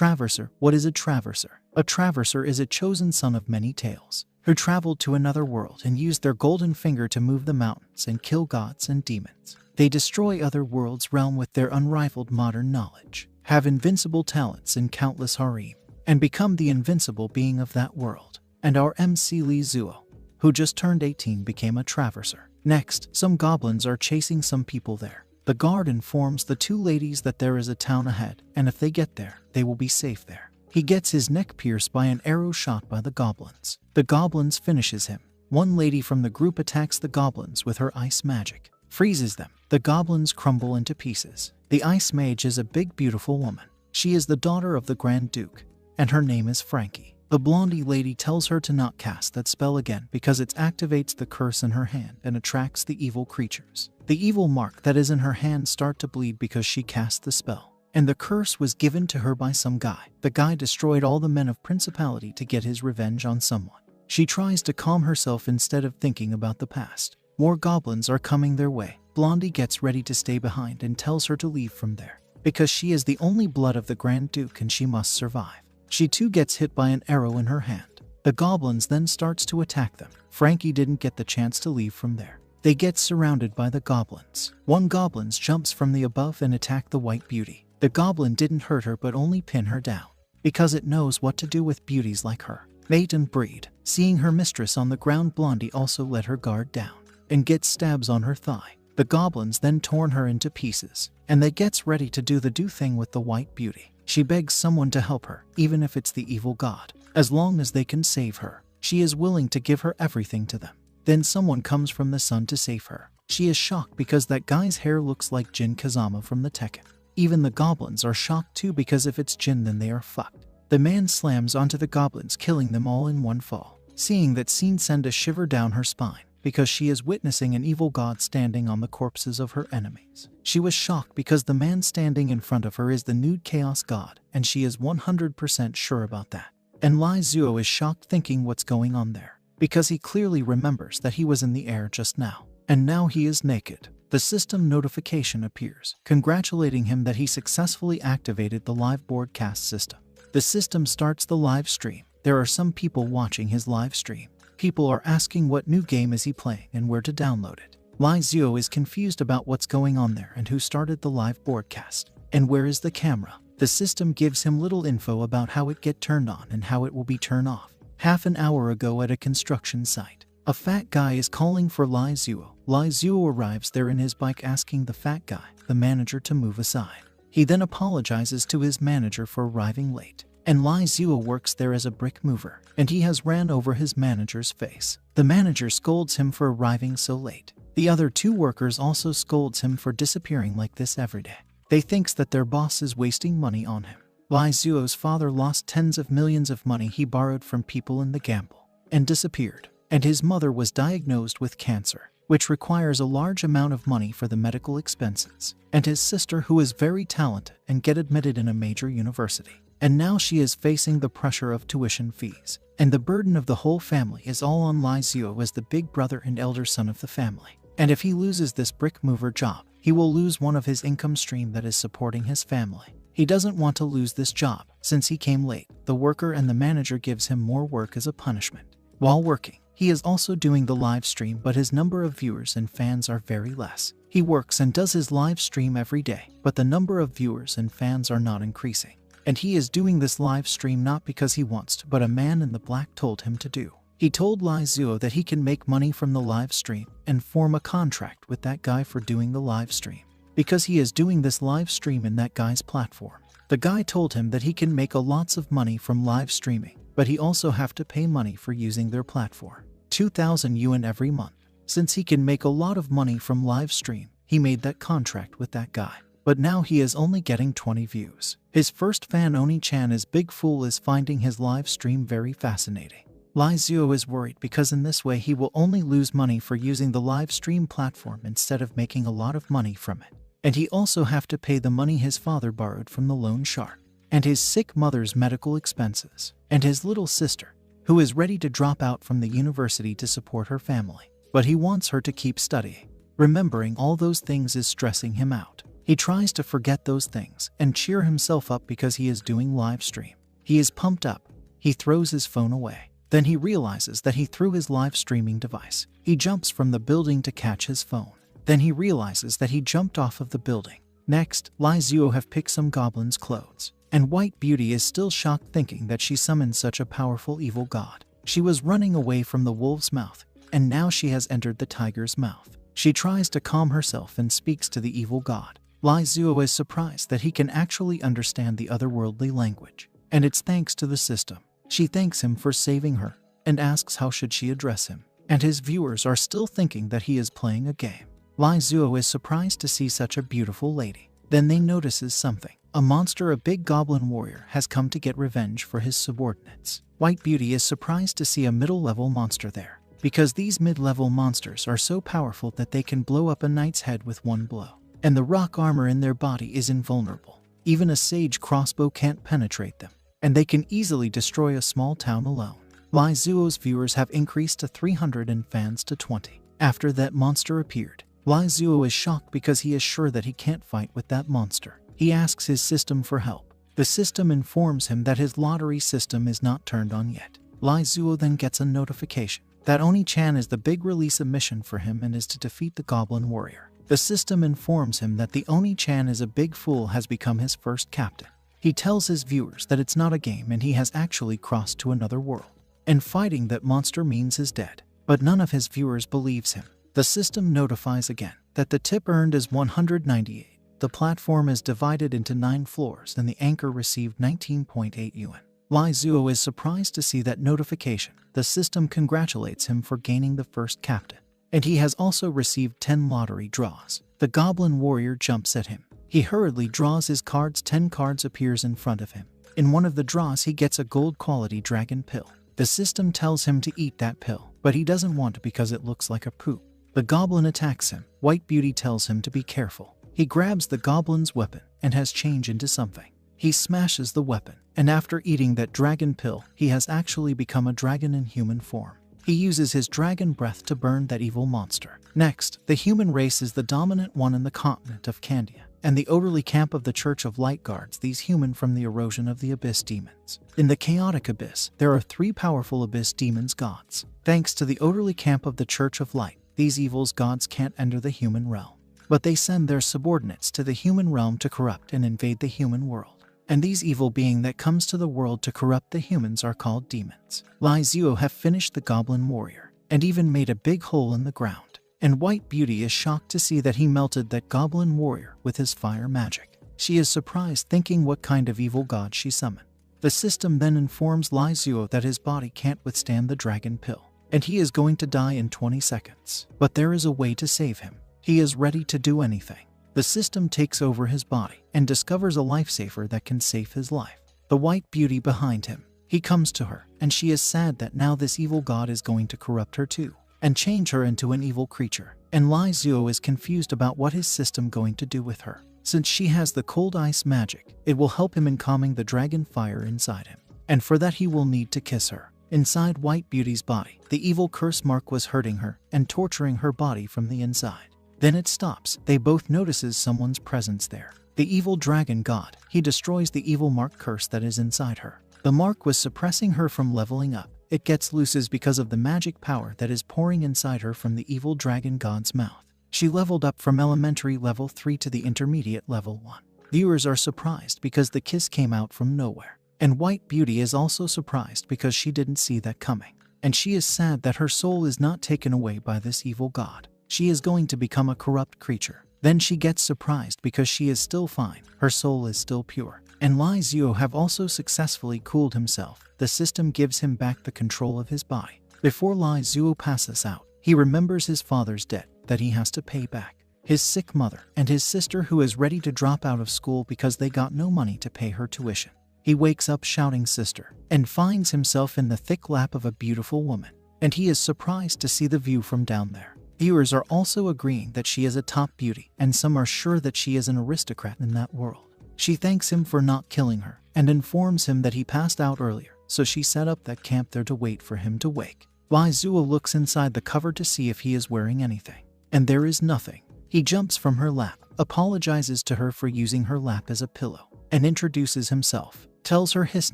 Traverser. What is a traverser? A traverser is a chosen son of many tales, who traveled to another world and used their golden finger to move the mountains and kill gods and demons. They destroy other worlds' realm with their unrivaled modern knowledge, have invincible talents in countless harem, and become the invincible being of that world. And our MC Lee Zuo, who just turned 18, became a traverser. Next, some goblins are chasing some people there. The guard informs the two ladies that there is a town ahead, and if they get there, they will be safe there. He gets his neck pierced by an arrow shot by the goblins. The goblins finishes him. One lady from the group attacks the goblins with her ice magic, freezes them. The goblins crumble into pieces. The ice mage is a big, beautiful woman. She is the daughter of the Grand Duke, and her name is Frankie. The blondie lady tells her to not cast that spell again because it activates the curse in her hand and attracts the evil creatures. The evil mark that is in her hand start to bleed because she cast the spell, and the curse was given to her by some guy. The guy destroyed all the men of principality to get his revenge on someone. She tries to calm herself instead of thinking about the past. More goblins are coming their way. Blondie gets ready to stay behind and tells her to leave from there, because she is the only blood of the Grand Duke and she must survive. She too gets hit by an arrow in her hand. The goblins then starts to attack them. Frankie didn't get the chance to leave from there. They get surrounded by the goblins. One goblin jumps from the above and attack the white beauty. The goblin didn't hurt her but only pin her down, because it knows what to do with beauties like her. Mate and breed. Seeing her mistress on the ground, Blondie also let her guard down and gets stabs on her thigh. The goblins then torn her into pieces, and they gets ready to do the thing with the white beauty. She begs someone to help her, even if it's the evil god. As long as they can save her, she is willing to give her everything to them. Then someone comes from the sun to save her. She is shocked because that guy's hair looks like Jin Kazama from the Tekken. Even the goblins are shocked too because if it's Jin then they are fucked. The man slams onto the goblins, killing them all in one fall. Seeing that scene sends a shiver down her spine, because she is witnessing an evil god standing on the corpses of her enemies. She was shocked because the man standing in front of her is the nude chaos god, and she is 100% sure about that. And Lai Zuo is shocked, thinking what's going on there, because he clearly remembers that he was in the air just now, and now he is naked. The system notification appears, congratulating him that he successfully activated the live broadcast system. The system starts the live stream. There are some people watching his live stream. People are asking what new game is he playing and where to download it. Lai Zuo is confused about what's going on there and who started the live broadcast, and where is the camera. The system gives him little info about how it get turned on and how it will be turned off. Half an hour ago at a construction site, a fat guy is calling for Lai Zuo. Lai Zuo arrives there in his bike asking the fat guy, the manager, to move aside. He then apologizes to his manager for arriving late. And Lai Zuo works there as a brick mover, and he has ran over his manager's face. The manager scolds him for arriving so late. The other two workers also scolds him for disappearing like this every day. They thinks that their boss is wasting money on him. Lai Zuo's father lost tens of millions of money he borrowed from people in the gamble, and disappeared. And his mother was diagnosed with cancer, which requires a large amount of money for the medical expenses. And his sister, who is very talented and get admitted in a major university. And now she is facing the pressure of tuition fees. And the burden of the whole family is all on Lai Zuo as the big brother and elder son of the family. And if he loses this brick mover job, he will lose one of his income stream that is supporting his family. He doesn't want to lose this job since he came late. The worker and the manager gives him more work as a punishment. While working, he is also doing the live stream, but his number of viewers and fans are very less. He works and does his live stream every day, but the number of viewers and fans are not increasing. And he is doing this live stream not because he wants to, but a man in the black told him to do. He told Lai Zuo that he can make money from the live stream and form a contract with that guy for doing the live stream, because he is doing this live stream in that guy's platform. The guy told him that he can make lots of money from live streaming, but he also have to pay money for using their platform, 2,000 yuan every month. Since he can make a lot of money from live stream, he made that contract with that guy. But now he is only getting 20 views. His first fan Oni-chan is big fool is finding his live stream very fascinating. Lai Zuo is worried because in this way he will only lose money for using the live stream platform instead of making a lot of money from it. And he also have to pay the money his father borrowed from the loan shark, and his sick mother's medical expenses, and his little sister, who is ready to drop out from the university to support her family. But he wants her to keep studying. Remembering all those things is stressing him out. He tries to forget those things and cheer himself up because he is doing live stream. He is pumped up. He throws his phone away. Then he realizes that he threw his live streaming device. He jumps from the building to catch his phone. Then he realizes that he jumped off of the building. Next, Lai Zuo have picked some goblin's clothes, and White Beauty is still shocked thinking that she summoned such a powerful evil god. She was running away from the wolf's mouth, and now she has entered the tiger's mouth. She tries to calm herself and speaks to the evil god. Lai Zuo is surprised that he can actually understand the otherworldly language, and it's thanks to the system. She thanks him for saving her, and asks how should she address him, and his viewers are still thinking that he is playing a game. Lai Zuo is surprised to see such a beautiful lady. Then they notices something. A monster, a big goblin warrior, has come to get revenge for his subordinates. White Beauty is surprised to see a middle-level monster there, because these mid-level monsters are so powerful that they can blow up a knight's head with one blow, and the rock armor in their body is invulnerable. Even a sage crossbow can't penetrate them, and they can easily destroy a small town alone. Lai Zuo's viewers have increased to 300 and fans to 20. After that monster appeared, Lai Zuo is shocked because he is sure that he can't fight with that monster. He asks his system for help. The system informs him that his lottery system is not turned on yet. Lai Zuo then gets a notification that Oni-chan is the big release a mission for him and is to defeat the goblin warrior. The system informs him that the Oni-chan is a big fool, has become his first captain. He tells his viewers that it's not a game and he has actually crossed to another world, and fighting that monster means his dead. But none of his viewers believes him. The system notifies again that the tip earned is 198. The platform is divided into 9 floors and the anchor received 19.8 yuan. Lai Zuo is surprised to see that notification. The system congratulates him for gaining the first captain, and he has also received 10 lottery draws. The goblin warrior jumps at him. He hurriedly draws his cards. 10 cards appears in front of him. In one of the draws he gets a gold quality dragon pill. The system tells him to eat that pill, but he doesn't want to because it looks like a poop. The goblin attacks him. White Beauty tells him to be careful. He grabs the goblin's weapon and has changed into something. He smashes the weapon, and after eating that dragon pill, he has actually become a dragon in human form. He uses his dragon breath to burn that evil monster. Next, the human race is the dominant one in the continent of Candia, and the orderly camp of the Church of Light guards these human from the erosion of the Abyss demons. In the chaotic abyss, there are 3 powerful abyss demons gods. Thanks to the orderly camp of the Church of Light, these evils gods can't enter the human realm, but they send their subordinates to the human realm to corrupt and invade the human world. And these evil beings that comes to the world to corrupt the humans are called demons. Lai Zuo have finished the goblin warrior, and even made a big hole in the ground. And White Beauty is shocked to see that he melted that goblin warrior with his fire magic. She is surprised, thinking what kind of evil god she summoned. The system then informs Lai Zuo that his body can't withstand the dragon pill, and he is going to die in 20 seconds. But there is a way to save him. He is ready to do anything. The system takes over his body and discovers a lifesaver that can save his life. The White Beauty behind him. He comes to her, and she is sad that now this evil god is going to corrupt her too, and change her into an evil creature. And Lai Zuo is confused about what his system going to do with her. Since she has the cold ice magic, it will help him in calming the dragon fire inside him. And for that he will need to kiss her. Inside White Beauty's body, the evil curse mark was hurting her and torturing her body from the inside. Then it stops. They both notices someone's presence there. The evil dragon god. He destroys the evil mark curse that is inside her. The mark was suppressing her from leveling up. It gets looses because of the magic power that is pouring inside her from the evil dragon god's mouth. She leveled up from elementary level 3 to the intermediate level 1. Viewers are surprised because the kiss came out from nowhere. And White Beauty is also surprised because she didn't see that coming. And she is sad that her soul is not taken away by this evil god. She is going to become a corrupt creature. Then she gets surprised because she is still fine. Her soul is still pure. And Lai Zuo have also successfully cooled himself. The system gives him back the control of his body. Before Lai Zuo passes out, he remembers his father's debt that he has to pay back, his sick mother, and his sister who is ready to drop out of school because they got no money to pay her tuition. He wakes up shouting sister, and finds himself in the thick lap of a beautiful woman. And he is surprised to see the view from down there. Viewers are also agreeing that she is a top beauty, and some are sure that she is an aristocrat in that world. She thanks him for not killing her, and informs him that he passed out earlier, so she set up that camp there to wait for him to wake. Lai Zuo looks inside the cover to see if he is wearing anything, and there is nothing. He jumps from her lap, apologizes to her for using her lap as a pillow, and introduces himself, tells her his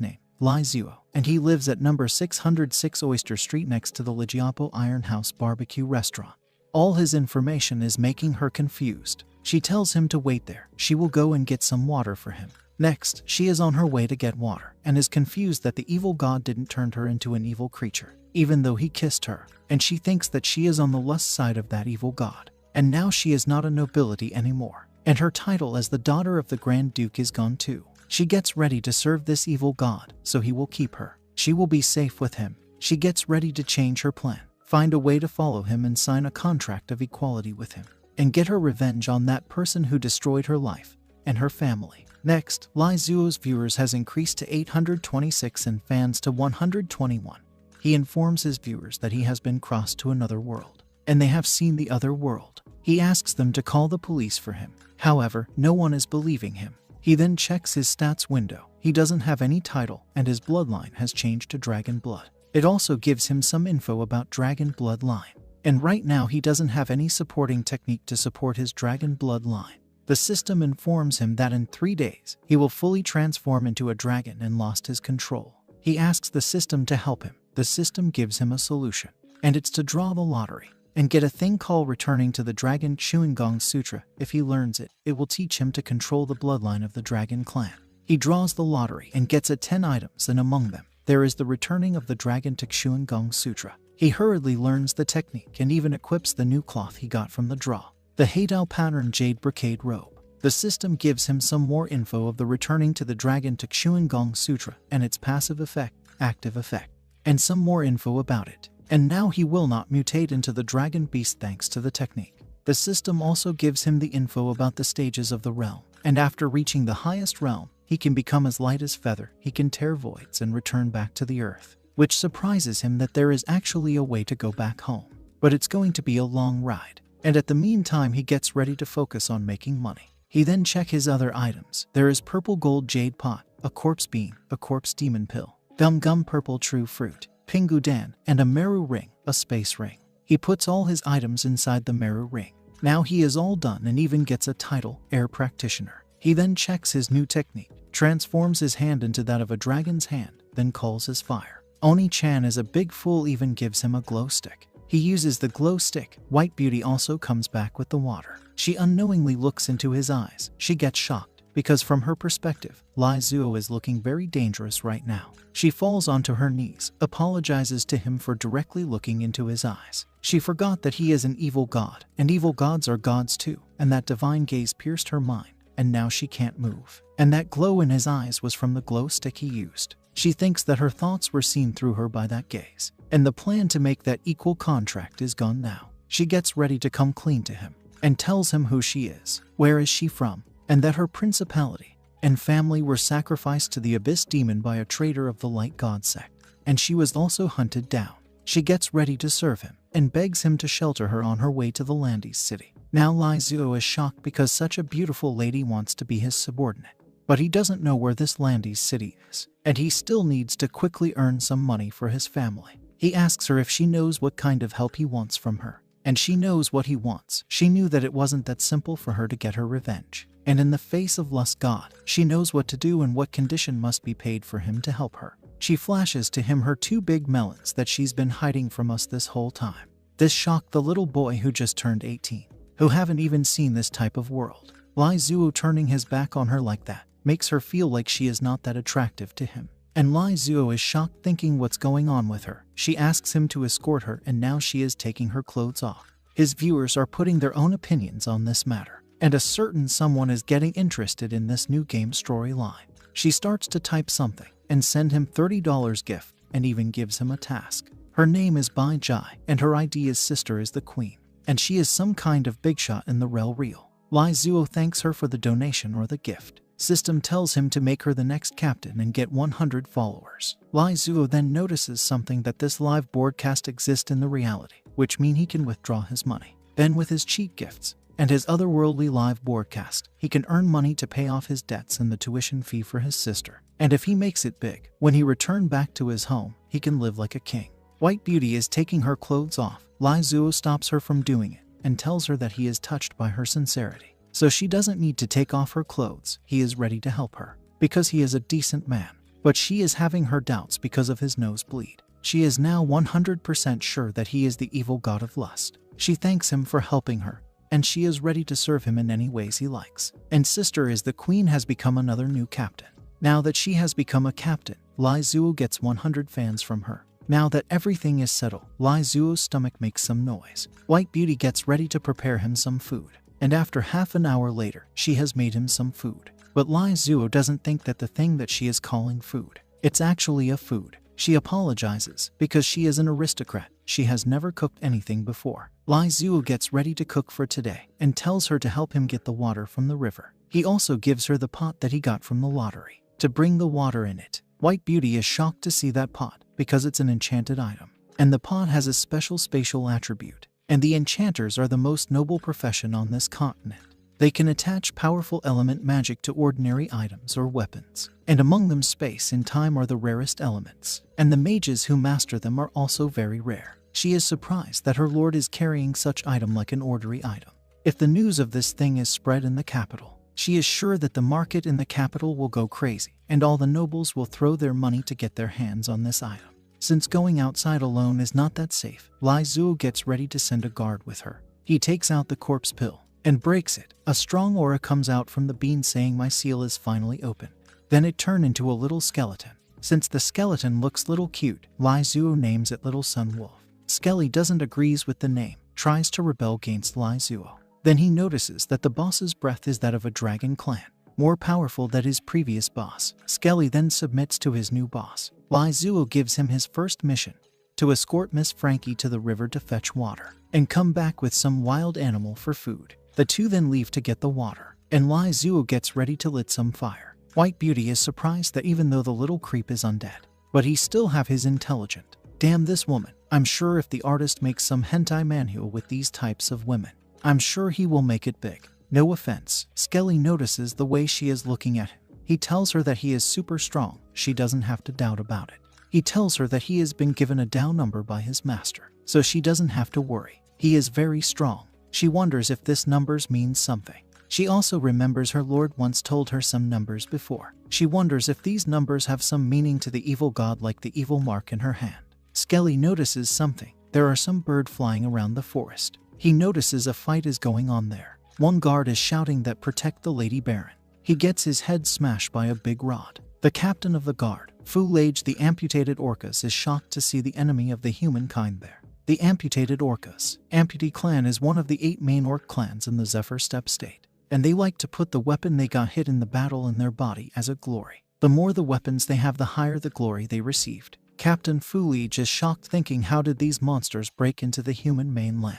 name, Lai Zuo, and he lives at number 606 Oyster Street next to the Lijiapo Iron House barbecue restaurant. All his information is making her confused. She tells him to wait there. She will go and get some water for him. Next, she is on her way to get water and is confused that the evil god didn't turn her into an evil creature, even though he kissed her, and she thinks that she is on the lust side of that evil god. And now she is not a nobility anymore, and her title as the daughter of the Grand Duke is gone too. She gets ready to serve this evil god, so he will keep her. She will be safe with him. She gets ready to change her plan, find a way to follow him and sign a contract of equality with him, and get her revenge on that person who destroyed her life and her family. Next, Lai Zuo's viewers has increased to 826 and fans to 121. He informs his viewers that he has been crossed to another world, and they have seen the other world. He asks them to call the police for him. However, no one is believing him. He then checks his stats window. He doesn't have any title, and his bloodline has changed to dragon blood. It also gives him some info about dragon bloodline. And right now he doesn't have any supporting technique to support his dragon bloodline. The system informs him that in 3 days, he will fully transform into a dragon and lost his control. He asks the system to help him. The system gives him a solution, and it's to draw the lottery and get a thing called Returning to the Dragon Chewing Gong Sutra. If he learns it, it will teach him to control the bloodline of the dragon clan. He draws the lottery and gets 10 items, and among them, there is the Returning of the Dragon to Chewing Gong Sutra. He hurriedly learns the technique and even equips the new cloth he got from the draw, the Haidao pattern jade brocade robe. The system gives him some more info of the Returning to the Dragon to Chewing Gong Sutra and its passive effect, active effect, and some more info about it. And now he will not mutate into the dragon beast thanks to the technique. The system also gives him the info about the stages of the realm, and after reaching the highest realm, he can become as light as feather, he can tear voids and return back to the earth, which surprises him that there is actually a way to go back home. But it's going to be a long ride, and at the meantime he gets ready to focus on making money. He then checks his other items. There is purple gold jade pot, a corpse bean, a corpse demon pill, gum purple true fruit, Pingu Dan, and a Meru ring, a space ring. He puts all his items inside the Meru ring. Now he is all done and even gets a title, Air Practitioner. He then checks his new technique, transforms his hand into that of a dragon's hand, then calls his fire. Oni-chan is a big fool, even gives him a glow stick. He uses the glow stick. White Beauty also comes back with the water. She unknowingly looks into his eyes. She gets shocked, because from her perspective, Lai Zuo is looking very dangerous right now. She falls onto her knees, apologizes to him for directly looking into his eyes. She forgot that he is an evil god, and evil gods are gods too, and that divine gaze pierced her mind, and now she can't move. And that glow in his eyes was from the glow stick he used. She thinks that her thoughts were seen through her by that gaze, and the plan to make that equal contract is gone now. She gets ready to come clean to him, and tells him who she is, where is she from, and that her principality and family were sacrificed to the Abyss Demon by a traitor of the Light God sect, and she was also hunted down. She gets ready to serve him, and begs him to shelter her on her way to the Landis city. Now Lai Zuo is shocked because such a beautiful lady wants to be his subordinate, but he doesn't know where this Landis city is, and he still needs to quickly earn some money for his family. He asks her if she knows what kind of help he wants from her, and she knows what he wants. She knew that it wasn't that simple for her to get her revenge. And in the face of Lust God, she knows what to do and what condition must be paid for him to help her. She flashes to him her 2 big melons that she's been hiding from us this whole time. This shocked the little boy who just turned 18, who haven't even seen this type of world. Lai Zuo turning his back on her like that makes her feel like she is not that attractive to him. And Lai Zuo is shocked, thinking what's going on with her. She asks him to escort her, and now she is taking her clothes off. His viewers are putting their own opinions on this matter, and a certain someone is getting interested in this new game storyline. She starts to type something and send him $30 gift, and even gives him a task. Her name is Bai Jai, and her ID is Sister is the Queen, and she is some kind of big shot in the real. Lai Zuo thanks her for the donation or the gift. System tells him to make her the next captain and get 100 followers. Lai Zuo then notices something, that this live broadcast exists in the reality, which means he can withdraw his money. Then with his cheat gifts and his otherworldly live broadcast, he can earn money to pay off his debts and the tuition fee for his sister. And if he makes it big, when he returns back to his home, he can live like a king. White Beauty is taking her clothes off. Lai Zuo stops her from doing it, and tells her that he is touched by her sincerity. So she doesn't need to take off her clothes. He is ready to help her because he is a decent man. But she is having her doubts because of his nosebleed. She is now 100% sure that he is the evil god of lust. She thanks him for helping her, and she is ready to serve him in any ways he likes. And sister is the queen has become another new captain. Now that she has become a captain, Lai Zuo gets 100 fans from her. Now that everything is settled, Lai Zuo's stomach makes some noise. White Beauty gets ready to prepare him some food. And after half an hour later, she has made him some food. But Lai Zuo doesn't think that the thing that she is calling food, it's actually a food. She apologizes because she is an aristocrat. She has never cooked anything before. Lai Zuo gets ready to cook for today and tells her to help him get the water from the river. He also gives her the pot that he got from the lottery to bring the water in it. White Beauty is shocked to see that pot because it's an enchanted item. And the pot has a special spatial attribute. And the enchanters are the most noble profession on this continent. They can attach powerful element magic to ordinary items or weapons. And among them space and time are the rarest elements. And the mages who master them are also very rare. She is surprised that her lord is carrying such item like an ordinary item. If the news of this thing is spread in the capital, she is sure that the market in the capital will go crazy, and all the nobles will throw their money to get their hands on this item. Since going outside alone is not that safe, Lai Zuo gets ready to send a guard with her. He takes out the corpse pill and breaks it. A strong aura comes out from the bean saying my seal is finally open. Then it turned into a little skeleton. Since the skeleton looks little cute, Lai Zuo names it Little Sun Wolf. Skelly doesn't agrees with the name, tries to rebel against Lai Zuo. Then he notices that the boss's breath is that of a dragon clan, more powerful than his previous boss. Skelly then submits to his new boss. Lai Zuo gives him his first mission, to escort Miss Frankie to the river to fetch water, and come back with some wild animal for food. The two then leave to get the water, and Lai Zuo gets ready to lit some fire. White Beauty is surprised that even though the little creep is undead, but he still have his intelligent. Damn this woman. I'm sure if the artist makes some hentai manhua with these types of women, I'm sure he will make it big. No offense. Skelly notices the way she is looking at him. He tells her that he is super strong. She doesn't have to doubt about it. He tells her that he has been given a down number by his master, so she doesn't have to worry. He is very strong. She wonders if this numbers means something. She also remembers her lord once told her some numbers before. She wonders if these numbers have some meaning to the evil god like the evil mark in her hand. Skelly notices something. There are some birds flying around the forest. He notices a fight is going on there. One guard is shouting that protect the Lady Baron. He gets his head smashed by a big rod. The captain of the guard, Fu Lage the amputated orcas, is shocked to see the enemy of the humankind there. The amputated orcas. Amputee clan is one of the 8 main orc clans in the Zephyr Steppe state, and they like to put the weapon they got hit in the battle in their body as a glory. The more the weapons they have, the higher the glory they received. Captain Fu Lage is shocked, thinking how did these monsters break into the human mainland?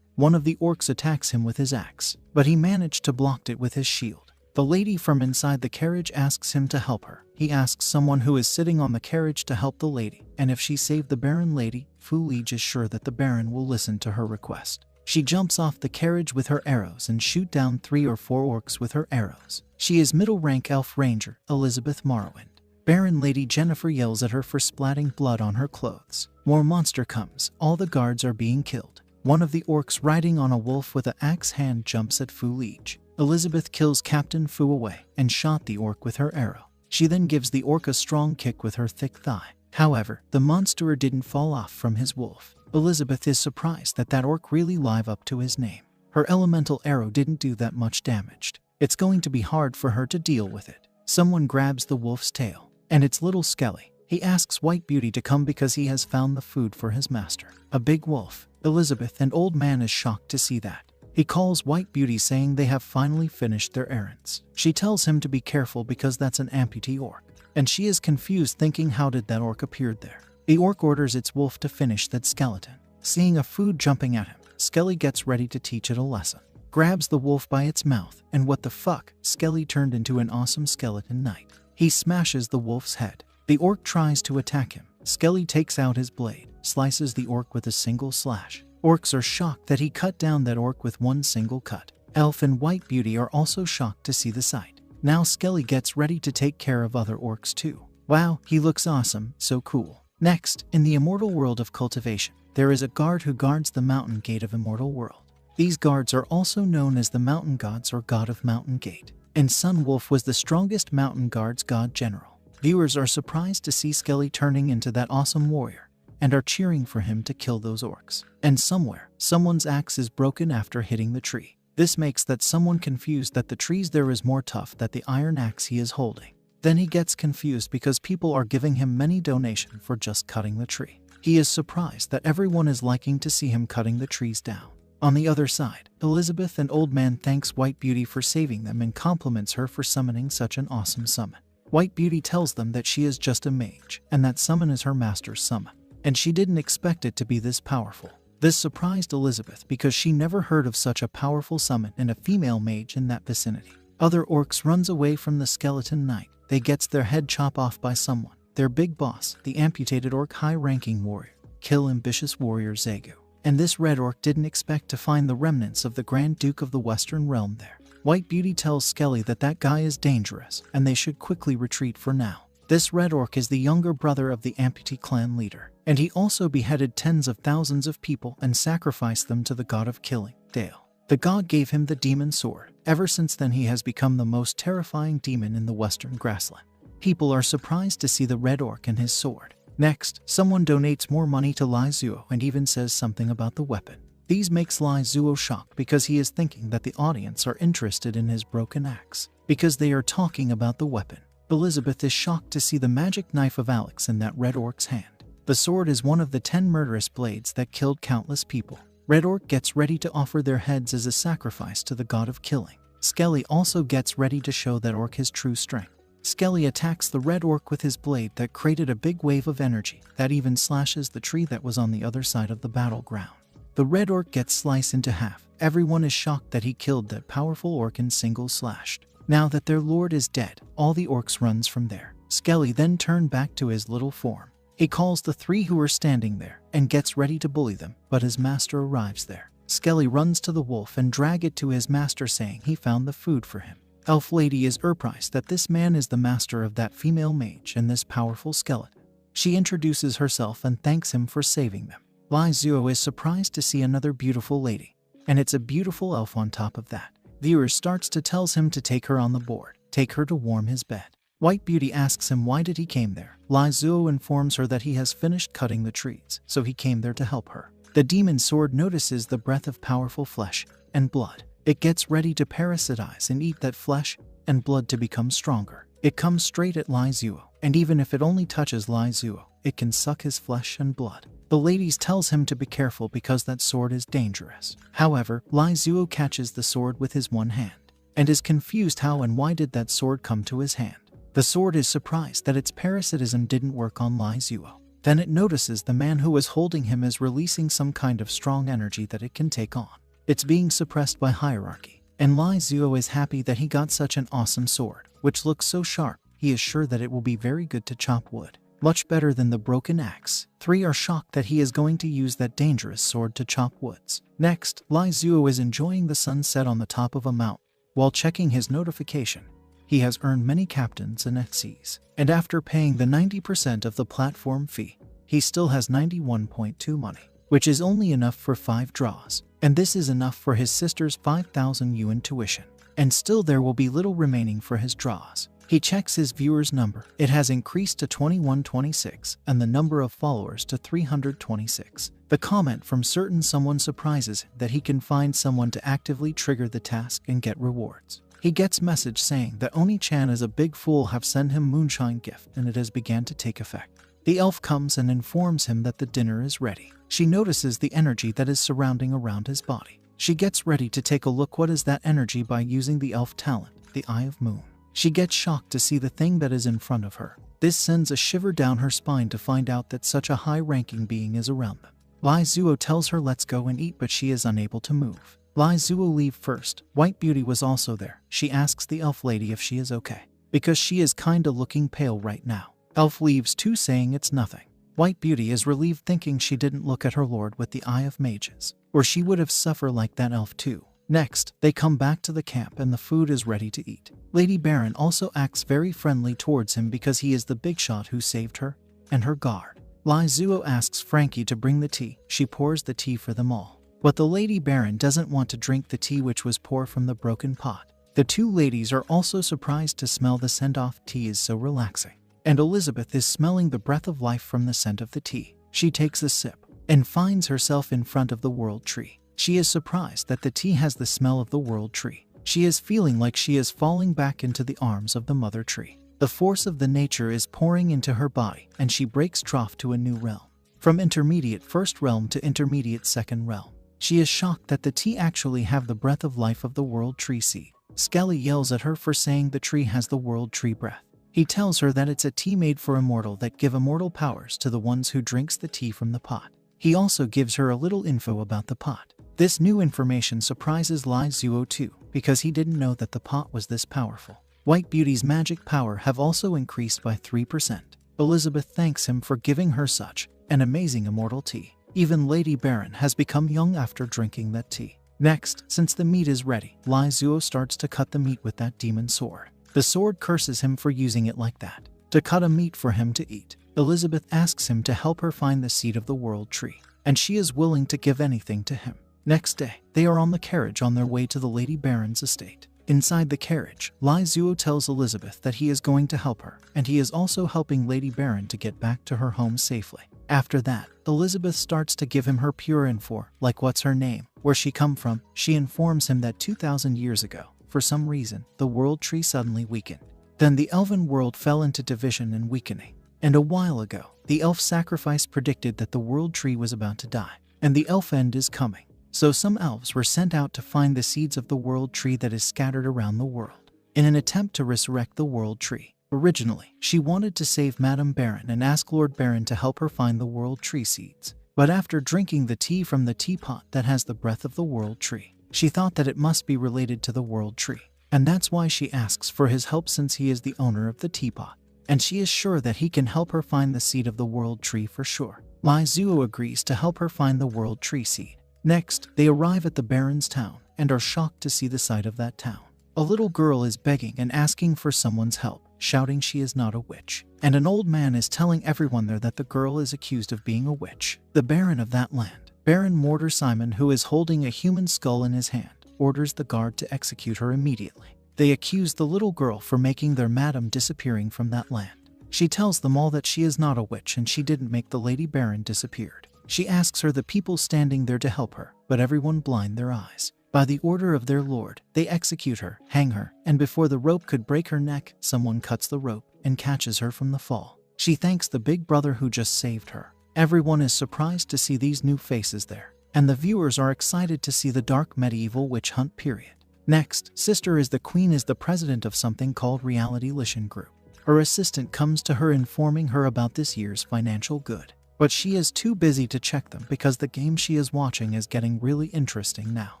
One of the orcs attacks him with his axe, but he managed to block it with his shield. The lady from inside the carriage asks him to help her. He asks someone who is sitting on the carriage to help the lady, and if she saved the Baron lady, Fu Lage is sure that the Baron will listen to her request. She jumps off the carriage with her arrows and shoot down 3 or 4 orcs with her arrows. She is middle rank elf ranger, Elizabeth Morrowind. Baron Lady Jennifer yells at her for splatting blood on her clothes. More monster comes. All the guards are being killed. One of the orcs riding on a wolf with an axe hand jumps at Fu Lage. Elizabeth kills Captain Fu away and shot the orc with her arrow. She then gives the orc a strong kick with her thick thigh. However, the monster didn't fall off from his wolf. Elizabeth is surprised that that orc really live up to his name. Her elemental arrow didn't do that much damage. It's going to be hard for her to deal with it. Someone grabs the wolf's tail, and it's little Skelly. He asks White Beauty to come because he has found the food for his master. A big wolf. Elizabeth and Old Man is shocked to see that. He calls White Beauty saying they have finally finished their errands. She tells him to be careful because that's an amputee orc. And she is confused, thinking how did that orc appeared there. The orc orders its wolf to finish that skeleton. Seeing a food jumping at him, Skelly gets ready to teach it a lesson. Grabs the wolf by its mouth, and what the fuck, Skelly turned into an awesome skeleton knight. He smashes the wolf's head. The orc tries to attack him. Skelly takes out his blade, slices the orc with a single slash. Orcs are shocked that he cut down that orc with one single cut. Elf and White Beauty are also shocked to see the sight. Now Skelly gets ready to take care of other orcs too. Wow, he looks awesome, so cool. Next, in the Immortal world of cultivation, there is a guard who guards the mountain gate of Immortal world. These guards are also known as the mountain gods or god of Mountain Gate. And Sun Wolf was the strongest mountain guards god general. Viewers are surprised to see Skelly turning into that awesome warrior and are cheering for him to kill those orcs. And somewhere, someone's axe is broken after hitting the tree. This makes that someone confused that the trees there is more tough than the iron axe he is holding. Then he gets confused because people are giving him many donations for just cutting the tree. He is surprised that everyone is liking to see him cutting the trees down. On the other side, Elizabeth and Old Man thanks White Beauty for saving them and compliments her for summoning such an awesome summon. White Beauty tells them that she is just a mage and that summon is her master's summon, and she didn't expect it to be this powerful. This surprised Elizabeth because she never heard of such a powerful summon and a female mage in that vicinity. Other orcs runs away from the skeleton knight. They gets their head chopped off by someone. Their big boss, the amputated orc high-ranking warrior, kill ambitious warrior Zegu. And this red orc didn't expect to find the remnants of the Grand Duke of the Western Realm there. White Beauty tells Skelly that that guy is dangerous and they should quickly retreat for now. This red orc is the younger brother of the amputee clan leader, and he also beheaded tens of thousands of people and sacrificed them to the god of killing, Dale. The god gave him the demon sword. Ever since then he has become the most terrifying demon in the Western Grassland. People are surprised to see the red orc and his sword. Next, someone donates more money to Lai Zuo and even says something about the weapon. These makes Lai Zuo shocked because he is thinking that the audience are interested in his broken axe, because they are talking about the weapon. Elizabeth is shocked to see the magic knife of Alex in that red orc's hand. The sword is one of the 10 murderous blades that killed countless people. Red orc gets ready to offer their heads as a sacrifice to the god of killing. Skelly also gets ready to show that orc his true strength. Skelly attacks the red orc with his blade that created a big wave of energy that even slashes the tree that was on the other side of the battleground. The red orc gets sliced into half. Everyone is shocked that he killed that powerful orc in single slashed. Now that their lord is dead, all the orcs runs from there. Skelly then turned back to his little form. He calls the 3 who are standing there and gets ready to bully them, but his master arrives there. Skelly runs to the wolf and drag it to his master saying he found the food for him. Elf Lady is surprised that this man is the master of that female mage and this powerful skeleton. She introduces herself and thanks him for saving them. Lai Zuo is surprised to see another beautiful lady, and it's a beautiful elf on top of that. Viewers starts to tells him to take her on the board, take her to warm his bed. White Beauty asks him why did he came there. Lai Zuo informs her that he has finished cutting the trees, so he came there to help her. The demon sword notices the breath of powerful flesh and blood. It gets ready to parasitize and eat that flesh and blood to become stronger. It comes straight at Lai Zuo, and even if it only touches Lai Zuo, it can suck his flesh and blood. The ladies tells him to be careful because that sword is dangerous. However, Lai Zuo catches the sword with his one hand, and is confused how and why did that sword come to his hand. The sword is surprised that its parasitism didn't work on Lai Zuo. Then it notices the man who is holding him is releasing some kind of strong energy that it can take on. It's being suppressed by hierarchy, and Lai Zuo is happy that he got such an awesome sword, which looks so sharp. He is sure that it will be very good to chop wood. Much better than the broken axe. 3 are shocked that he is going to use that dangerous sword to chop woods. Next, Lai Zuo is enjoying the sunset on the top of a mountain. While checking his notification, he has earned many captains and XCs, and after paying the 90% of the platform fee, he still has 91.2 money, which is only enough for 5 draws, and this is enough for his sister's 5,000 yuan tuition, and still there will be little remaining for his draws. He checks his viewers' number. It has increased to 2126 and the number of followers to 326. The comment from certain someone surprises that he can find someone to actively trigger the task and get rewards. He gets message saying that Oni-chan is a big fool have sent him moonshine gift and it has began to take effect. The elf comes and informs him that the dinner is ready. She notices the energy that is surrounding around his body. She gets ready to take a look what is that energy by using the elf talent, the Eye of Moon. She gets shocked to see the thing that is in front of her. This sends a shiver down her spine to find out that such a high-ranking being is around them. Lai Zuo tells her let's go and eat, but she is unable to move. Lai Zuo leave first. White Beauty was also there. She asks the elf lady if she is okay, because she is kinda looking pale right now. Elf leaves too, saying it's nothing. White Beauty is relieved thinking she didn't look at her lord with the Eye of Mages, or she would have suffered like that elf too. Next, they come back to the camp and the food is ready to eat. Lady Baron also acts very friendly towards him because he is the big shot who saved her and her guard. Lai Zuo asks Frankie to bring the tea. She pours the tea for them all. But the Lady Baron doesn't want to drink the tea which was poured from the broken pot. The two ladies are also surprised to smell the scent of tea is so relaxing. And Elizabeth is smelling the breath of life from the scent of the tea. She takes a sip and finds herself in front of the world tree. She is surprised that the tea has the smell of the world tree. She is feeling like she is falling back into the arms of the mother tree. The force of the nature is pouring into her body, and she breaks trough to a new realm. From intermediate first realm to intermediate second realm. She is shocked that the tea actually have the breath of life of the world tree seed. Skelly yells at her for saying the tree has the world tree breath. He tells her that it's a tea made for immortal that give immortal powers to the ones who drinks the tea from the pot. He also gives her a little info about the pot. This new information surprises Lai Zuo too, because he didn't know that the pot was this powerful. White Beauty's magic power have also increased by 3%. Elizabeth thanks him for giving her such an amazing immortal tea. Even Lady Baron has become young after drinking that tea. Next, since the meat is ready, Lai Zuo starts to cut the meat with that demon sword. The sword curses him for using it like that, to cut a meat for him to eat. Elizabeth asks him to help her find the seed of the world tree, and she is willing to give anything to him. Next day, they are on the carriage on their way to the Lady Baron's estate. Inside the carriage, Lai Zuo tells Elizabeth that he is going to help her, and he is also helping Lady Baron to get back to her home safely. After that, Elizabeth starts to give him her pure info, like what's her name, where she come from. She informs him that 2,000 years ago, for some reason, the world tree suddenly weakened. Then the elven world fell into division and weakening. And a while ago, the elf sacrifice predicted that the world tree was about to die, and the elf end is coming. So some elves were sent out to find the seeds of the world tree that is scattered around the world, in an attempt to resurrect the world tree. Originally, she wanted to save Madame Baron and ask Lord Baron to help her find the world tree seeds. But after drinking the tea from the teapot that has the breath of the world tree, she thought that it must be related to the world tree. And that's why she asks for his help since he is the owner of the teapot. And she is sure that he can help her find the seed of the world tree for sure. Lai Zuo agrees to help her find the world tree seed. Next, they arrive at the Baron's town and are shocked to see the sight of that town. A little girl is begging and asking for someone's help, shouting she is not a witch. And an old man is telling everyone there that the girl is accused of being a witch. The Baron of that land, Baron Mortar Simon, who is holding a human skull in his hand, orders the guard to execute her immediately. They accuse the little girl for making their madam disappearing from that land. She tells them all that she is not a witch and she didn't make the Lady Baron disappeared. She asks her the people standing there to help her, but everyone blind their eyes. By the order of their lord, they execute her, hang her, and before the rope could break her neck, someone cuts the rope and catches her from the fall. She thanks the big brother who just saved her. Everyone is surprised to see these new faces there, and the viewers are excited to see the dark medieval witch hunt period. Next, Sister is the Queen is the president of something called Reality Listen Group. Her assistant comes to her informing her about this year's financial good. But she is too busy to check them because the game she is watching is getting really interesting now.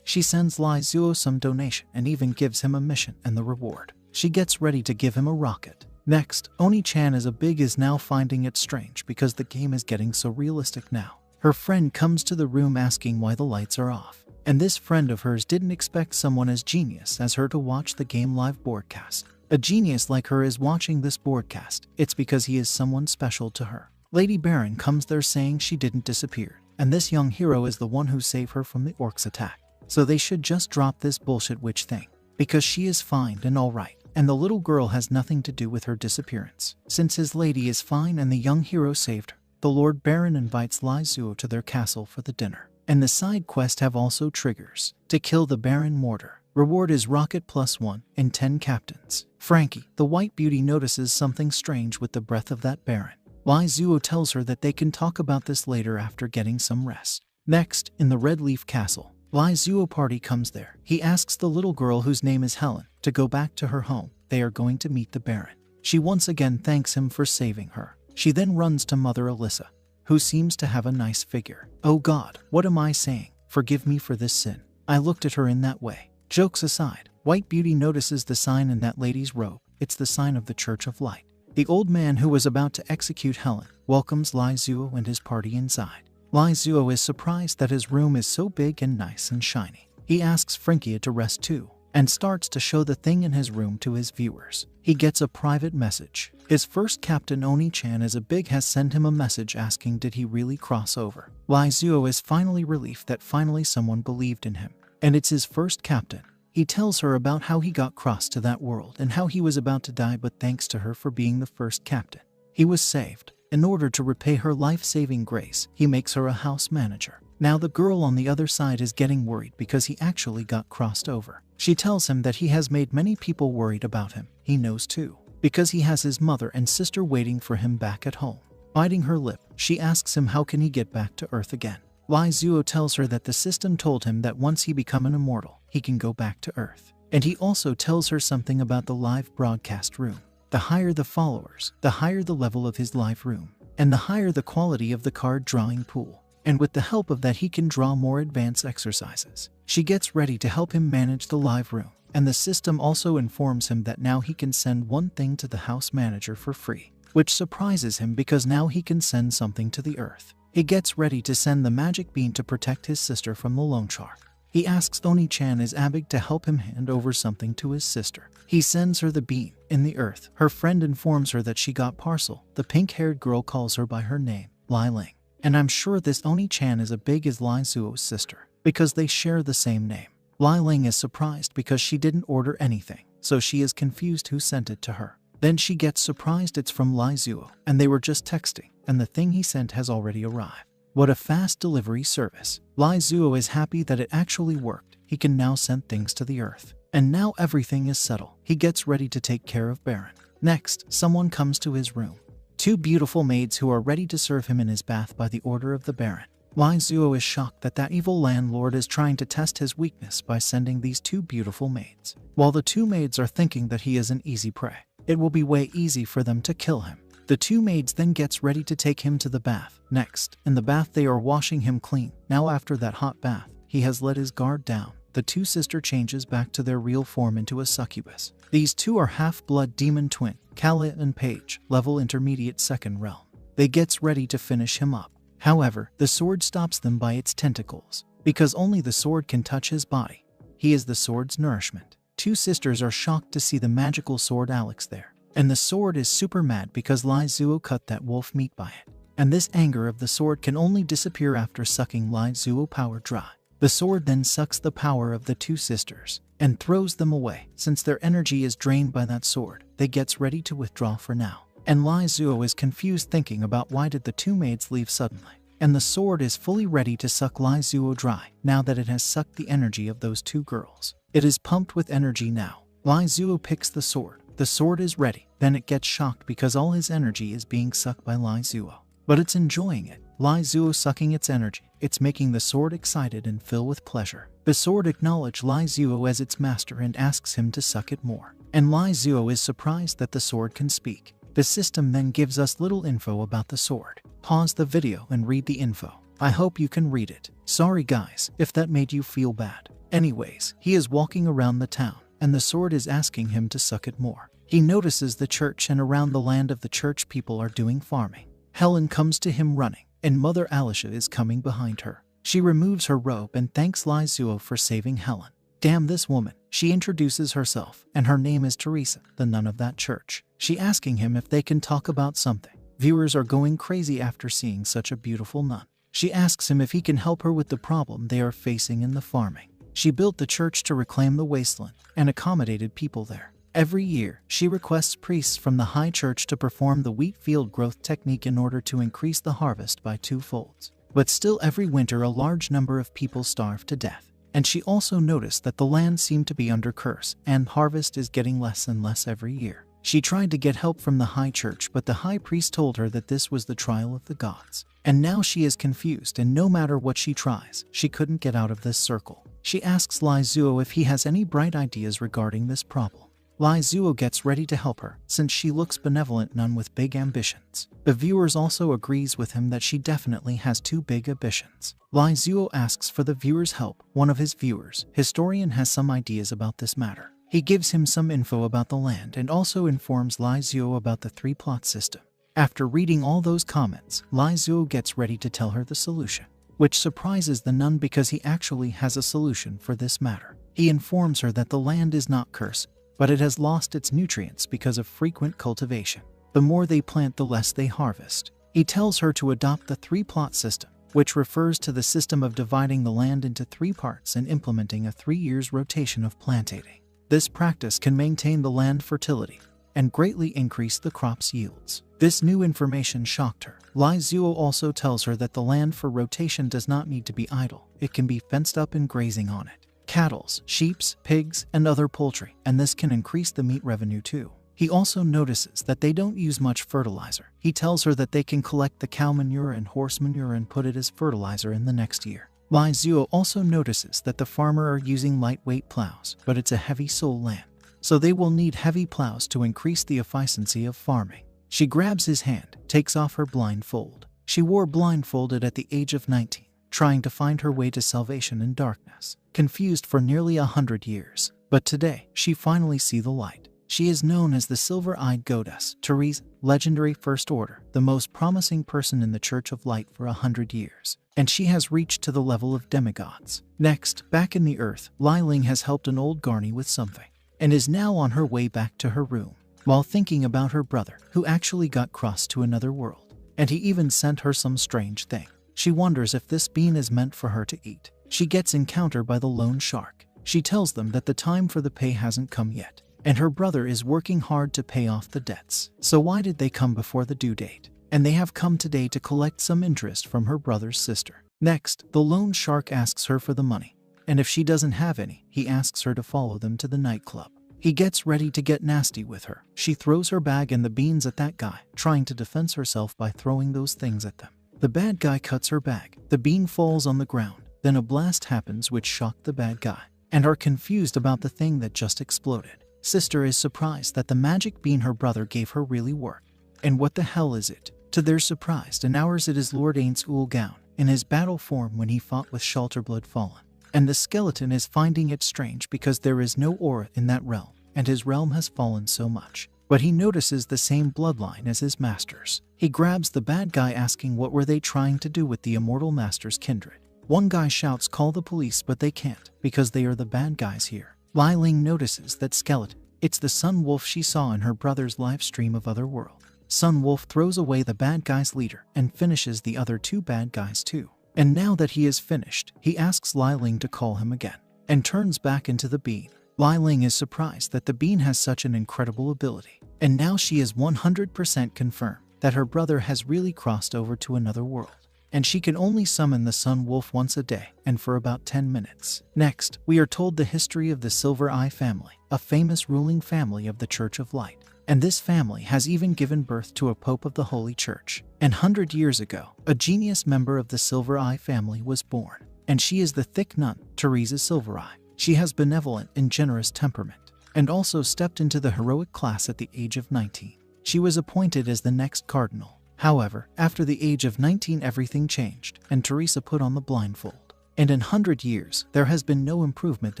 She sends Lai Zuo some donation and even gives him a mission and the reward. She gets ready to give him a rocket. Next, Oni-chan is now finding it strange because the game is getting so realistic now. Her friend comes to the room asking why the lights are off. And this friend of hers didn't expect someone as genius as her to watch the game live broadcast. A genius like her is watching this broadcast. It's because he is someone special to her. Lady Baron comes there saying she didn't disappear, and this young hero is the one who saved her from the orcs' attack. So they should just drop this bullshit witch thing, because she is fine and alright, and the little girl has nothing to do with her disappearance. Since his lady is fine and the young hero saved her, the Lord Baron invites Lai Zuo to their castle for the dinner. And the side quest have also triggers to kill the Baron Mortar. Reward is rocket +1 and 10 captains. Frankie, the White Beauty, notices something strange with the breath of that Baron. Lai Zuo tells her that they can talk about this later after getting some rest. Next, in the Red Leaf Castle, Lai Zuo party comes there. He asks the little girl whose name is Helen to go back to her home. They are going to meet the Baron. She once again thanks him for saving her. She then runs to Mother Alyssa, who seems to have a nice figure. Oh God, what am I saying? Forgive me for this sin. I looked at her in that way. Jokes aside, White Beauty notices the sign in that lady's robe. It's the sign of the Church of Light. The old man who was about to execute Helen welcomes Lai Zuo and his party inside. Lai Zuo is surprised that his room is so big and nice and shiny. He asks Frankie to rest too. and starts to show the thing in his room to his viewers. He gets a private message. His first captain Oni-chan has sent him a message asking did he really cross over. Lizuo is finally relieved that finally someone believed in him, and it's his first captain. He tells her about how he got crossed to that world and how he was about to die, but thanks to her for being the first captain, he was saved. In order to repay her life-saving grace, he makes her a house manager. Now the girl on the other side is getting worried because he actually got crossed over. She tells him that he has made many people worried about him. He knows too, because he has his mother and sister waiting for him back at home. Biting her lip, she asks him how can he get back to Earth again. Lizuo tells her that the system told him that once he become an immortal, he can go back to Earth. And he also tells her something about the live broadcast room. The higher the followers, the higher the level of his live room, and the higher the quality of the card drawing pool. And with the help of that he can draw more advanced exercises. She gets ready to help him manage the live room, and the system also informs him that now he can send one thing to the house manager for free, which surprises him because now he can send something to the Earth. He gets ready to send the magic bean to protect his sister from the loan shark. He asks Oni-chan as Abig to help him hand over something to his sister. He sends her the bean. In the Earth, her friend informs her that she got parcel. The pink-haired girl calls her by her name, Lai Ling. And I'm sure this Oni-chan is as big as Lizuo's sister, because they share the same name. Lai Ling is surprised because she didn't order anything, so she is confused who sent it to her. Then she gets surprised it's from Lizuo, and they were just texting, and the thing he sent has already arrived. What a fast delivery service. Lizuo is happy that it actually worked. He can now send things to the Earth. And now everything is settled. He gets ready to take care of Baron. Next, someone comes to his room. Two beautiful maids who are ready to serve him in his bath by the order of the Baron. Lizuo is shocked that evil landlord is trying to test his weakness by sending these two beautiful maids. While the two maids are thinking that he is an easy prey, it will be way easy for them to kill him. The two maids then gets ready to take him to the bath. Next, in the bath they are washing him clean. Now after that hot bath, he has let his guard down. The two sister changes back to their real form into a succubus. These two are half-blood demon twin, Kala and Paige, level intermediate second realm. They gets ready to finish him up. However, the sword stops them by its tentacles, because only the sword can touch his body. He is the sword's nourishment. Two sisters are shocked to see the magical sword Alex there. And the sword is super mad because Lizuo cut that wolf meat by it. And this anger of the sword can only disappear after sucking Lizuo power dry. The sword then sucks the power of the two sisters and throws them away. Since their energy is drained by that sword, they gets ready to withdraw for now. And Lizuo is confused thinking about why did the two maids leave suddenly. And the sword is fully ready to suck Lizuo dry now that it has sucked the energy of those two girls. It is pumped with energy now. Lizuo picks the sword. The sword is ready. Then it gets shocked because all his energy is being sucked by Lizuo. But it's enjoying it. Lizuo sucking its energy. It's making the sword excited and filled with pleasure. The sword acknowledges Lizuo as its master and asks him to suck it more. And Lizuo is surprised that the sword can speak. The system then gives us little info about the sword. Pause the video and read the info. I hope you can read it. Sorry guys, if that made you feel bad. Anyways, he is walking around the town, and the sword is asking him to suck it more. He notices the church, and around the land of the church people are doing farming. Helen comes to him running, and Mother Alicia is coming behind her. She removes her robe and thanks Lizuo for saving Helen. Damn this woman. She introduces herself, and her name is Teresa, the nun of that church. She asking him if they can talk about something. Viewers are going crazy after seeing such a beautiful nun. She asks him if he can help her with the problem they are facing in the farming. She built the church to reclaim the wasteland and accommodated people there. Every year, she requests priests from the high church to perform the wheat field growth technique in order to increase the harvest by 2 folds. But still every winter a large number of people starve to death. And she also noticed that the land seemed to be under curse and harvest is getting less and less every year. She tried to get help from the high church, but the high priest told her that this was the trial of the gods. And now she is confused, and no matter what she tries, she couldn't get out of this circle. She asks Lizuo if he has any bright ideas regarding this problem. Lizuo gets ready to help her, since she looks benevolent nun with big ambitions. The viewers also agrees with him that she definitely has too big ambitions. Lizuo asks for the viewers' help. One of his viewers, Historian, has some ideas about this matter. He gives him some info about the land and also informs Lizuo about the 3-plot system. After reading all those comments, Lizuo gets ready to tell her the solution, which surprises the nun because he actually has a solution for this matter. He informs her that the land is not cursed, but it has lost its nutrients because of frequent cultivation. The more they plant, the less they harvest. He tells her to adopt the three-plot system, which refers to the system of dividing the land into 3 parts and implementing a 3 years rotation of plantating. This practice can maintain the land fertility and greatly increase the crop's yields. This new information shocked her. Lai Zuo also tells her that the land for rotation does not need to be idle. It can be fenced up and grazing on it. Cattle, sheep, pigs, and other poultry, and this can increase the meat revenue too. He also notices that they don't use much fertilizer. He tells her that they can collect the cow manure and horse manure and put it as fertilizer in the next year. Lai Zuo also notices that the farmer are using lightweight plows, but it's a heavy soil land, so they will need heavy plows to increase the efficiency of farming. She grabs his hand, takes off her blindfold. She wore blindfolded at the age of 19, trying to find her way to salvation in darkness, confused for nearly 100 years. But today, she finally sees the light. She is known as the Silver-Eyed Goddess, Therese, legendary First Order, the most promising person in the Church of Light for 100 years, and she has reached to the level of demigods. Next, back in the Earth, Lai Ling has helped an old Garni with something, and is now on her way back to her room, while thinking about her brother, who actually got crossed to another world, and he even sent her some strange thing. She wonders if this bean is meant for her to eat. She gets encountered by the lone shark. She tells them that the time for the pay hasn't come yet, and her brother is working hard to pay off the debts. So why did they come before the due date? And they have come today to collect some interest from her brother's sister. Next, the lone shark asks her for the money, and if she doesn't have any, he asks her to follow them to the nightclub. He gets ready to get nasty with her. She throws her bag and the beans at that guy, trying to defend herself by throwing those things at them. The bad guy cuts her bag. The bean falls on the ground. Then a blast happens which shocked the bad guy, and are confused about the thing that just exploded. Sister is surprised that the magic bean her brother gave her really worked. And what the hell is it? To their surprise and ours, it is Lord Ain's Ulgaun in his battle form when he fought with Shalterblood Fallen. And the skeleton is finding it strange because there is no aura in that realm, and his realm has fallen so much. But he notices the same bloodline as his masters. He grabs the bad guy asking what were they trying to do with the Immortal Master's kindred. One guy shouts, "Call the police," but they can't because they are the bad guys here. Lai Ling notices that skeleton. It's the Sun Wolf she saw in her brother's live stream of Otherworld. Sun Wolf throws away the bad guy's leader and finishes the other 2 bad guys too. And now that he is finished, he asks Lai Ling to call him again and turns back into the bean. Lai Ling is surprised that the bean has such an incredible ability, and now she is 100% confirmed that her brother has really crossed over to another world. And she can only summon the Sun Wolf once a day, and for about 10 minutes. Next, we are told the history of the Silver Eye family, a famous ruling family of the Church of Light. And this family has even given birth to a Pope of the Holy Church. And 100 years ago, a genius member of the Silver Eye family was born. And she is the thick nun, Teresa Silver Eye. She has benevolent and generous temperament, and also stepped into the heroic class at the age of 19. She was appointed as the next cardinal. However, after the age of 19 everything changed, and Teresa put on the blindfold. And in 100 years, there has been no improvement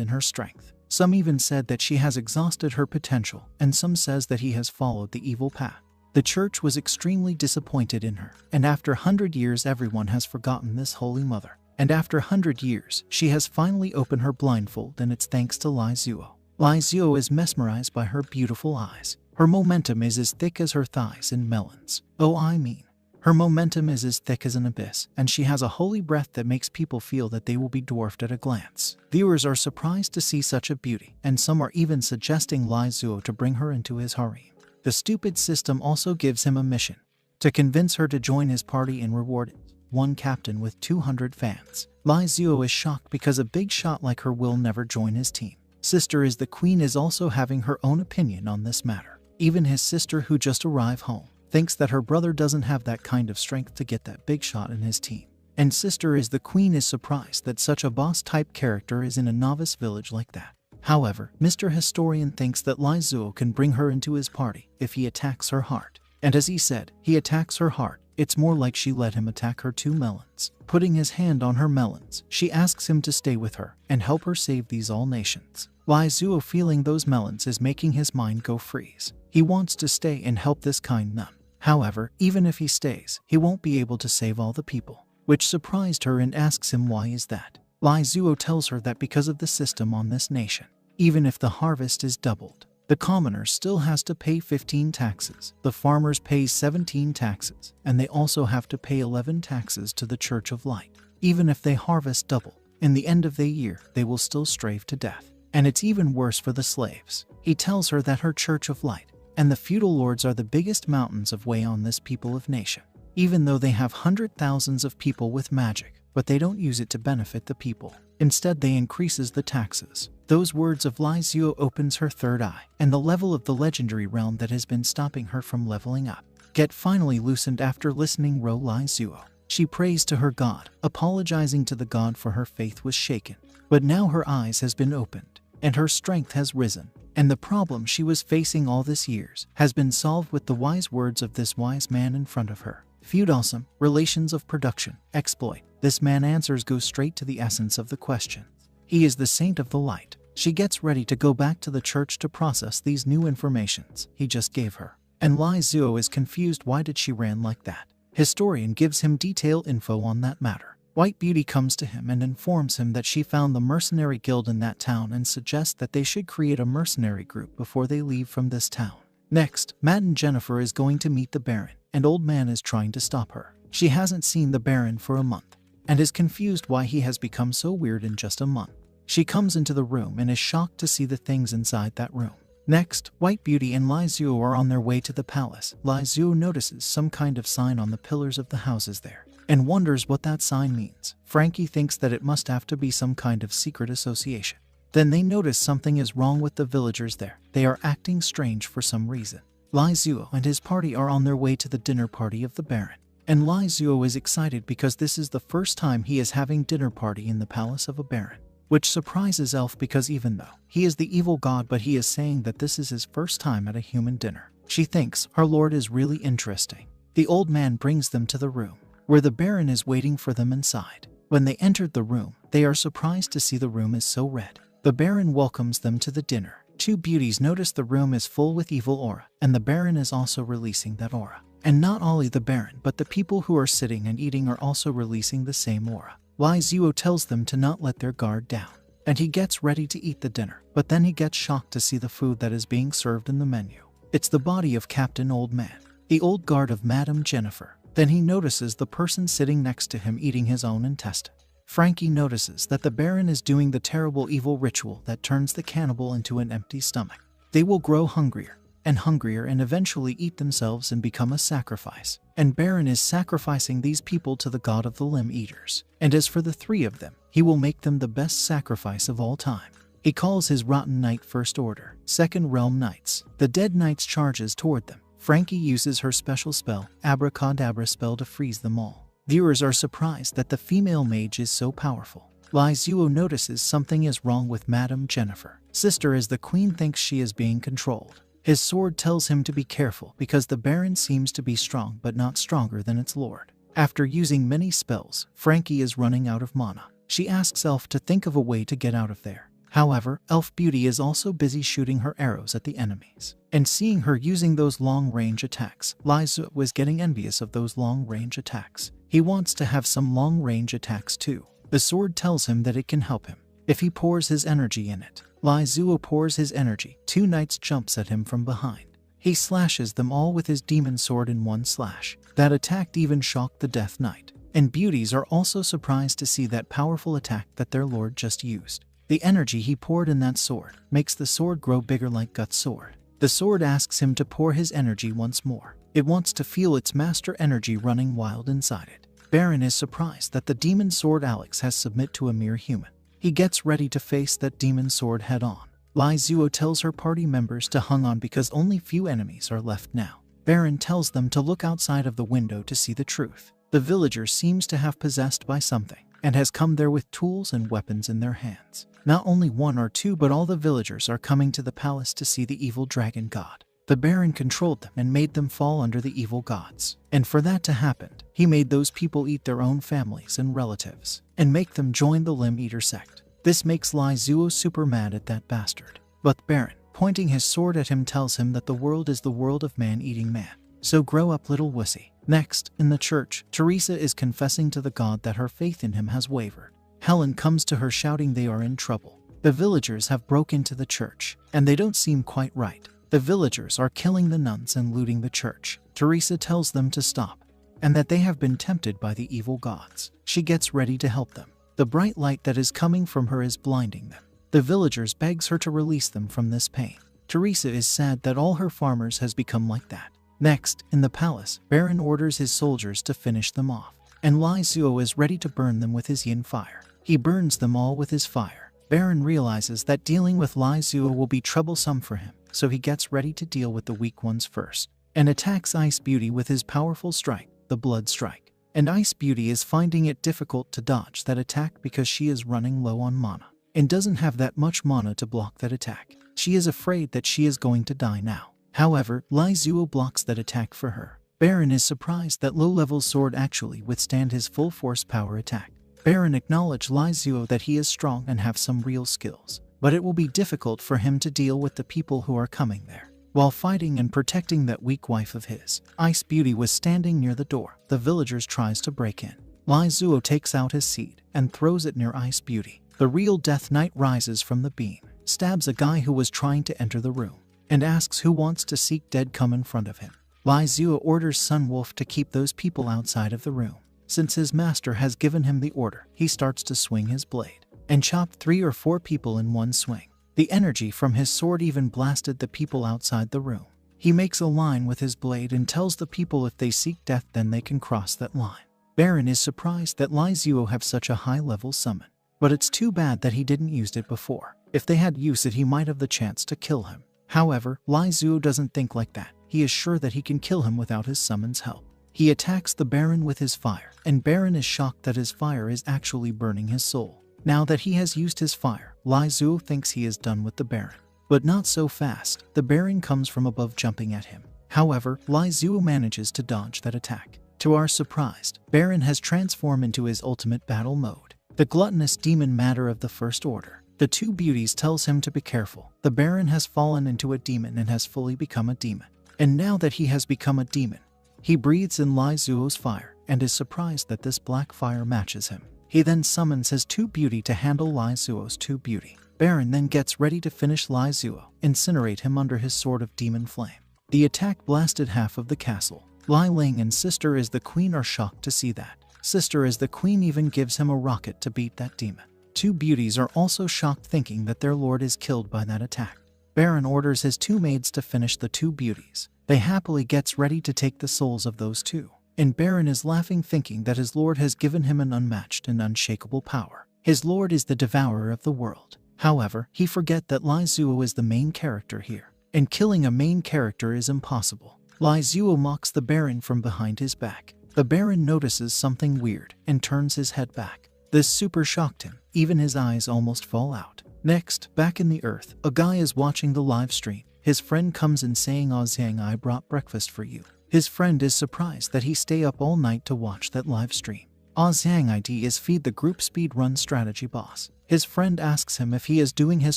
in her strength. Some even said that she has exhausted her potential, and some says that he has followed the evil path. The church was extremely disappointed in her, and after 100 years everyone has forgotten this holy mother. And after 100 years, she has finally opened her blindfold, and it's thanks to Lai Zuo. Lai Zuo is mesmerized by her beautiful eyes. Her momentum is as thick as her thighs and melons. Her momentum is as thick as an abyss, and she has a holy breath that makes people feel that they will be dwarfed at a glance. Viewers are surprised to see such a beauty, and some are even suggesting Lai Zuo to bring her into his harem. The stupid system also gives him a mission to convince her to join his party and reward it. One captain with 200 fans. Lai Zuo is shocked because a big shot like her will never join his team. Sister is the queen is also having her own opinion on this matter. Even his sister, who just arrived home, thinks that her brother doesn't have that kind of strength to get that big shot in his team. And sister is the queen is surprised that such a boss-type character is in a novice village like that. However, Mr. Historian thinks that Lai Zuo can bring her into his party if he attacks her heart. And as he said, he attacks her heart. It's more like she let him attack her 2 melons. Putting his hand on her melons, she asks him to stay with her and help her save these all nations. Lai Zuo, feeling those melons, is making his mind go freeze. He wants to stay and help this kind nun. However, even if he stays, he won't be able to save all the people, which surprised her and asks him why is that. Lai Zuo tells her that because of the system on this nation, even if the harvest is doubled, the commoner still has to pay 15 taxes, the farmers pay 17 taxes, and they also have to pay 11 taxes to the Church of Light. Even if they harvest double, in the end of the year they will still stave to death. And it's even worse for the slaves. He tells her that her Church of Light and the feudal lords are the biggest mountains of weight on this people of nation, even though they have hundred thousands of people with magic, but they don't use it to benefit the people. Instead, they increases the taxes. Those words of Lai Zuo opens her third eye, and the level of the legendary realm that has been stopping her from leveling up get finally loosened after listening to Lai Zuo. She prays to her god, apologizing to the god for her faith was shaken. But now her eyes has been opened, and her strength has risen, and the problem she was facing all these years has been solved with the wise words of this wise man in front of her. Feudalism, relations of production, exploit. This man answers go straight to the essence of the question. He is the saint of the light. She gets ready to go back to the church to process these new informations he just gave her. And Lai Zuo is confused why did she ran like that. Historian gives him detailed info on that matter. White Beauty comes to him and informs him that she found the mercenary guild in that town and suggests that they should create a mercenary group before they leave from this town. Next, Matt and Jennifer is going to meet the Baron, and Old Man is trying to stop her. She hasn't seen the Baron for a month, and is confused why he has become so weird in just a month. She comes into the room and is shocked to see the things inside that room. Next, White Beauty and Lai Zuo are on their way to the palace. Lai Zuo notices some kind of sign on the pillars of the houses there, and wonders what that sign means. Frankie thinks that it must have to be some kind of secret association. Then they notice something is wrong with the villagers there. They are acting strange for some reason. Lai Zuo and his party are on their way to the dinner party of the Baron. And Lai Zuo is excited because this is the first time he is having dinner party in the palace of a Baron. Which surprises Elf because even though he is the evil god, but he is saying that this is his first time at a human dinner. She thinks our lord is really interesting. The old man brings them to the room, where the Baron is waiting for them inside. When they entered the room, they are surprised to see the room is so red. The Baron welcomes them to the dinner. Two beauties notice the room is full with evil aura, and the Baron is also releasing that aura. And not only the Baron, but the people who are sitting and eating are also releasing the same aura. Lai Zuo tells them to not let their guard down, and he gets ready to eat the dinner, but then he gets shocked to see the food that is being served in the menu. It's the body of Captain Old Man, the old guard of Madame Jennifer. Then he notices the person sitting next to him eating his own intestine. Frankie notices that the Baron is doing the terrible evil ritual that turns the cannibal into an empty stomach. They will grow hungrier and eventually eat themselves and become a sacrifice. And Baron is sacrificing these people to the god of the limb eaters. And as for the three of them, he will make them the best sacrifice of all time. He calls his rotten knight First Order, Second Realm Knights. The dead knights charges toward them. Frankie uses her special spell, Abracadabra spell, to freeze them all. Viewers are surprised that the female mage is so powerful. Lai Zuo notices something is wrong with Madame Jennifer. Sister, as the queen thinks she is being controlled. His sword tells him to be careful because the Baron seems to be strong but not stronger than its lord. After using many spells, Frankie is running out of mana. She asks Elf to think of a way to get out of there. However, Elf Beauty is also busy shooting her arrows at the enemies. And seeing her using those long-range attacks, Lai Zuo was getting envious of those long-range attacks. He wants to have some long-range attacks too. The sword tells him that it can help him if he pours his energy in it. Lai Zuo pours his energy. Two knights jumps at him from behind. He slashes them all with his demon sword in one slash. That attack even shocked the Death Knight. And beauties are also surprised to see that powerful attack that their lord just used. The energy he poured in that sword makes the sword grow bigger like Gut's sword. The sword asks him to pour his energy once more. It wants to feel its master energy running wild inside it. Baron is surprised that the demon sword Alex has submit to a mere human. He gets ready to face that demon sword head on. Lai Zuo tells her party members to hang on because only few enemies are left now. Baron tells them to look outside of the window to see the truth. The villager seems to have possessed by something and has come there with tools and weapons in their hands. Not only one or two, but all the villagers are coming to the palace to see the evil dragon god. The Baron controlled them and made them fall under the evil gods. And for that to happen, he made those people eat their own families and relatives and make them join the Limb Eater sect. This makes Lai Zuo super mad at that bastard. But Baron, pointing his sword at him, tells him that the world is the world of man eating man. So grow up, little wussy. Next, in the church, Teresa is confessing to the god that her faith in him has wavered. Helen comes to her shouting they are in trouble. The villagers have broke into the church, and they don't seem quite right. The villagers are killing the nuns and looting the church. Teresa tells them to stop, and that they have been tempted by the evil gods. She gets ready to help them. The bright light that is coming from her is blinding them. The villagers begs her to release them from this pain. Teresa is sad that all her farmers has become like that. Next, in the palace, Baron orders his soldiers to finish them off, and Lai Zuo is ready to burn them with his yin fire. He burns them all with his fire. Baron realizes that dealing with Lai Zuo will be troublesome for him, so he gets ready to deal with the weak ones first, and attacks Ice Beauty with his powerful strike, the Blood Strike. And Ice Beauty is finding it difficult to dodge that attack because she is running low on mana, and doesn't have that much mana to block that attack. She is afraid that she is going to die now. However, Lai Zuo blocks that attack for her. Baron is surprised that low-level sword actually withstand his full force power attack. Baron acknowledges Lai Zuo that he is strong and have some real skills, but it will be difficult for him to deal with the people who are coming there. While fighting and protecting that weak wife of his, Ice Beauty was standing near the door. The villagers tries to break in. Lai Zuo takes out his seed and throws it near Ice Beauty. The real Death Knight rises from the beam, stabs a guy who was trying to enter the room, and asks who wants to seek dead come in front of him. Lai Zuo orders Sun Wolf to keep those people outside of the room. Since his master has given him the order, he starts to swing his blade and chop 3 or 4 people in one swing. The energy from his sword even blasted the people outside the room. He makes a line with his blade and tells the people if they seek death then they can cross that line. Baron is surprised that Lai Zuo have such a high-level summon, but it's too bad that he didn't use it before. If they had used it he might have the chance to kill him. However, Lai Zuo doesn't think like that. He is sure that he can kill him without his summon's help. He attacks the Baron with his fire, and Baron is shocked that his fire is actually burning his soul. Now that he has used his fire, Lai Zuo thinks he is done with the Baron. But not so fast. The Baron comes from above jumping at him. However, Lai Zuo manages to dodge that attack. To our surprise, Baron has transformed into his ultimate battle mode, the gluttonous demon matter of the First Order. The 2 beauties tells him to be careful. The Baron has fallen into a demon and has fully become a demon. And now that he has become a demon, he breathes in Lai Zuo's fire and is surprised that this black fire matches him. He then summons his 2 beauty to handle Lai Zuo's 2 beauty. Baron then gets ready to finish Lai Zuo, incinerate him under his sword of demon flame. The attack blasted half of the castle. Lai Ling and Sister as the Queen are shocked to see that. Sister as the Queen even gives him a rocket to beat that demon. 2 beauties are also shocked thinking that their lord is killed by that attack. Baron orders his 2 maids to finish the 2 beauties. They happily gets ready to take the souls of those 2. And Baron is laughing thinking that his lord has given him an unmatched and unshakable power. His lord is the devourer of the world. However, he forget that Lai Zuo is the main character here, and killing a main character is impossible. Lai Zuo mocks the Baron from behind his back. The Baron notices something weird and turns his head back. This super shocked him, even his eyes almost fall out. Next, back in the earth, a guy is watching the live stream. His friend comes in saying, "Oh Zhang, I brought breakfast for you." His friend is surprised that he stay up all night to watch that live stream. Zhang ID is feed the group speedrun strategy boss. His friend asks him if he is doing his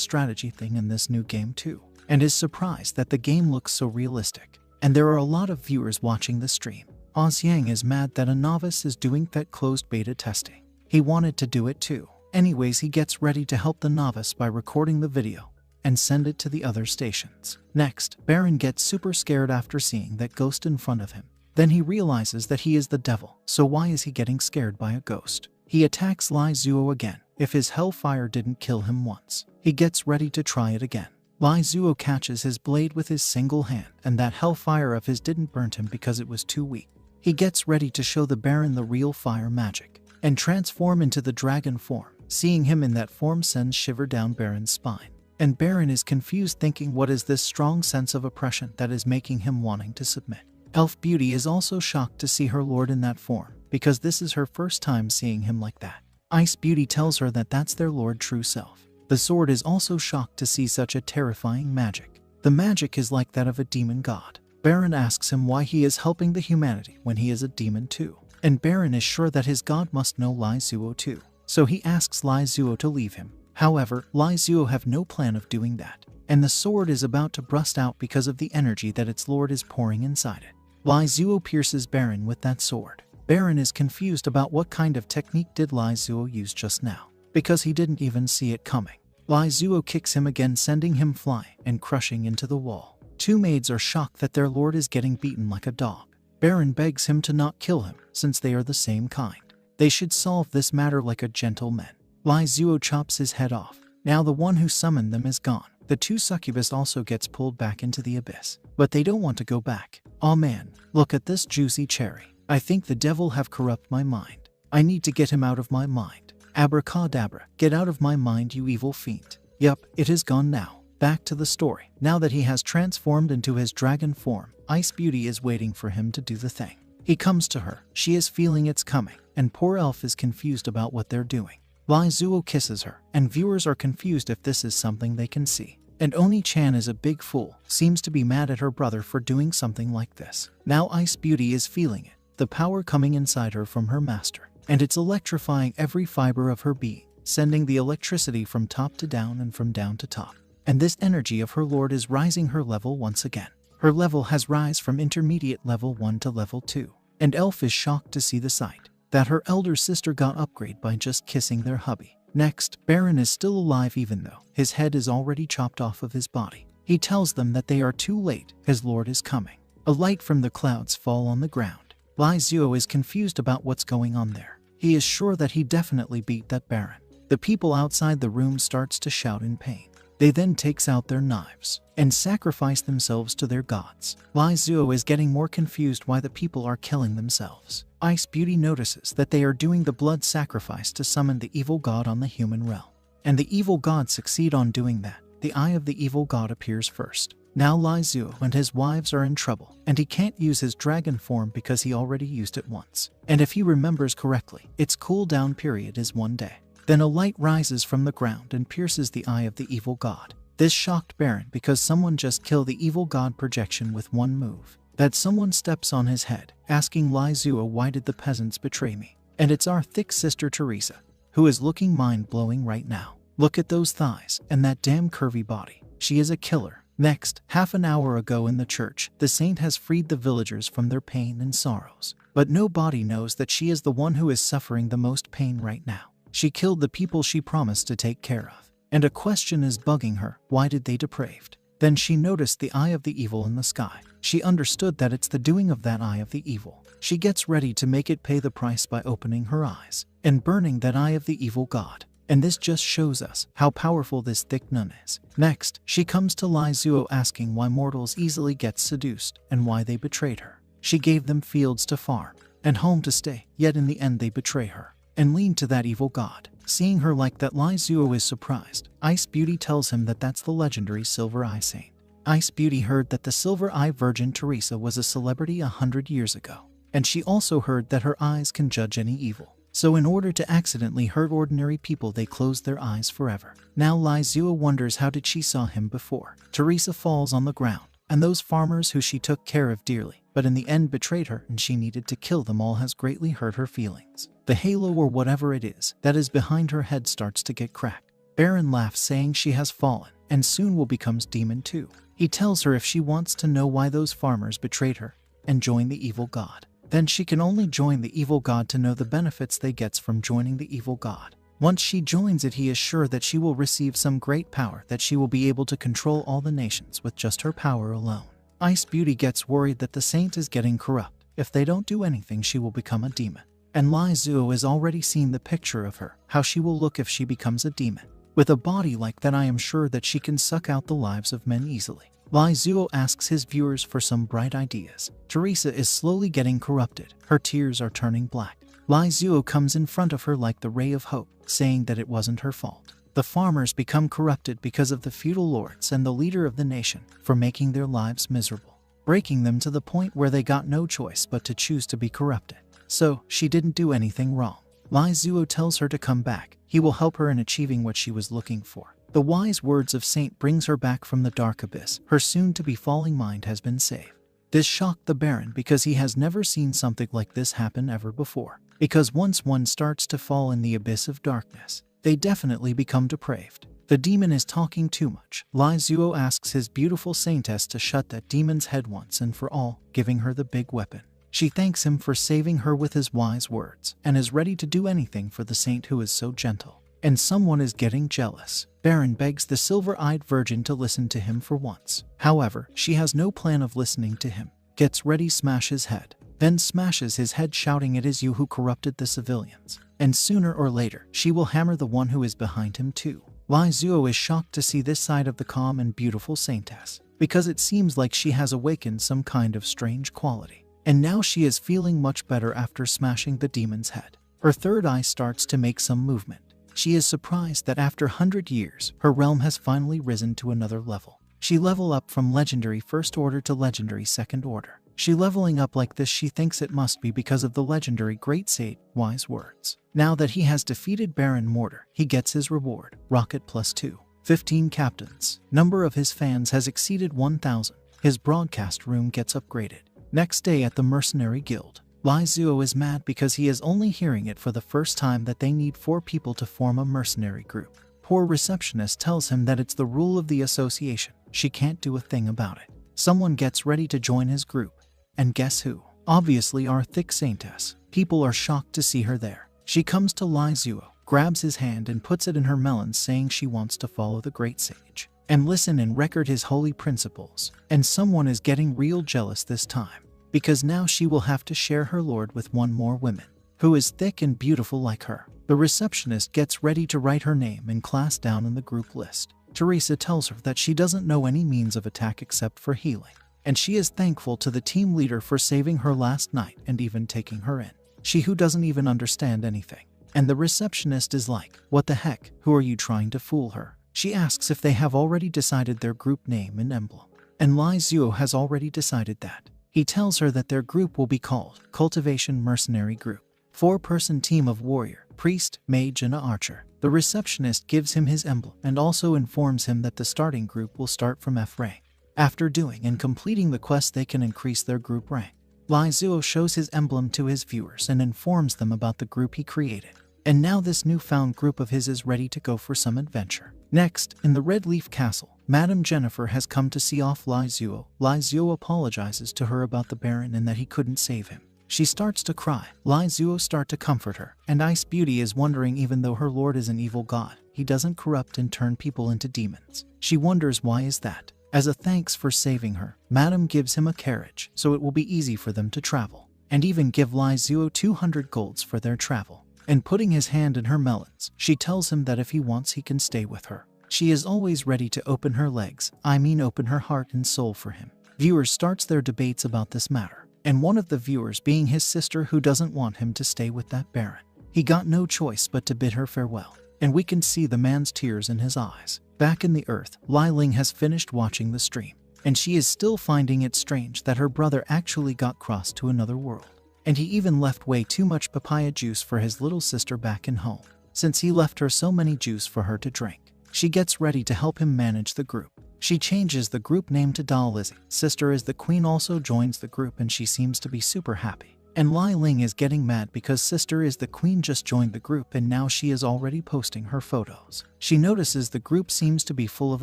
strategy thing in this new game too, and is surprised that the game looks so realistic, and there are a lot of viewers watching the stream. Zhang is mad that a novice is doing that closed beta testing. He wanted to do it too. Anyways, he gets ready to help the novice by recording the video and send it to the other stations. Next, Baron gets super scared after seeing that ghost in front of him. Then he realizes that he is the devil, so why is he getting scared by a ghost? He attacks Lai Zuo again. If his hellfire didn't kill him once, he gets ready to try it again. Lai Zuo catches his blade with his single hand, and that hellfire of his didn't burn him because it was too weak. He gets ready to show the Baron the real fire magic and transform into the dragon form. Seeing him in that form sends shiver down Baron's spine. And Baron is confused thinking what is this strong sense of oppression that is making him wanting to submit. Elf Beauty is also shocked to see her lord in that form, because this is her first time seeing him like that. Ice Beauty tells her that that's their lord true self. The sword is also shocked to see such a terrifying magic. The magic is like that of a demon god. Baron asks him why he is helping the humanity when he is a demon too. And Baron is sure that his god must know Lai Zuo too. So he asks Lai Zuo to leave him. However, Lai Zuo have no plan of doing that, and the sword is about to burst out because of the energy that its lord is pouring inside it. Lai Zuo pierces Baron with that sword. Baron is confused about what kind of technique did Lai Zuo use just now. because he didn't even see it coming. Lai Zuo kicks him again, sending him flying and crushing into the wall. Two maids are shocked that their lord is getting beaten like a dog. Baron begs him to not kill him, since they are the same kind. They should solve this matter like a gentleman. Lai Zuo chops his head off. Now the one who summoned them is gone. The two succubus also gets pulled back into the abyss, but they don't want to go back. Aw man, look at this juicy cherry. I think the devil have corrupt my mind. I need to get him out of my mind. Abracadabra, get out of my mind, you evil fiend. Yup, it is gone now. Back to the story. Now that he has transformed into his dragon form, Ice Beauty is waiting for him to do the thing. He comes to her. She is feeling it's coming, and poor elf is confused about what they're doing. Lai Zuo kisses her, and viewers are confused if this is something they can see. And Oni-chan is a big fool, seems to be mad at her brother for doing something like this. Now Ice Beauty is feeling it, the power coming inside her from her master, and it's electrifying every fiber of her being, sending the electricity from top to down and from down to top. And this energy of her lord is rising her level once again. Her level has rise from intermediate level 1 to level 2, and Elf is shocked to see the sight that her elder sister got upgrade by just kissing their hubby. Next, Baron is still alive even though his head is already chopped off of his body. He tells them that they are too late, his lord is coming. A light from the clouds fall on the ground. Lai Zuo is confused about what's going on there. He is sure that he definitely beat that Baron. The people outside the room starts to shout in pain. They then takes out their knives and sacrifice themselves to their gods. Lai Zuo is getting more confused why the people are killing themselves. Ice Beauty notices that they are doing the blood sacrifice to summon the evil god on the human realm. And the evil god succeed on doing that. The eye of the evil god appears first. Now Lai Zuo and his wives are in trouble, and he can't use his dragon form because he already used it once. And if he remembers correctly, its cooldown period is 1 day. Then a light rises from the ground and pierces the eye of the evil god. This shocked Baron because someone just killed the evil god projection with one move. That someone steps on his head, asking Lai Zuo, why did the peasants betray me? And it's our thick sister Teresa, who is looking mind-blowing right now. Look at those thighs and that damn curvy body. She is a killer. Next, half an hour ago in the church, the saint has freed the villagers from their pain and sorrows. But nobody knows that she is the one who is suffering the most pain right now. She killed the people she promised to take care of. And a question is bugging her, why did they depraved? Then she noticed the eye of the evil in the sky. She understood that it's the doing of that eye of the evil. She gets ready to make it pay the price by opening her eyes and burning that eye of the evil god. And this just shows us how powerful this thick nun is. Next, she comes to Lai Zuo asking why mortals easily get seduced and why they betrayed her. She gave them fields to farm and home to stay, yet in the end they betray her and lean to that evil god. Seeing her like that, Lai Zuo is surprised. Ice Beauty tells him that that's the legendary Silver Eye Saint. Ice Beauty heard that the Silver Eye Virgin Teresa was a celebrity 100 years ago, and she also heard that her eyes can judge any evil. So in order to accidentally hurt ordinary people, they close their eyes forever. Now Lai Zuo wonders how did she saw him before. Teresa falls on the ground, and those farmers who she took care of dearly, but in the end betrayed her and she needed to kill them all, has greatly hurt her feelings. The halo or whatever it is that is behind her head starts to get cracked. Baron laughs, saying she has fallen and soon will become demon too. He tells her if she wants to know why those farmers betrayed her and join the evil god, then she can only join the evil god to know the benefits they gets from joining the evil god. Once she joins it, he is sure that she will receive some great power, that she will be able to control all the nations with just her power alone. Ice Beauty gets worried that the saint is getting corrupt. If they don't do anything, she will become a demon. And Lai Zuo has already seen the picture of her, how she will look if she becomes a demon. With a body like that, I am sure that she can suck out the lives of men easily. Lai Zuo asks his viewers for some bright ideas. Teresa is slowly getting corrupted. Her tears are turning black. Lai Zuo comes in front of her like the ray of hope, saying that it wasn't her fault. The farmers become corrupted because of the feudal lords and the leader of the nation for making their lives miserable, breaking them to the point where they got no choice but to choose to be corrupted. So, she didn't do anything wrong. Lai Zuo tells her to come back. He will help her in achieving what she was looking for. The wise words of Saint brings her back from the dark abyss. Her soon-to-be falling mind has been saved. This shocked the Baron because he has never seen something like this happen ever before. Because once one starts to fall in the abyss of darkness, they definitely become depraved. The demon is talking too much. Lai Zuo asks his beautiful saintess to shut that demon's head once and for all, giving her the big weapon. She thanks him for saving her with his wise words and is ready to do anything for the saint who is so gentle. and someone is getting jealous. Baron begs the silver-eyed virgin to listen to him for once. However, she has no plan of listening to him. Gets ready, smash his head. Then smashes his head, shouting, "It is you who corrupted the civilians." And sooner or later, she will hammer the one who is behind him too. Lai Zuo is shocked to see this side of the calm and beautiful saintess, because it seems like she has awakened some kind of strange quality. And now she is feeling much better after smashing the demon's head. Her third eye starts to make some movement. She is surprised that after 100 years, her realm has finally risen to another level. She level up from legendary first order to legendary second order. She leveling up like this, she thinks it must be because of the legendary great sage wise words. Now that he has defeated Baron Mortar, he gets his reward, rocket +2. 15 captains. Number of his fans has exceeded 1,000. His broadcast room gets upgraded. Next day at the Mercenary Guild, Lai Zuo is mad because he is only hearing it for the first time that they need 4 people to form a mercenary group. Poor receptionist tells him that it's the rule of the association. She can't do a thing about it. Someone gets ready to join his group. And guess who? Obviously our thick saintess. People are shocked to see her there. She comes to Lai Zuo, grabs his hand and puts it in her melon, saying she wants to follow the great sage and listen and record his holy principles. And someone is getting real jealous this time, because now she will have to share her lord with one more woman, who is thick and beautiful like her. The receptionist gets ready to write her name and class down in the group list. Teresa tells her that she doesn't know any means of attack except for healing, and she is thankful to the team leader for saving her last night and even taking her in. She who doesn't even understand anything. And the receptionist is like, "What the heck? Who are you trying to fool her?" She asks if they have already decided their group name and emblem. And Lai Zuo has already decided that. He tells her that their group will be called Cultivation Mercenary Group. 4-person team of warrior, priest, mage, and an archer. The receptionist gives him his emblem and also informs him that the starting group will start from F rank. After doing and completing the quest, they can increase their group rank. Lai Zuo shows his emblem to his viewers and informs them about the group he created. And now this newfound group of his is ready to go for some adventure. Next, in the Red Leaf Castle, Madame Jennifer has come to see off Lai Zuo. Lai Zuo apologizes to her about the Baron and that he couldn't save him. She starts to cry. Lai Zuo starts to comfort her, and Ice Beauty is wondering, even though her lord is an evil god, he doesn't corrupt and turn people into demons. She wonders why is that. As a thanks for saving her, Madame gives him a carriage, so it will be easy for them to travel, and even give Lai Zuo 200 golds for their travel. And putting his hand in her melons, she tells him that if he wants he can stay with her. She is always ready to open her legs, open her heart and soul for him. Viewers starts their debates about this matter, and one of the viewers being his sister, who doesn't want him to stay with that Baron. He got no choice but to bid her farewell, and we can see the man's tears in his eyes. Back in the earth, Lai Ling has finished watching the stream, and she is still finding it strange that her brother actually got crossed to another world. And he even left way too much papaya juice for his little sister back in home, since he left her so many juice for her to drink. She gets ready to help him manage the group. She changes the group name to Doll Lizzie. Sister is the queen also joins the group, and she seems to be super happy. And Lai Ling is getting mad because Sister is the queen just joined the group, and now she is already posting her photos. She notices the group seems to be full of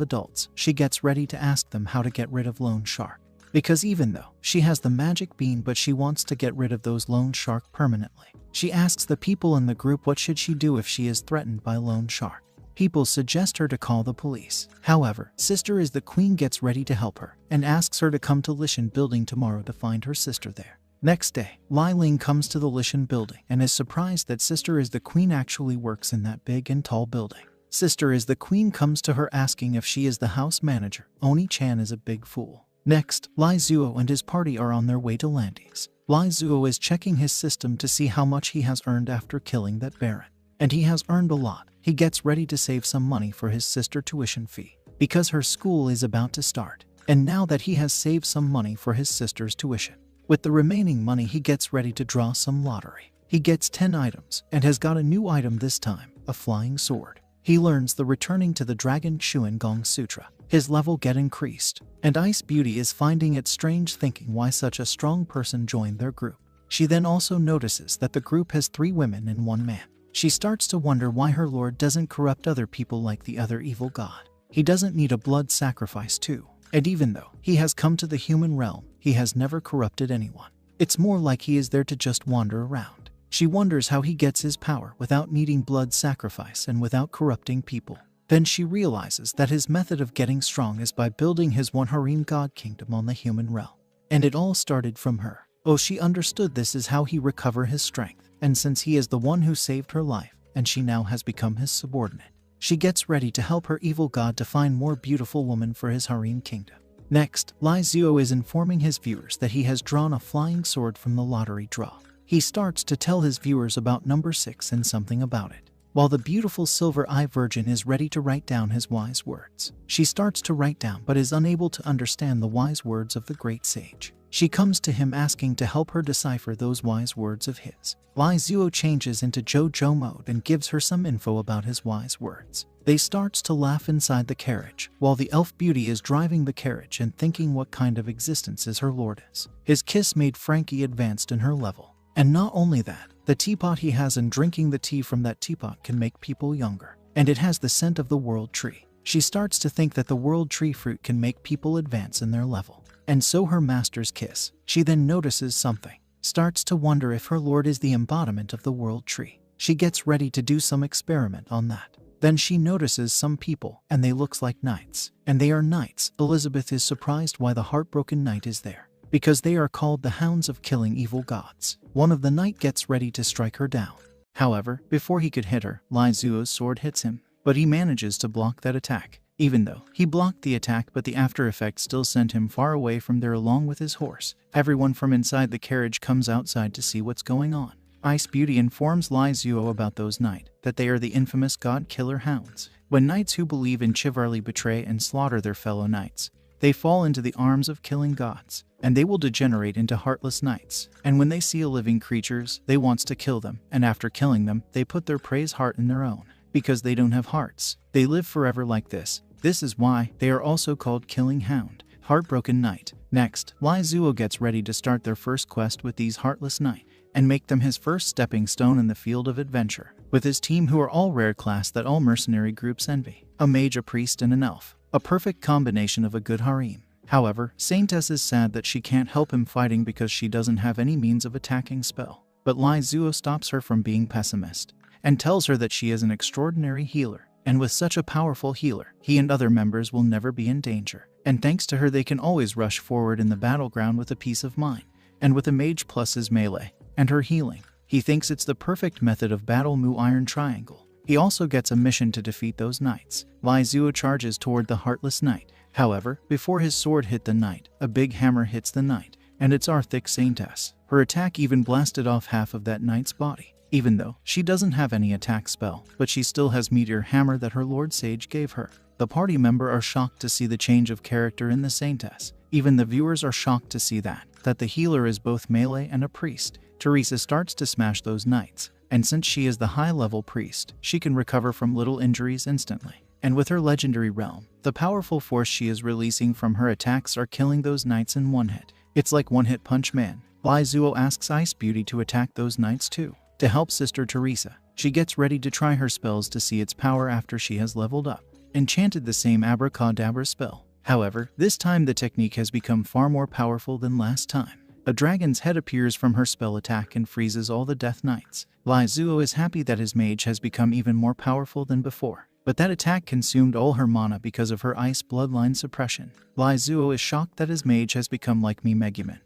adults. She gets ready to ask them how to get rid of Lone Shark, because even though she has the magic bean, but she wants to get rid of those Lone Shark permanently. She asks the people in the group what should she do if she is threatened by Lone Shark. People suggest her to call the police. However, Sister is the queen gets ready to help her and asks her to come to Lishan building tomorrow to find her sister there. Next day, Lai Ling comes to the Lishan building and is surprised that Sister is the queen actually works in that big and tall building. Sister is the queen comes to her asking if she is the house manager. Oni-chan is a big fool. Next, Lai Zuo and his party are on their way to Landis. Lai Zuo is checking his system to see how much he has earned after killing that Baron. And he has earned a lot. He gets ready to save some money for his sister tuition fee, because her school is about to start. And now that he has saved some money for his sister's tuition, with the remaining money he gets ready to draw some lottery. He gets 10 items and has got a new item this time, a flying sword. He learns the returning to the Dragon Shuan Gong Sutra. His level get increased, and Ice Beauty is finding it strange, thinking why such a strong person joined their group. She then also notices that the group has 3 women and 1 man. She starts to wonder why her lord doesn't corrupt other people like the other evil god. He doesn't need a blood sacrifice too. And even though he has come to the human realm, he has never corrupted anyone. It's more like he is there to just wander around. She wonders how he gets his power without needing blood sacrifice and without corrupting people. Then she realizes that his method of getting strong is by building his one harem god kingdom on the human realm. And it all started from her. Oh, she understood this is how he recover his strength, and since he is the one who saved her life, and she now has become his subordinate, she gets ready to help her evil god to find more beautiful woman for his harem kingdom. Next, Lai Zuo is informing his viewers that he has drawn a flying sword from the lottery draw. He starts to tell his viewers about number 6 and something about it, while the beautiful silver-eyed virgin is ready to write down his wise words. She starts to write down but is unable to understand the wise words of the great sage. She comes to him asking to help her decipher those wise words of his. Lai Zuo changes into JoJo mode and gives her some info about his wise words. They starts to laugh inside the carriage, while the elf beauty is driving the carriage and thinking what kind of existence is her lord is. His kiss made Frankie advanced in her level. And not only that, the teapot he has and drinking the tea from that teapot can make people younger. And it has the scent of the world tree. She starts to think that the world tree fruit can make people advance in their level. And so her master's kiss. She then notices something. Starts to wonder if her lord is the embodiment of the world tree. She gets ready to do some experiment on that. Then she notices some people, and they looks like knights. And they are knights. Elizabeth is surprised why the heartbroken knight is there, because they are called the hounds of killing evil gods. One of the knight gets ready to strike her down. However, before he could hit her, Lai Zuo's sword hits him, but he manages to block that attack. Even though he blocked the attack, but the after effect still sent him far away from there along with his horse. Everyone from inside the carriage comes outside to see what's going on. Ice Beauty informs Lai Zuo about those knights, that they are the infamous god-killer hounds. When knights who believe in chivalry betray and slaughter their fellow knights, they fall into the arms of killing gods, and they will degenerate into heartless knights. And when they see a living creatures, they wants to kill them, and after killing them, they put their prey's heart in their own. Because they don't have hearts, they live forever like this. This is why they are also called killing hound, heartbroken knight. Next, Lai Zuo gets ready to start their first quest with these heartless knights, and make them his first stepping stone in the field of adventure, with his team who are all rare class that all mercenary groups envy. A mage, a priest, and an elf. A perfect combination of a good harem. However, Saintess is sad that she can't help him fighting because she doesn't have any means of attacking spell. But Lai Zuo stops her from being pessimist, and tells her that she is an extraordinary healer, and with such a powerful healer, he and other members will never be in danger. And thanks to her they can always rush forward in the battleground with a peace of mind. And with a mage plus his melee, and her healing, he thinks it's the perfect method of battle Mu Iron Triangle. He also gets a mission to defeat those knights. Lai Zuo charges toward the heartless knight. However, before his sword hit the knight, a big hammer hits the knight, and it's our thick Saintess. Her attack even blasted off half of that knight's body. Even though she doesn't have any attack spell, but she still has meteor hammer that her lord sage gave her. The party member are shocked to see the change of character in the Saintess. Even the viewers are shocked to see that the healer is both melee and a priest. Teresa starts to smash those knights, and since she is the high-level priest, she can recover from little injuries instantly. And with her legendary realm, the powerful force she is releasing from her attacks are killing those knights in one hit. It's like one-hit punch man. Lai Zuo asks Ice Beauty to attack those knights too, to help Sister Teresa. She gets ready to try her spells to see its power after she has leveled up. Enchanted the same abracadabra spell. However, this time the technique has become far more powerful than last time. A dragon's head appears from her spell attack and freezes all the Death Knights. Lai Zuo is happy that his mage has become even more powerful than before, but that attack consumed all her mana because of her ice bloodline suppression. Lai Zuo is shocked that his mage has become like Megumin,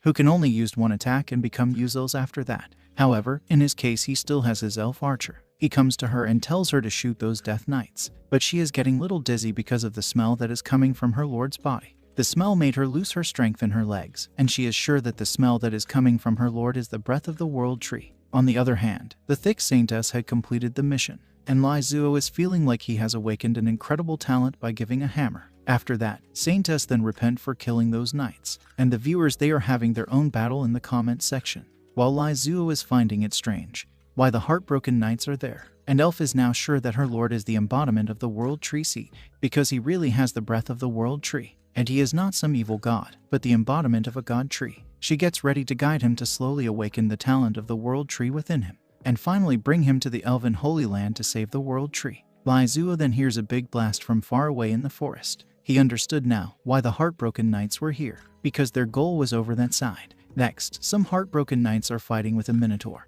who can only use one attack and become useless after that. However, in his case he still has his elf archer. He comes to her and tells her to shoot those Death Knights, but she is getting little dizzy because of the smell that is coming from her lord's body. The smell made her lose her strength in her legs, and she is sure that the smell that is coming from her lord is the breath of the world tree. On the other hand, the thick Saintess had completed the mission, and Lai Zuo is feeling like he has awakened an incredible talent by giving a hammer. After that, Saintess then repent for killing those knights, and the viewers they are having their own battle in the comment section, while Lai Zuo is finding it strange why the heartbroken knights are there. And Elf is now sure that her lord is the embodiment of the world tree seed, because he really has the breath of the world tree. And he is not some evil god, but the embodiment of a god tree. She gets ready to guide him to slowly awaken the talent of the world tree within him, and finally bring him to the elven holy land to save the world tree. Lai Zuo then hears a big blast from far away in the forest. He understood now why the heartbroken knights were here, because their goal was over that side. Next, some heartbroken knights are fighting with a minotaur.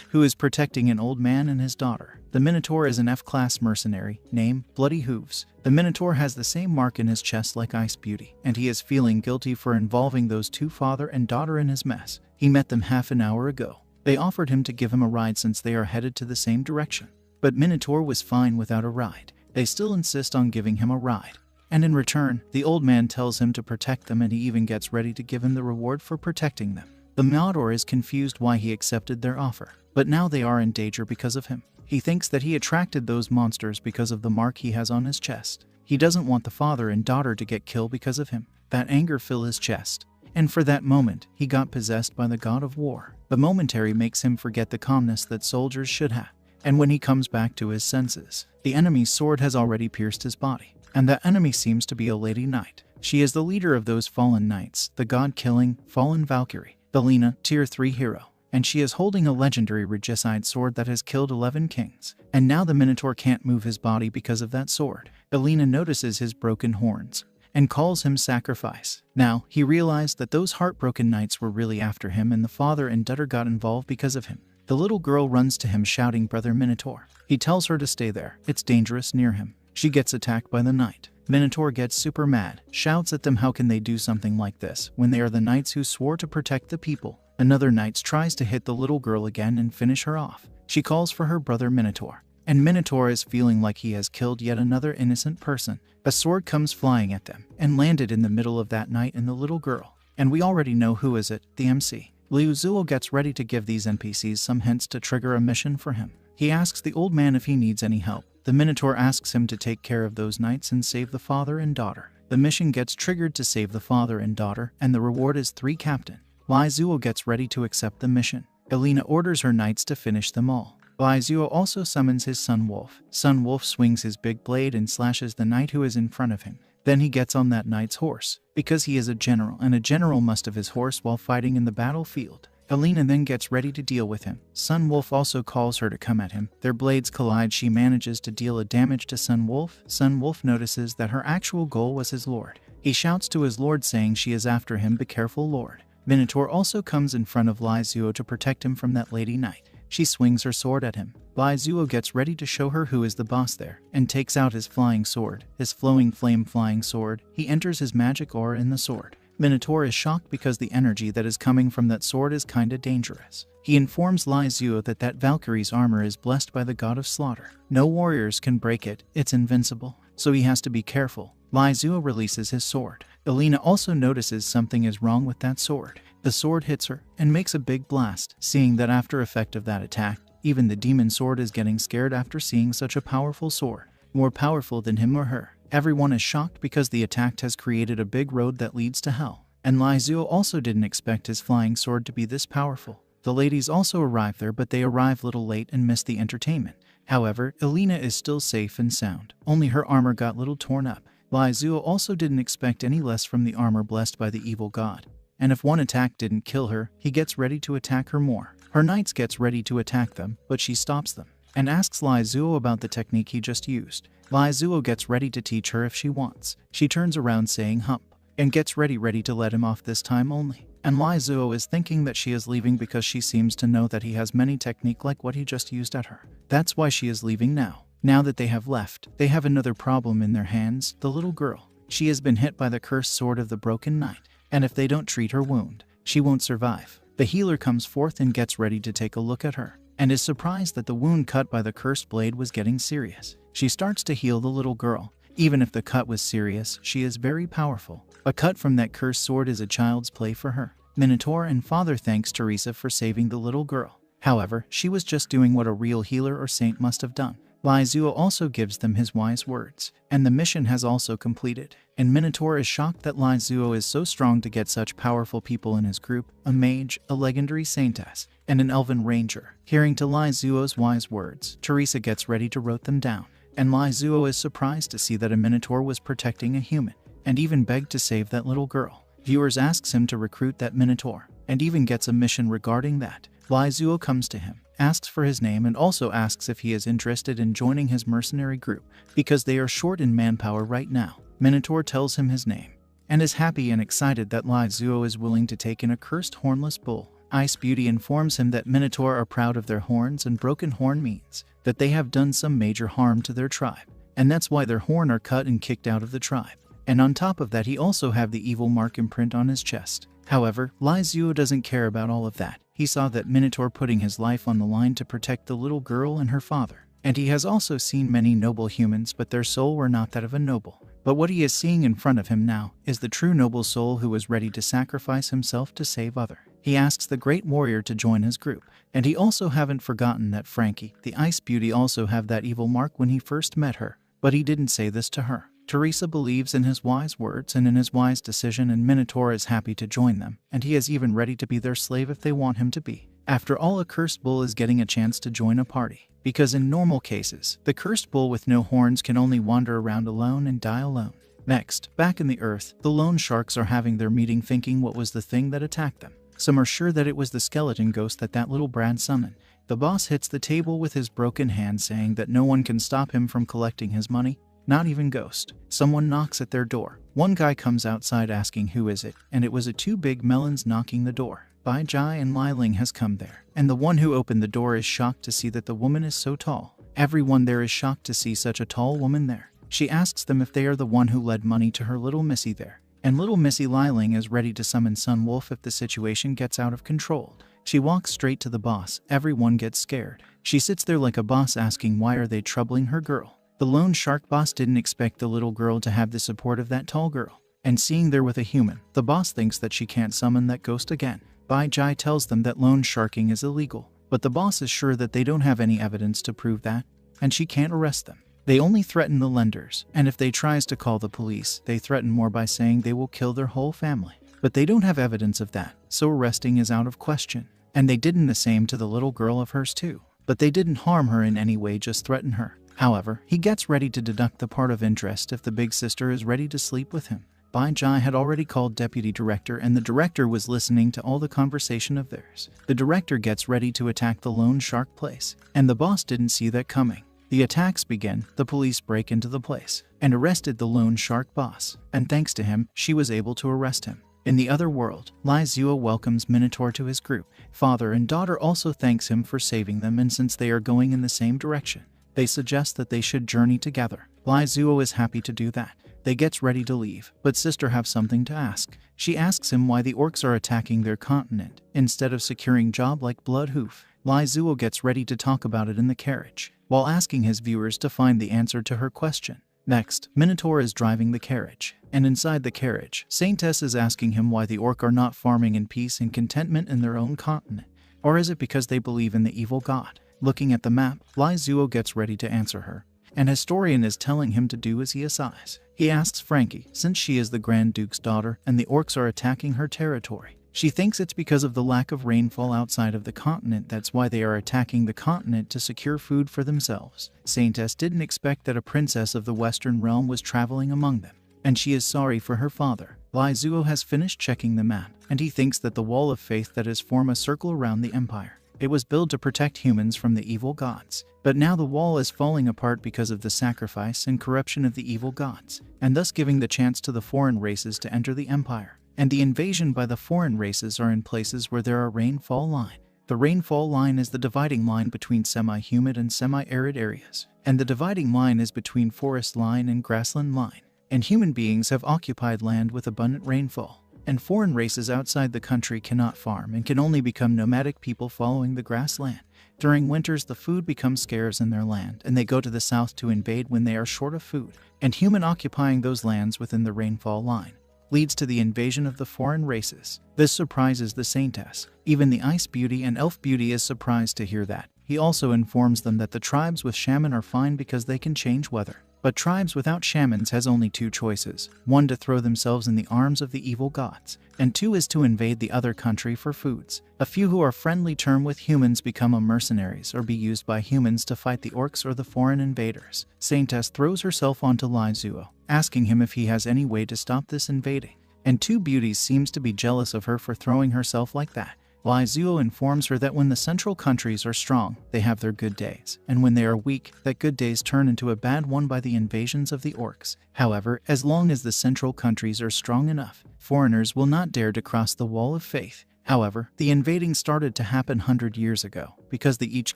who is protecting an old man and his daughter. The Minotaur is an F-class mercenary, name Bloody Hooves. The Minotaur has the same mark in his chest like Ice Beauty, and he is feeling guilty for involving those two father and daughter in his mess. He met them half an hour ago. They offered him to give him a ride since they are headed to the same direction. But Minotaur was fine without a ride. They still insist on giving him a ride. And in return, the old man tells him to protect them, and he even gets ready to give him the reward for protecting them. The Minotaur is confused why he accepted their offer, but now they are in danger because of him. He thinks that he attracted those monsters because of the mark he has on his chest. He doesn't want the father and daughter to get killed because of him. That anger fills his chest, and for that moment, he got possessed by the god of war. The momentary makes him forget the calmness that soldiers should have, and when he comes back to his senses, the enemy's sword has already pierced his body. And that enemy seems to be a lady knight. She is the leader of those fallen knights, the god-killing, fallen Valkyrie, the Lena, tier 3 hero. And she is holding a legendary regicide sword that has killed 11 kings. And now the Minotaur can't move his body because of that sword. Elena notices his broken horns and calls him sacrifice. Now, he realized that those heartbroken knights were really after him, and the father and daughter got involved because of him. The little girl runs to him shouting, "Brother Minotaur." He tells her to stay there. It's dangerous near him. She gets attacked by the knight. Minotaur gets super mad, shouts at them how can they do something like this when they are the knights who swore to protect the people. Another knight tries to hit the little girl again and finish her off. She calls for her brother Minotaur, and Minotaur is feeling like he has killed yet another innocent person. A sword comes flying at them and landed in the middle of that knight and the little girl. And we already know who is it, the MC. Liu Zuo gets ready to give these NPCs some hints to trigger a mission for him. He asks the old man if he needs any help. The Minotaur asks him to take care of those knights and save the father and daughter. The mission gets triggered to save the father and daughter, and the reward is 3 captain. Lai Zuo gets ready to accept the mission. Elena orders her knights to finish them all. Lai Zuo also summons his Sun Wolf. Sun Wolf swings his big blade and slashes the knight who is in front of him. Then he gets on that knight's horse, because he is a general, and a general must have his horse while fighting in the battlefield. Elena then gets ready to deal with him. Sun Wolf also calls her to come at him. Their blades collide. She manages to deal a damage to Sun Wolf. Sun Wolf notices that her actual goal was his lord. He shouts to his lord saying she is after him. "Be careful, lord." Minotaur also comes in front of Lai Zuo to protect him from that lady knight. She swings her sword at him. Lai Zuo gets ready to show her who is the boss there, and takes out his flying sword, his flowing flame flying sword. He enters his magic aura in the sword. Minotaur is shocked because the energy that is coming from that sword is kinda dangerous. He informs Lai Zuo that that Valkyrie's armor is blessed by the god of slaughter. No warriors can break it, it's invincible, so he has to be careful. Lai Zuo releases his sword. Elena also notices something is wrong with that sword. The sword hits her and makes a big blast. Seeing that after effect of that attack, even the demon sword is getting scared after seeing such a powerful sword, more powerful than him or her. Everyone is shocked because the attack has created a big road that leads to hell. And Lai Zuo also didn't expect his flying sword to be this powerful. The ladies also arrive there, but they arrive little late and miss the entertainment. However, Elena is still safe and sound. Only her armor got little torn up. Lai Zuo also didn't expect any less from the armor blessed by the evil god. And if one attack didn't kill her, he gets ready to attack her more. Her knights gets ready to attack them, but she stops them and asks Lai Zuo about the technique he just used. Lai Zuo gets ready to teach her if she wants. She turns around saying hump, and gets ready to let him off this time only. And Lai Zuo is thinking that she is leaving because she seems to know that he has many technique like what he just used at her. That's why she is leaving now. Now that they have left, they have another problem in their hands, the little girl. She has been hit by the cursed sword of the broken knight, and if they don't treat her wound, she won't survive. The healer comes forth and gets ready to take a look at her, and is surprised that the wound cut by the cursed blade was getting serious. She starts to heal the little girl. Even if the cut was serious, she is very powerful. A cut from that cursed sword is a child's play for her. Minotaur and father thanks Teresa for saving the little girl. However, she was just doing what a real healer or saint must have done. Lai Zuo also gives them his wise words, and the mission has also completed. And Minotaur is shocked that Lai Zuo is so strong to get such powerful people in his group, a mage, a legendary saintess, and an elven ranger. Hearing to Lai Zuo's wise words, Teresa gets ready to write them down. And Lai Zuo is surprised to see that a Minotaur was protecting a human, and even begged to save that little girl. Viewers asks him to recruit that Minotaur, and even gets a mission regarding that. Lai Zuo comes to him, asks for his name, and also asks if he is interested in joining his mercenary group, because they are short in manpower right now. Minotaur tells him his name, and is happy and excited that Lai Zuo is willing to take in a cursed hornless bull. Ice Beauty informs him that Minotaur are proud of their horns, and broken horn means that they have done some major harm to their tribe, and that's why their horn are cut and kicked out of the tribe. And on top of that, he also have the evil mark imprint on his chest. However, Lai Zuo doesn't care about all of that. He saw that Minotaur putting his life on the line to protect the little girl and her father. And he has also seen many noble humans, but their soul were not that of a noble. But what he is seeing in front of him now is the true noble soul who was ready to sacrifice himself to save other. He asks the great warrior to join his group. And he also haven't forgotten that Frankie, the Ice Beauty, also have that evil mark when he first met her. But he didn't say this to her. Teresa believes in his wise words and in his wise decision, and Minotaur is happy to join them, and he is even ready to be their slave if they want him to be. After all, a cursed bull is getting a chance to join a party, because in normal cases, the cursed bull with no horns can only wander around alone and die alone. Next, back in the earth, the lone sharks are having their meeting, thinking what was the thing that attacked them. Some are sure that it was the skeleton ghost that little Brad summoned. The boss hits the table with his broken hand, saying that no one can stop him from collecting his money. Not even Ghost. Someone knocks at their door. One guy comes outside asking who is it, and it was a two big melons knocking the door. Bai Jai and Lai Ling has come there, and the one who opened the door is shocked to see that the woman is so tall. Everyone there is shocked to see such a tall woman there. She asks them if they are the one who led money to her little missy there. And little missy Lai Ling is ready to summon Sun Wolf if the situation gets out of control. She walks straight to the boss. Everyone gets scared. She sits there like a boss, asking why are they troubling her girl. The lone shark boss didn't expect the little girl to have the support of that tall girl. And seeing there with a human, the boss thinks that she can't summon that ghost again. Bai Jai tells them that lone sharking is illegal, but the boss is sure that they don't have any evidence to prove that, and she can't arrest them. They only threaten the lenders, and if they tries to call the police, they threaten more by saying they will kill their whole family. But they don't have evidence of that, so arresting is out of question. And they did the same to the little girl of hers too. But they didn't harm her in any way, just threaten her. However, he gets ready to deduct the part of interest if the big sister is ready to sleep with him. Bai Jai had already called deputy director, and the director was listening to all the conversation of theirs. The director gets ready to attack the lone shark place, and the boss didn't see that coming. The attacks begin, the police break into the place, and arrested the lone shark boss, and thanks to him, she was able to arrest him. In the other world, Lai Zuo welcomes Minotaur to his group. Father and daughter also thanks him for saving them, and since they are going in the same direction, they suggest that they should journey together. Lai Zuo is happy to do that. They gets ready to leave, but sister have something to ask. She asks him why the orcs are attacking their continent, instead of securing job like Bloodhoof. Lai Zuo gets ready to talk about it in the carriage, while asking his viewers to find the answer to her question. Next, Minotaur is driving the carriage, and inside the carriage, Saintess is asking him why the orc are not farming in peace and contentment in their own continent. Or is it because they believe in the evil god? Looking at the map, Lai Zuo gets ready to answer her. An historian is telling him to do as he assigns. He asks Frankie, since she is the Grand Duke's daughter and the orcs are attacking her territory, she thinks it's because of the lack of rainfall outside of the continent. That's why they are attacking the continent to secure food for themselves. Saintess didn't expect that a princess of the Western realm was traveling among them, and she is sorry for her father. Lai Zuo has finished checking the map, and he thinks that the wall of faith that is form a circle around the empire. It was built to protect humans from the evil gods, but now the wall is falling apart because of the sacrifice and corruption of the evil gods, and thus giving the chance to the foreign races to enter the empire. And the invasion by the foreign races are in places where there are rainfall line. The rainfall line is the dividing line between semi-humid and semi-arid areas, and the dividing line is between forest line and grassland line. And human beings have occupied land with abundant rainfall, and foreign races outside the country cannot farm and can only become nomadic people following the grassland. During winters, the food becomes scarce in their land, and they go to the south to invade when they are short of food. And human occupying those lands within the rainfall line leads to the invasion of the foreign races. This surprises the Saintess. Even the Ice Beauty and Elf Beauty is surprised to hear that. He also informs them that the tribes with shaman are fine because they can change weather. But tribes without shamans has only two choices. One, to throw themselves in the arms of the evil gods, and two is to invade the other country for foods. A few who are friendly term with humans become mercenaries or be used by humans to fight the orcs or the foreign invaders. Saintess throws herself onto Lai Zuo, asking him if he has any way to stop this invading. And two beauties seems to be jealous of her for throwing herself like that. Lai Zuo informs her that when the central countries are strong, they have their good days, and when they are weak, that good days turn into a bad one by the invasions of the orcs. However, as long as the central countries are strong enough, foreigners will not dare to cross the wall of faith. However, the invading started to happen 100 years ago because each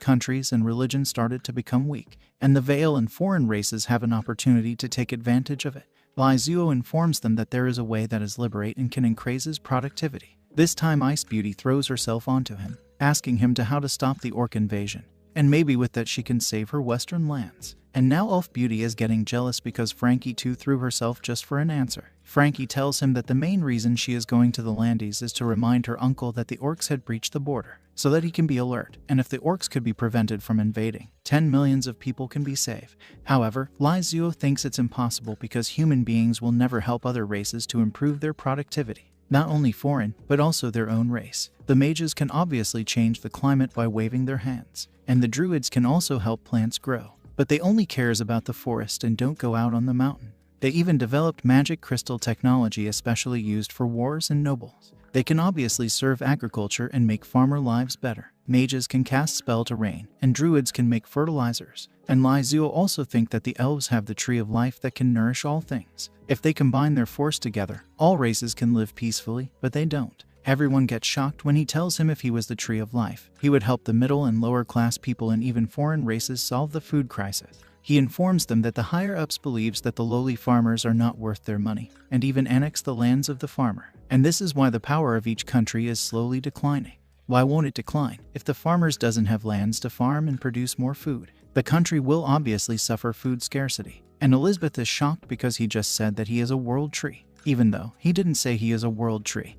countries and religions started to become weak, and the Veil and foreign races have an opportunity to take advantage of it. Lai Zuo informs them that there is a way that is liberate and can increase his productivity. This time Ice Beauty throws herself onto him, asking him how to stop the orc invasion, and maybe with that she can save her western lands. And now Elf Beauty is getting jealous because Frankie too threw herself just for an answer. Frankie tells him that the main reason she is going to the Landis is to remind her uncle that the orcs had breached the border, so that he can be alert, and if the orcs could be prevented from invading, 10 millions of people can be saved. However, Lai Zuo thinks it's impossible because human beings will never help other races to improve their productivity. Not only foreign, but also their own race. The mages can obviously change the climate by waving their hands, and the druids can also help plants grow. But they only cares about the forest and don't go out on the mountain. They even developed magic crystal technology especially used for wars and nobles. They can obviously serve agriculture and make farmer lives better. Mages can cast spell to rain, and druids can make fertilizers. And Lai Zuo also think that the elves have the tree of life that can nourish all things. If they combine their force together, all races can live peacefully, but they don't. Everyone gets shocked when he tells him if he was the tree of life, he would help the middle and lower class people and even foreign races solve the food crisis. He informs them that the higher-ups believes that the lowly farmers are not worth their money, and even annex the lands of the farmer. And this is why the power of each country is slowly declining. Why won't it decline? If the farmers doesn't have lands to farm and produce more food, the country will obviously suffer food scarcity. And Elizabeth is shocked because he just said that he is a world tree, even though he didn't say he is a world tree.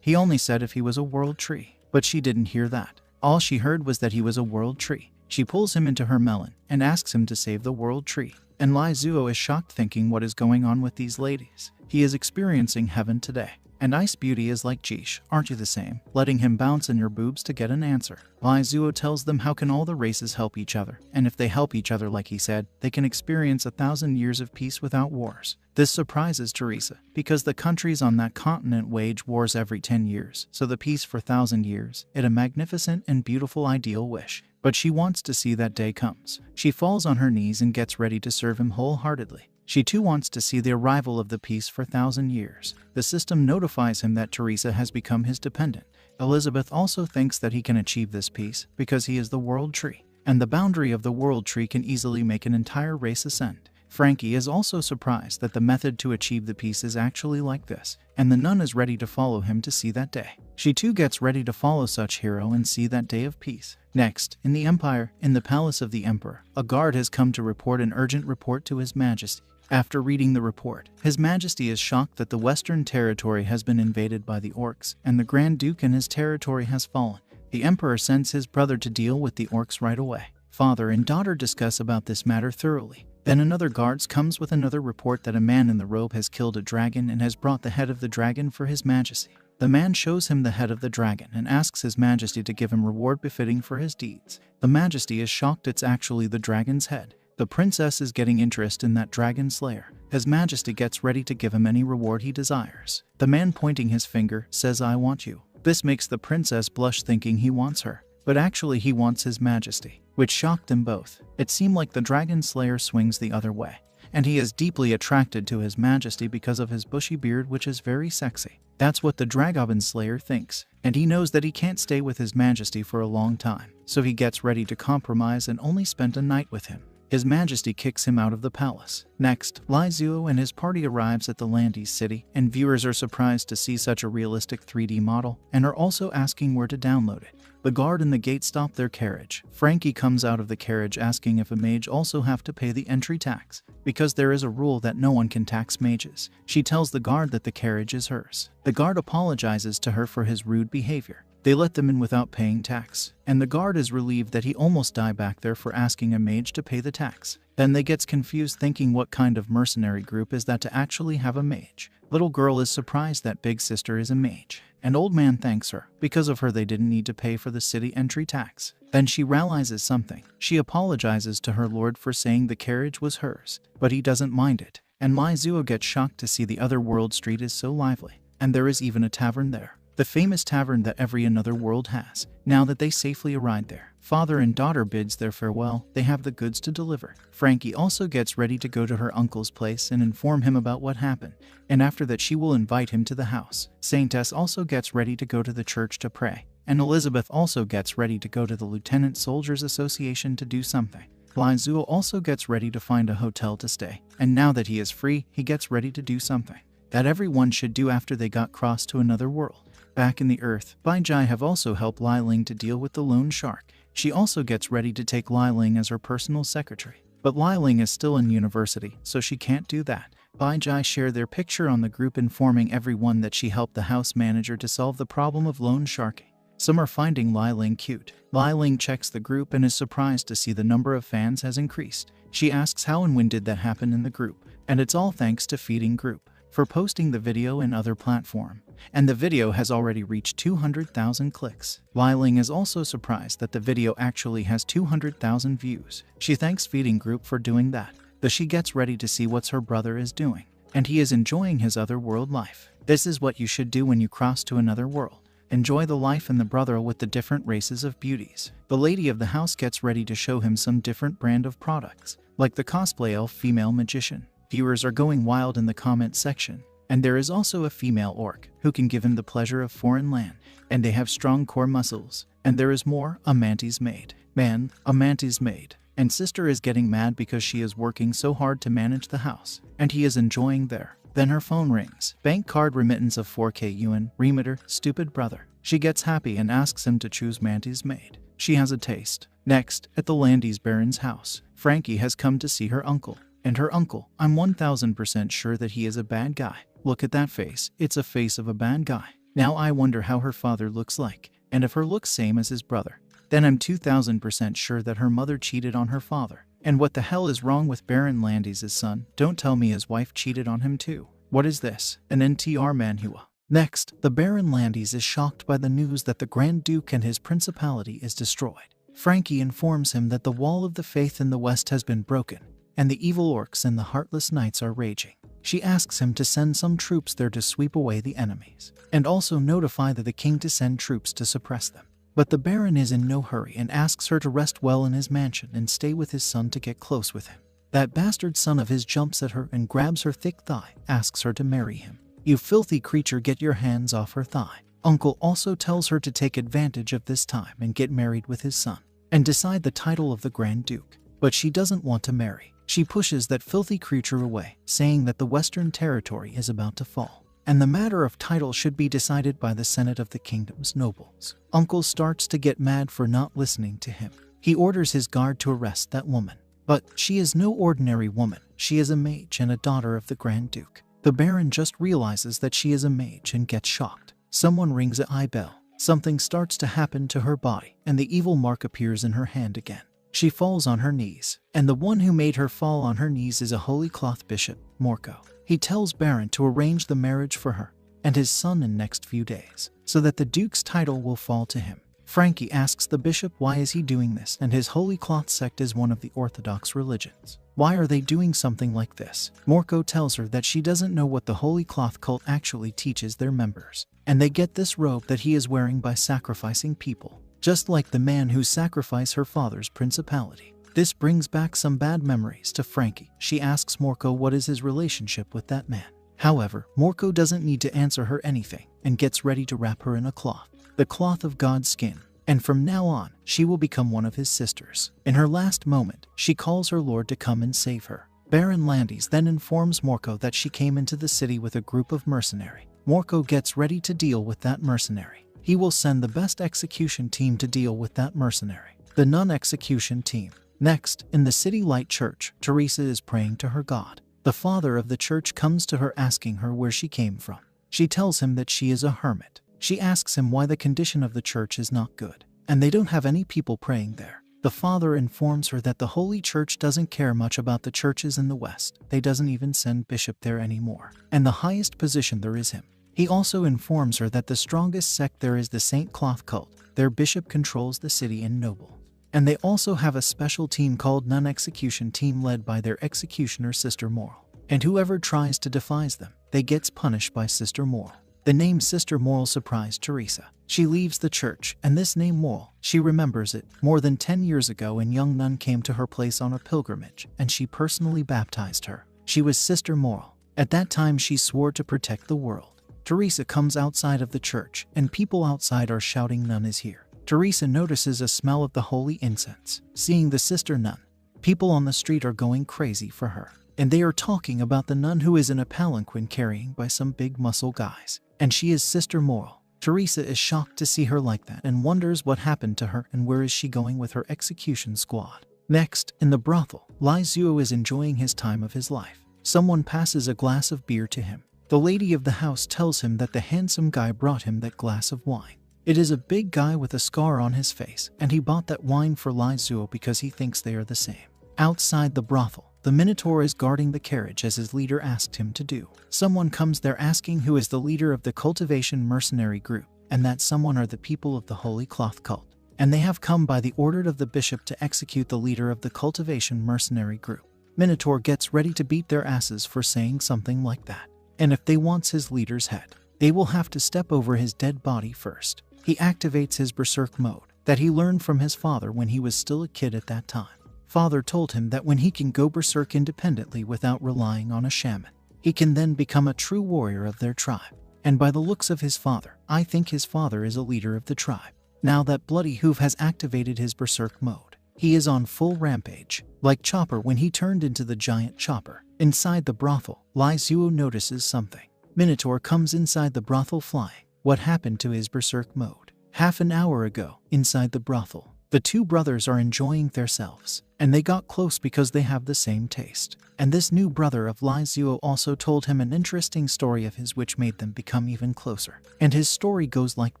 He only said if he was a world tree, but she didn't hear that. All she heard was that he was a world tree. She pulls him into her melon and asks him to save the world tree. And Lai Zuo is shocked thinking what is going on with these ladies. He is experiencing heaven today. And Ice Beauty is like, geesh, aren't you the same? Letting him bounce in your boobs to get an answer. Lai Zuo tells them how can all the races help each other, and if they help each other like he said, they can experience 1,000 years of peace without wars. This surprises Teresa, because the countries on that continent wage wars every 10 years, so the peace for 1,000 years, it's a magnificent and beautiful ideal wish. But she wants to see that day comes. She falls on her knees and gets ready to serve him wholeheartedly. She too wants to see the arrival of the peace for 1,000 years. The system notifies him that Teresa has become his dependent. Elizabeth also thinks that he can achieve this peace because he is the world tree, and the boundary of the world tree can easily make an entire race ascend. Frankie is also surprised that the method to achieve the peace is actually like this, and the nun is ready to follow him to see that day. She too gets ready to follow such hero and see that day of peace. Next, in the Empire, in the palace of the Emperor, a guard has come to report an urgent report to His Majesty. After reading the report, His Majesty is shocked that the Western territory has been invaded by the orcs, and the Grand Duke and his territory has fallen. The Emperor sends his brother to deal with the orcs right away. Father and daughter discuss about this matter thoroughly. Then another guards comes with another report that a man in the robe has killed a dragon and has brought the head of the dragon for His Majesty. The man shows him the head of the dragon and asks His Majesty to give him reward befitting for his deeds. The Majesty is shocked it's actually the dragon's head. The princess is getting interest in that dragon slayer. His Majesty gets ready to give him any reward he desires. The man pointing his finger says, "I want you." This makes the princess blush thinking he wants her, but actually he wants His Majesty, which shocked them both. It seemed like the dragon slayer swings the other way, and he is deeply attracted to His Majesty because of his bushy beard, which is very sexy. That's what the Dragoblin Slayer thinks, and he knows that he can't stay with His Majesty for a long time, so he gets ready to compromise and only spend a night with him. His Majesty kicks him out of the palace. Next, Lai Zuo and his party arrives at the Landis city, and viewers are surprised to see such a realistic 3D model, and are also asking where to download it. The guard in the gate stop their carriage. Frankie comes out of the carriage asking if a mage also have to pay the entry tax, because there is a rule that no one can tax mages. She tells the guard that the carriage is hers. The guard apologizes to her for his rude behavior. They let them in without paying tax, and the guard is relieved that he almost died back there for asking a mage to pay the tax. Then they gets confused thinking what kind of mercenary group is that to actually have a mage. Little girl is surprised that big sister is a mage, and old man thanks her. Because of her they didn't need to pay for the city entry tax. Then she realizes something. She apologizes to her lord for saying the carriage was hers, but he doesn't mind it. And Lai Zuo gets shocked to see the other world street is so lively, and there is even a tavern there. the famous tavern that every another world has. Now that they safely arrived there, father and daughter bids their farewell. They have the goods to deliver. Frankie also gets ready to go to her uncle's place and inform him about what happened, and after that she will invite him to the house. Saintess also gets ready to go to the church to pray, and Elizabeth also gets ready to go to the Lieutenant Soldiers Association to do something. Lizuo also gets ready to find a hotel to stay, and now that he is free, he gets ready to do something that everyone should do after they got crossed to another world. Back in the Earth, Bai Jai have also helped Lai Ling to deal with the loan shark. She also gets ready to take Lai Ling as her personal secretary, but Lai Ling is still in university, so she can't do that. Bai Jai share their picture on the group informing everyone that she helped the house manager to solve the problem of loan sharking. Some are finding Lai Ling cute. Lai Ling checks the group and is surprised to see the number of fans has increased. She asks how and when did that happen in the group, and it's all thanks to Feeding Group for posting the video in other platform, and the video has already reached 200,000 clicks. Lai Ling is also surprised that the video actually has 200,000 views. She thanks Feeding Group for doing that, though she gets ready to see what her brother is doing, and he is enjoying his other world life. This is what you should do when you cross to another world. Enjoy the life in the brothel with the different races of beauties. The lady of the house gets ready to show him some different brand of products, like the cosplay elf female magician. Viewers are going wild in the comment section, and there is also a female orc who can give him the pleasure of foreign land, and they have strong core muscles. And there is more, a mantis maid. Man, a mantis maid. And sister is getting mad because she is working so hard to manage the house, and he is enjoying there. Then her phone rings. Bank card remittance of 4k yuan, remitter, stupid brother. She gets happy and asks him to choose mantis maid. She has a taste. Next, at the Landis Baron's house, Frankie has come to see her uncle. And her uncle, I'm 1000% sure that he is a bad guy. Look at that face, it's a face of a bad guy. Now I wonder how her father looks like, and if her looks same as his brother. Then I'm 2000% sure that her mother cheated on her father. And what the hell is wrong with Baron Landis' son? Don't tell me his wife cheated on him too. What is this? An NTR manhua. Next, the Baron Landis is shocked by the news that the Grand Duke and his principality is destroyed. Frankie informs him that the wall of the faith in the west has been broken, and the evil orcs and the heartless knights are raging. She asks him to send some troops there to sweep away the enemies, and also notify the king to send troops to suppress them. But the Baron is in no hurry and asks her to rest well in his mansion and stay with his son to get close with him. That bastard son of his jumps at her and grabs her thick thigh, asks her to marry him. You filthy creature, get your hands off her thigh. Uncle also tells her to take advantage of this time and get married with his son, and decide the title of the Grand Duke. But she doesn't want to marry. She pushes that filthy creature away, saying that the Western territory is about to fall, and the matter of title should be decided by the Senate of the Kingdom's nobles. Uncle starts to get mad for not listening to him. He orders his guard to arrest that woman. But she is no ordinary woman. She is a mage and a daughter of the Grand Duke. The Baron just realizes that she is a mage and gets shocked. Someone rings an eye bell. Something starts to happen to her body, and the evil mark appears in her hand again. She falls on her knees, and the one who made her fall on her knees is a holy cloth bishop, Morco. He tells Baron to arrange the marriage for her and his son in next few days, so that the Duke's title will fall to him. Frankie asks the bishop why is he doing this, and his holy cloth sect is one of the Orthodox religions. Why are they doing something like this? Morco tells her that she doesn't know what the holy cloth cult actually teaches their members, and they get this robe that he is wearing by sacrificing people, just like the man who sacrificed her father's principality. This brings back some bad memories to Frankie. She asks Morco what is his relationship with that man. However, Morco doesn't need to answer her anything and gets ready to wrap her in a cloth, the cloth of God's skin, and from now on, she will become one of his sisters. In her last moment, she calls her lord to come and save her. Baron Landis then informs Morco that she came into the city with a group of mercenary. Morco gets ready to deal with that mercenary. He will send the best execution team to deal with that mercenary, the non-execution team. Next, in the city light church, Teresa is praying to her god. The father of the church comes to her asking her where she came from. She tells him that she is a hermit. She asks him why the condition of the church is not good, and they don't have any people praying there. The father informs her that the Holy Church doesn't care much about the churches in the West. They doesn't even send bishop there anymore, and the highest position there is him. He also informs her that the strongest sect there is the Saint Cloth cult. Their bishop controls the city and nobles. And they also have a special team called non-execution team led by their executioner Sister Moral. And whoever tries to defies them, they gets punished by Sister Moral. The name Sister Moral surprised Teresa. She leaves the church, and this name Moral, she remembers it. More than 10 years ago, a young nun came to her place on a pilgrimage, and she personally baptized her. She was Sister Moral. At that time, she swore to protect the world. Teresa comes outside of the church, and people outside are shouting, "Nun is here." Teresa notices a smell of the holy incense. Seeing the sister nun, people on the street are going crazy for her, and they are talking about the nun who is in a palanquin carrying by some big muscle guys. And she is Sister Moral. Teresa is shocked to see her like that and wonders what happened to her and where is she going with her execution squad. Next, in the brothel, Lai Zuo is enjoying his time of his life. Someone passes a glass of beer to him. The lady of the house tells him that the handsome guy brought him that glass of wine. It is a big guy with a scar on his face, and he bought that wine for Lai Zuo because he thinks they are the same. Outside the brothel, the Minotaur is guarding the carriage as his leader asked him to do. Someone comes there asking who is the leader of the cultivation mercenary group, and that someone are the people of the Holy Cloth cult. And they have come by the order of the bishop to execute the leader of the cultivation mercenary group. Minotaur gets ready to beat their asses for saying something like that. And if they want his leader's head, they will have to step over his dead body first. He activates his berserk mode that he learned from his father when he was still a kid at that time. Father told him that when he can go berserk independently without relying on a shaman, he can then become a true warrior of their tribe. And by the looks of his father, I think his father is a leader of the tribe. Now that Bloody Hoof has activated his berserk mode, he is on full rampage, like Chopper when he turned into the giant Chopper. Inside the brothel, Lai Zuo notices something. Minotaur comes inside the brothel flying. What happened to his berserk mode? Half an hour ago, inside the brothel, the two brothers are enjoying themselves, and they got close because they have the same taste. And this new brother of Lai Zuo also told him an interesting story of his which made them become even closer. And his story goes like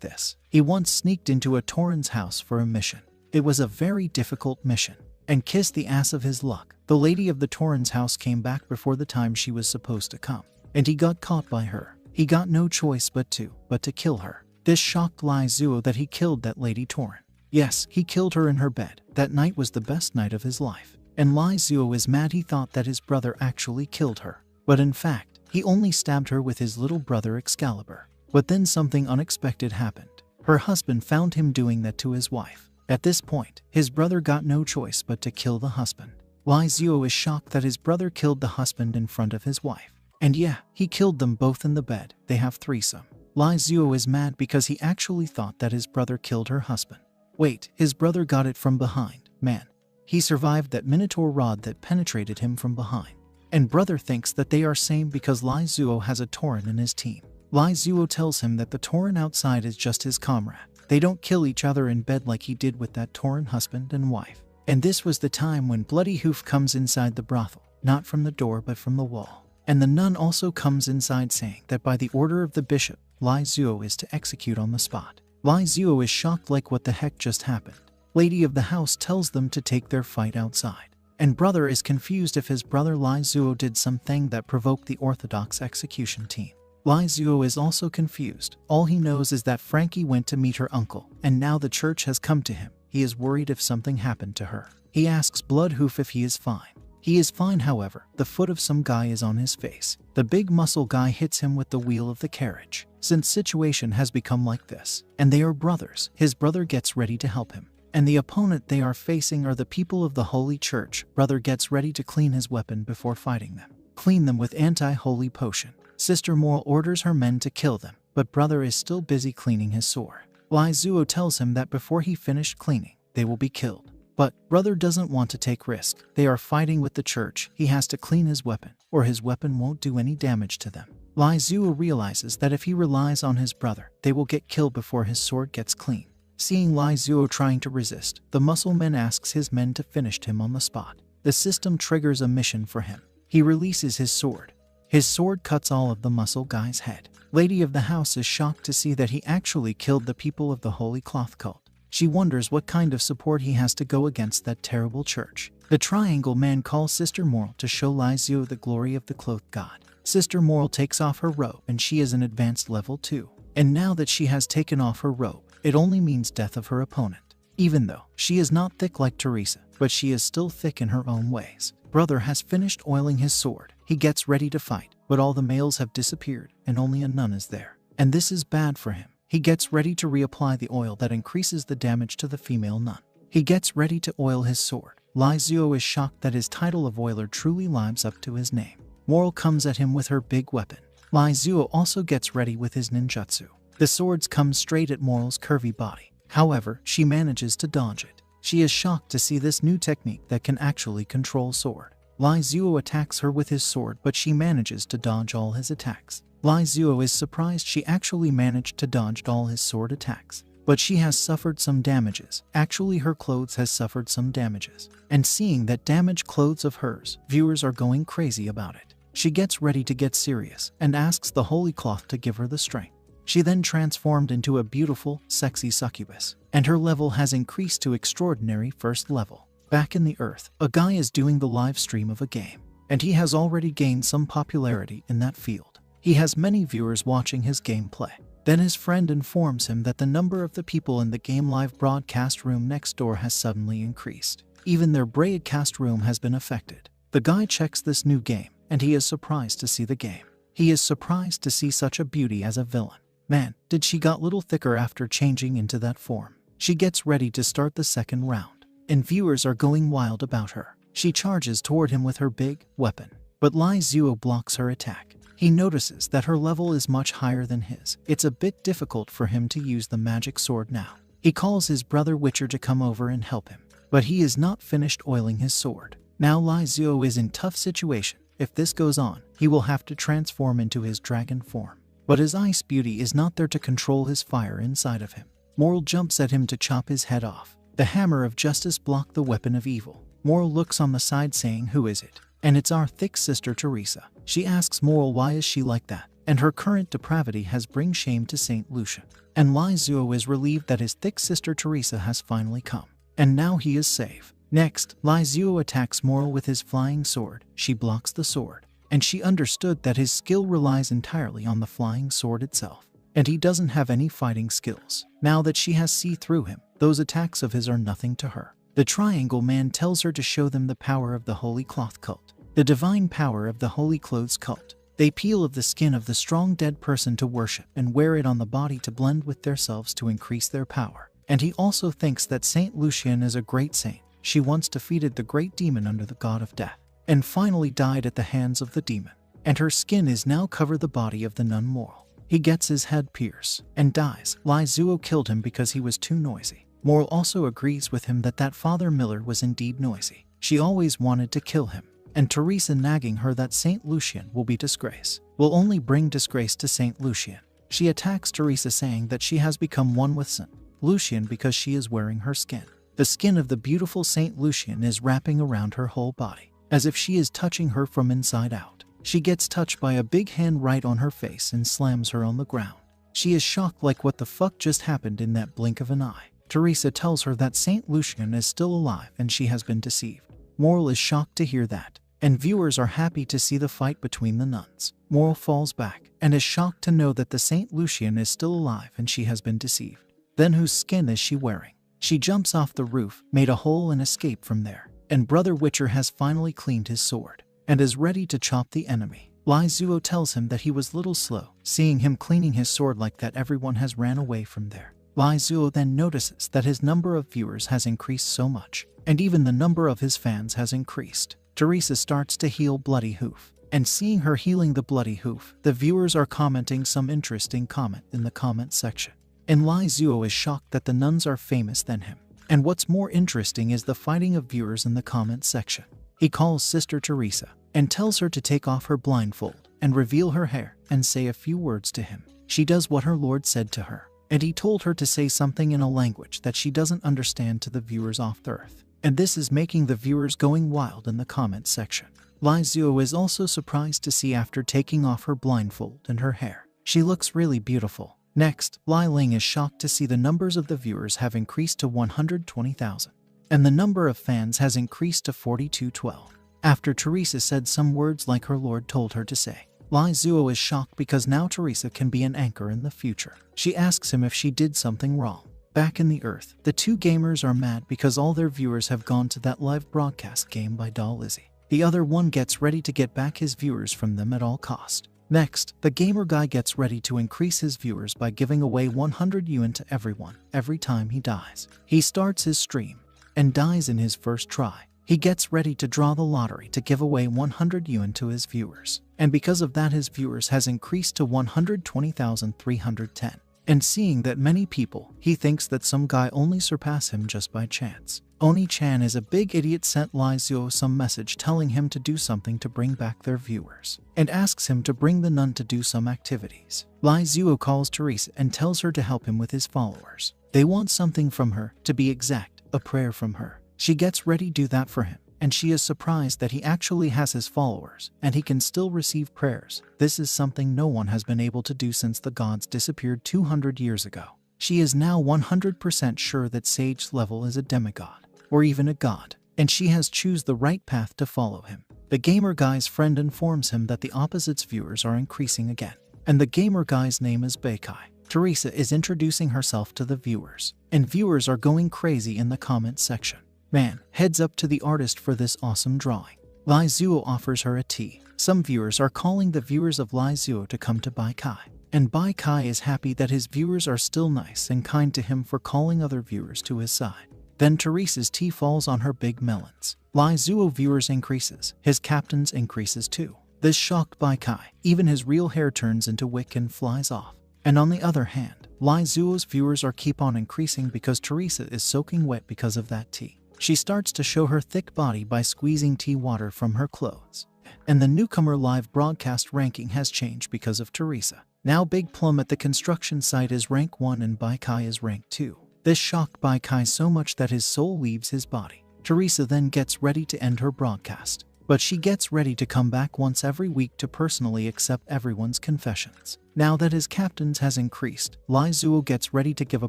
this. He once sneaked into a Tauren's house for a mission. It was a very difficult mission, and kissed the ass of his luck. The lady of the Tauren's house came back before the time she was supposed to come, and he got caught by her. He got no choice but to kill her. This shocked Lai Zuo that he killed that lady Tauren. Yes, he killed her in her bed. That night was the best night of his life. And Lai Zuo is mad. He thought that his brother actually killed her. But in fact, he only stabbed her with his little brother Excalibur. But then something unexpected happened. Her husband found him doing that to his wife. At this point, his brother got no choice but to kill the husband. Lai Zuo is shocked that his brother killed the husband in front of his wife. And yeah, he killed them both in the bed. They have threesome. Lai Zuo is mad because he actually thought that his brother killed her husband. Wait, his brother got it from behind. Man, he survived that Minotaur rod that penetrated him from behind. And brother thinks that they are same because Lai Zuo has a Tauren in his team. Lai Zuo tells him that the Tauren outside is just his comrade. They don't kill each other in bed like he did with that Tauren husband and wife. And this was the time when Bloody Hoof comes inside the brothel, not from the door but from the wall. And the nun also comes inside saying that by the order of the bishop, Lai Zuo is to execute on the spot. Lai Zuo is shocked like what the heck just happened. Lady of the house tells them to take their fight outside. And brother is confused if his brother Lai Zuo did something that provoked the Orthodox execution team. Lai Zuo is also confused. All he knows is that Frankie went to meet her uncle, and now the church has come to him. He is worried if something happened to her. He asks Bloodhoof if he is fine. He is fine, however, the foot of some guy is on his face. The big muscle guy hits him with the wheel of the carriage. Since situation has become like this, and they are brothers, his brother gets ready to help him. And the opponent they are facing are the people of the Holy Church. Brother gets ready to clean his weapon before fighting them. Clean them with anti-holy potion. Sister Moral orders her men to kill them, but brother is still busy cleaning his sword. Lai Zuo tells him that before he finished cleaning, they will be killed. But brother doesn't want to take risk. They are fighting with the church. He has to clean his weapon, or his weapon won't do any damage to them. Lai Zuo realizes that if he relies on his brother, they will get killed before his sword gets clean. Seeing Lai Zuo trying to resist, the muscle man asks his men to finish him on the spot. The system triggers a mission for him. He releases his sword. His sword cuts all of the muscle guy's head. Lady of the house is shocked to see that he actually killed the people of the Holy Cloth cult. She wonders what kind of support he has to go against that terrible church. The Triangle Man calls Sister Moral to show Lai Zuo the glory of the Cloth God. Sister Moral takes off her robe and she is an advanced level 2. And now that she has taken off her robe, it only means death of her opponent. Even though she is not thick like Teresa, but she is still thick in her own ways. Brother has finished oiling his sword. He gets ready to fight, but all the males have disappeared and only a nun is there. and this is bad for him. He gets ready to reapply the oil that increases the damage to the female nun. He gets ready to oil his sword. Lai Zuo is shocked that his title of oiler truly lives up to his name. Moral comes at him with her big weapon. Lai Zuo also gets ready with his ninjutsu. The swords come straight at Moral's curvy body. However, she manages to dodge it. She is shocked to see this new technique that can actually control sword. Lai Zuo attacks her with his sword, but she manages to dodge all his attacks. Lai Zuo is surprised she actually managed to dodge all his sword attacks. But she has suffered some damages. Actually, her clothes has suffered some damages. And seeing that damaged clothes of hers, viewers are going crazy about it. She gets ready to get serious and asks the holy cloth to give her the strength. She then transformed into a beautiful, sexy succubus, and her level has increased to extraordinary first level. Back in the earth, a guy is doing the live stream of a game, and he has already gained some popularity in that field. He has many viewers watching his gameplay. Then his friend informs him that the number of the people in the game live broadcast room next door has suddenly increased. Even their broadcast room has been affected. The guy checks this new game, and he is surprised to see the game. He is surprised to see such a beauty as a villain. Man, did she got little thicker after changing into that form. She gets ready to start the second round, and viewers are going wild about her. She charges toward him with her big weapon, but Lai Zuo blocks her attack. He notices that her level is much higher than his. It's a bit difficult for him to use the magic sword now. He calls his brother Witcher to come over and help him, but he is not finished oiling his sword. Now Lai Zuo is in tough situation. If this goes on, he will have to transform into his dragon form. But his ice beauty is not there to control his fire inside of him. Moral jumps at him to chop his head off. The hammer of justice blocked the weapon of evil. Moral looks on the side saying, "Who is it?" And it's our thick sister Teresa. She asks Moral why is she like that, and her current depravity has bring shame to Saint Lucian. And Lai Zuo is relieved that his thick sister Teresa has finally come, and now he is safe. Next, Lai Zuo attacks Moral with his flying sword. She blocks the sword, and she understood that his skill relies entirely on the flying sword itself, and he doesn't have any fighting skills. Now that she has see through him, those attacks of his are nothing to her. The Triangle Man tells her to show them the power of the Holy Cloth cult, the divine power of the Holy Clothes cult. They peel of the skin of the strong dead person to worship and wear it on the body to blend with themselves to increase their power. And he also thinks that Saint Lucian is a great saint. She once defeated the great demon under the god of death, and finally died at the hands of the demon. And her skin is now covered the body of the nun Moral. He gets his head pierced and dies. Lai Zuo killed him because he was too noisy. Moral also agrees with him that Father Miller was indeed noisy. She always wanted to kill him. And Teresa nagging her that Saint Lucian will be disgrace, will only bring disgrace to Saint Lucian. She attacks Teresa saying that she has become one with Saint Lucian because she is wearing her skin. The skin of the beautiful Saint Lucian is wrapping around her whole body, as if she is touching her from inside out. She gets touched by a big hand right on her face and slams her on the ground. She is shocked like what the fuck just happened in that blink of an eye. Teresa tells her that Saint Lucian is still alive and she has been deceived. Moral is shocked to hear that, and viewers are happy to see the fight between the nuns. Moral falls back and is shocked to know that the Saint Lucian is still alive and she has been deceived. Then whose skin is she wearing? She jumps off the roof, made a hole and escaped from there. And Brother Witcher has finally cleaned his sword and is ready to chop the enemy. Lai Zuo tells him that he was little slow. Seeing him cleaning his sword like that, everyone has ran away from there. Lai Zuo then notices that his number of viewers has increased so much, and even the number of his fans has increased. Teresa starts to heal Bloody Hoof, and seeing her healing the Bloody Hoof, the viewers are commenting some interesting comment in the comment section. And Lai Zuo is shocked that the nuns are famous than him. And what's more interesting is the fighting of viewers in the comment section. He calls Sister Teresa and tells her to take off her blindfold and reveal her hair and say a few words to him. She does what her Lord said to her, and he told her to say something in a language that she doesn't understand to the viewers off the earth. And this is making the viewers going wild in the comment section. Lai Zuo is also surprised to see after taking off her blindfold and her hair, she looks really beautiful. Next, Lai Ling is shocked to see the numbers of the viewers have increased to 120,000, and the number of fans has increased to 4212. After Teresa said some words like her Lord told her to say, Lai Zuo is shocked because now Teresa can be an anchor in the future. She asks him if she did something wrong. Back in the earth, the two gamers are mad because all their viewers have gone to that live broadcast game by Doll Lizzie. The other one gets ready to get back his viewers from them at all cost. Next, the gamer guy gets ready to increase his viewers by giving away 100 yuan to everyone every time he dies. He starts his stream and dies in his first try. He gets ready to draw the lottery to give away 100 yuan to his viewers. And because of that, his viewers has increased to 120,310. And seeing that many people, he thinks that some guy only surpass him just by chance. Oni-chan is a big idiot, sent Lai Zuo some message telling him to do something to bring back their viewers, and asks him to bring the nun to do some activities. Lai Zuo calls Teresa and tells her to help him with his followers. They want something from her, to be exact, a prayer from her. She gets ready to do that for him, and she is surprised that he actually has his followers, and he can still receive prayers. This is something no one has been able to do since the gods disappeared 200 years ago. She is now 100% sure that Sage Level is a demigod, or even a god, and she has choose the right path to follow him. The gamer guy's friend informs him that the opposite's viewers are increasing again, and the gamer guy's name is Beikai. Teresa is introducing herself to the viewers, and viewers are going crazy in the comment section. Man, heads up to the artist for this awesome drawing. Lai Zuo offers her a tea. Some viewers are calling the viewers of Lai Zuo to come to Beikai, and Beikai is happy that his viewers are still nice and kind to him for calling other viewers to his side. Then Teresa's tea falls on her big melons. Lai Zuo viewers increases, his captains increases too. This shocked Beikai, even his real hair turns into wick and flies off. And on the other hand, Lai Zuo's viewers are keep on increasing because Teresa is soaking wet because of that tea. She starts to show her thick body by squeezing tea water from her clothes. And the newcomer live broadcast ranking has changed because of Teresa. Now Big Plum at the construction site is rank 1 and Beikai is rank 2. This shocked Beikai so much that his soul leaves his body. Teresa then gets ready to end her broadcast, but she gets ready to come back once every week to personally accept everyone's confessions. Now that his captains has increased, Lai Zuo gets ready to give a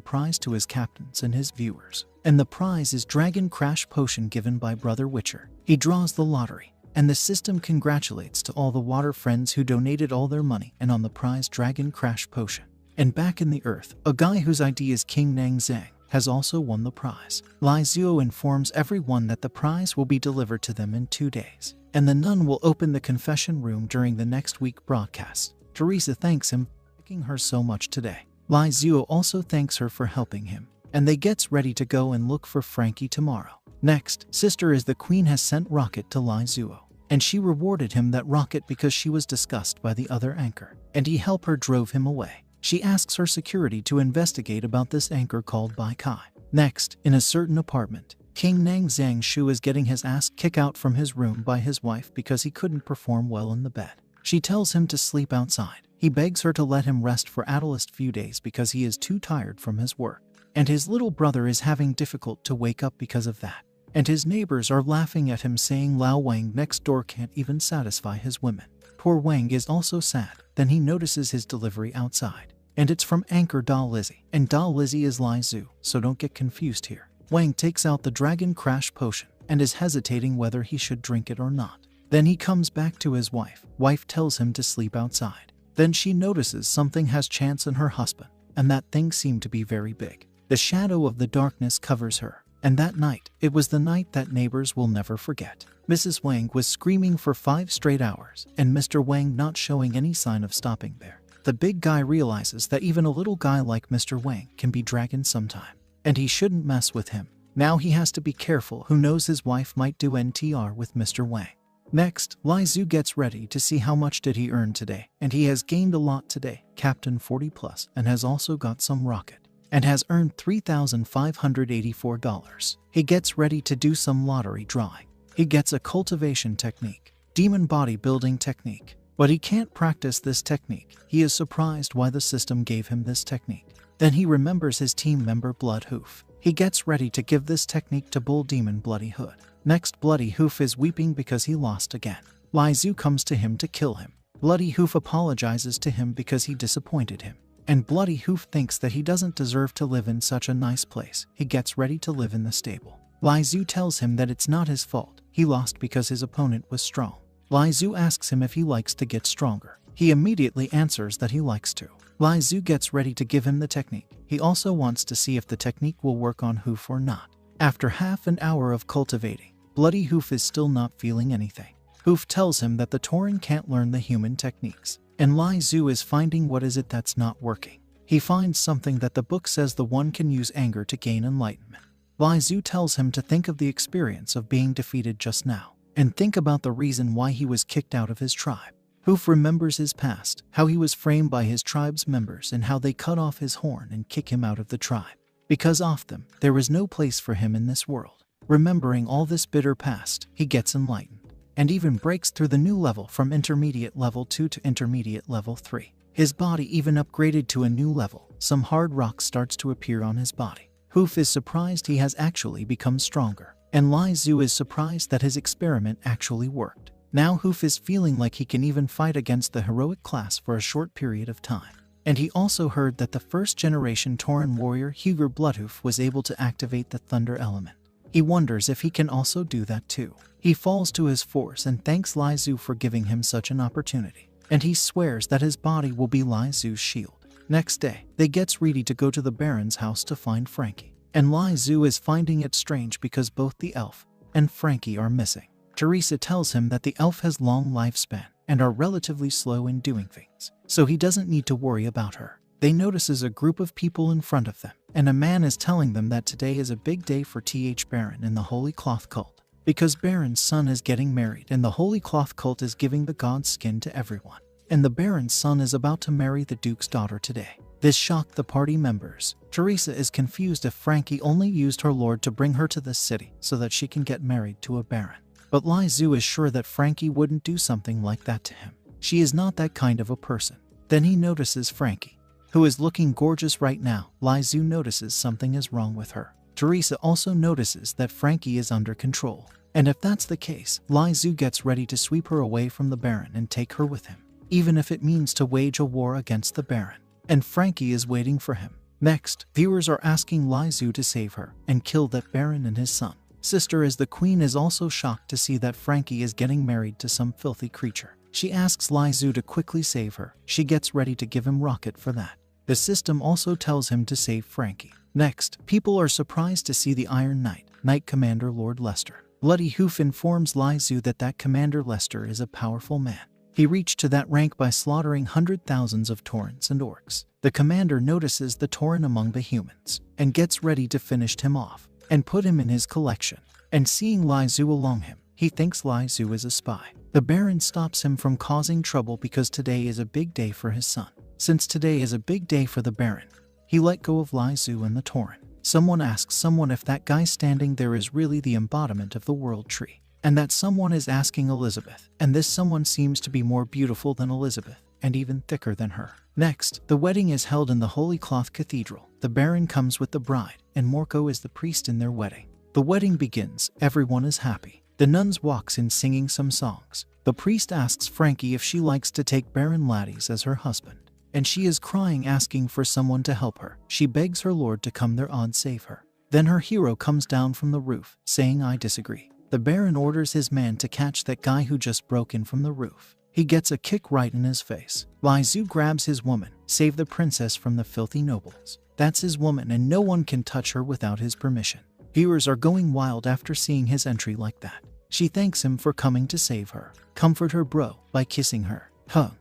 prize to his captains and his viewers. And the prize is Dragon Crash Potion given by Brother Witcher. He draws the lottery, and the system congratulates to all the water friends who donated all their money and on the prize Dragon Crash Potion. And back in the earth, a guy whose ID is King Nang Zhang has also won the prize. Lai Zuo informs everyone that the prize will be delivered to them in 2 days, and the nun will open the confession room during the next week broadcast. Teresa thanks him for thanking her so much today. Lai Zuo also thanks her for helping him, and they gets ready to go and look for Frankie tomorrow. Next, Sister is the Queen has sent Rocket to Lai Zuo, and she rewarded him that rocket because she was disgusted by the other anchor, and he helped her drove him away. She asks her security to investigate about this anchor called Beikai. Next, in a certain apartment, King Nang Zhang Shu is getting his ass kicked out from his room by his wife because he couldn't perform well in the bed. She tells him to sleep outside. He begs her to let him rest for at least few days because he is too tired from his work. And his little brother is having difficult to wake up because of that. And his neighbors are laughing at him saying Lao Wang next door can't even satisfy his women. Poor Wang is also sad. Then he notices his delivery outside. And it's from Anchor Doll Lizzie. And Doll Lizzie is Lai Zuo, so don't get confused here. Wang takes out the Dragon Crash Potion and is hesitating whether he should drink it or not. Then he comes back to his wife. Wife tells him to sleep outside. Then she notices something has chance in her husband, and that thing seemed to be very big. The shadow of the darkness covers her, and that night, it was the night that neighbors will never forget. Mrs. Wang was screaming for 5 straight hours, and Mr. Wang not showing any sign of stopping there. The big guy realizes that even a little guy like Mr. Wang can be dragon sometime, and he shouldn't mess with him. Now he has to be careful, who knows his wife might do NTR with Mr. Wang. Next, Lai Zuo gets ready to see how much did he earn today, and he has gained a lot today, Captain 40+, and has also got some rocket, and has earned $3,584. He gets ready to do some lottery drawing. He gets a cultivation technique, demon bodybuilding technique, but he can't practice this technique. He is surprised why the system gave him this technique. Then he remembers his team member Blood Hoof. He gets ready to give this technique to Bull Demon Bloody Hood. Next, Bloody Hoof is weeping because he lost again. Lai Zuo comes to him to kill him. Bloody Hoof apologizes to him because he disappointed him. And Bloody Hoof thinks that he doesn't deserve to live in such a nice place. He gets ready to live in the stable. Lai Zuo tells him that it's not his fault. He lost because his opponent was strong. Lai Zuo asks him if he likes to get stronger. He immediately answers that he likes to. Lai Zuo gets ready to give him the technique. He also wants to see if the technique will work on Hoof or not. After half an hour of cultivating, Bloody Hoof is still not feeling anything. Hoof tells him that the Tauren can't learn the human techniques, and Lai Zhu is finding what is it that's not working. He finds something that the book says the one can use anger to gain enlightenment. Lai Zhu tells him to think of the experience of being defeated just now, and think about the reason why he was kicked out of his tribe. Hoof remembers his past, how he was framed by his tribe's members and how they cut off his horn and kick him out of the tribe. Because of them, there was no place for him in this world. Remembering all this bitter past, he gets enlightened, and even breaks through the new level from intermediate level 2 to intermediate level 3. His body even upgraded to a new level. Some hard rock starts to appear on his body. Hoof is surprised he has actually become stronger, and Lai Zhu is surprised that his experiment actually worked. Now Hoof is feeling like he can even fight against the heroic class for a short period of time. And he also heard that the first generation Tauren warrior Huger Bloodhoof was able to activate the thunder element. He wonders if he can also do that too. He falls to his force and thanks Lai Zhu for giving him such an opportunity. And he swears that his body will be Lai Zhu's shield. Next day, they gets ready to go to the Baron's house to find Frankie. And Lai Zhu is finding it strange because both the elf and Frankie are missing. Teresa tells him that the elf has long lifespan and are relatively slow in doing things, so he doesn't need to worry about her. They notices a group of people in front of them, and a man is telling them that today is a big day for Baron in the Holy Cloth Cult, because Baron's son is getting married and the Holy Cloth Cult is giving the god's skin to everyone. And the Baron's son is about to marry the Duke's daughter today. This shocked the party members. Teresa is confused if Frankie only used her lord to bring her to this city so that she can get married to a Baron. But Lai Zhu is sure that Frankie wouldn't do something like that to him. She is not that kind of a person. Then he notices Frankie, who is looking gorgeous right now. Lai Zhu notices something is wrong with her. Teresa also notices that Frankie is under control. And if that's the case, Lai Zhu gets ready to sweep her away from the Baron and take her with him, even if it means to wage a war against the Baron. And Frankie is waiting for him. Next, viewers are asking Lai Zhu to save her and kill that Baron and his son. Sister as the queen is also shocked to see that Frankie is getting married to some filthy creature. She asks Lai Zhu to quickly save her. She gets ready to give him rocket for that. The system also tells him to save Frankie. Next, people are surprised to see the Iron Knight, Knight Commander Lord Lester. Bloody Hoof informs Lai Zhu that Commander Lester is a powerful man. He reached to that rank by slaughtering thousands of Taurens and orcs. The commander notices the Tauren among the humans and gets ready to finish him off and put him in his collection. And seeing Lai Zhu along him, he thinks Lai Zhu is a spy. The Baron stops him from causing trouble because today is a big day for his son. Since today is a big day for the Baron, he let go of Lai Zhu and the Tauren. Someone asks someone if that guy standing there is really the embodiment of the world tree. And that someone is asking Elizabeth, and this someone seems to be more beautiful than Elizabeth, and even thicker than her. Next, the wedding is held in the Holy Cloth Cathedral. The Baron comes with the bride, and Morco is the priest in their wedding. The wedding begins, everyone is happy. The nuns walks in singing some songs. The priest asks Frankie if she likes to take Baron Laddies as her husband, and she is crying asking for someone to help her. She begs her lord to come there and save her. Then her hero comes down from the roof, saying I disagree. The Baron orders his man to catch that guy who just broke in from the roof. He gets a kick right in his face. Lai Zhu grabs his woman, save the princess from the filthy nobles. That's his woman and no one can touch her without his permission. Viewers are going wild after seeing his entry like that. She thanks him for coming to save her. Comfort her bro by kissing her.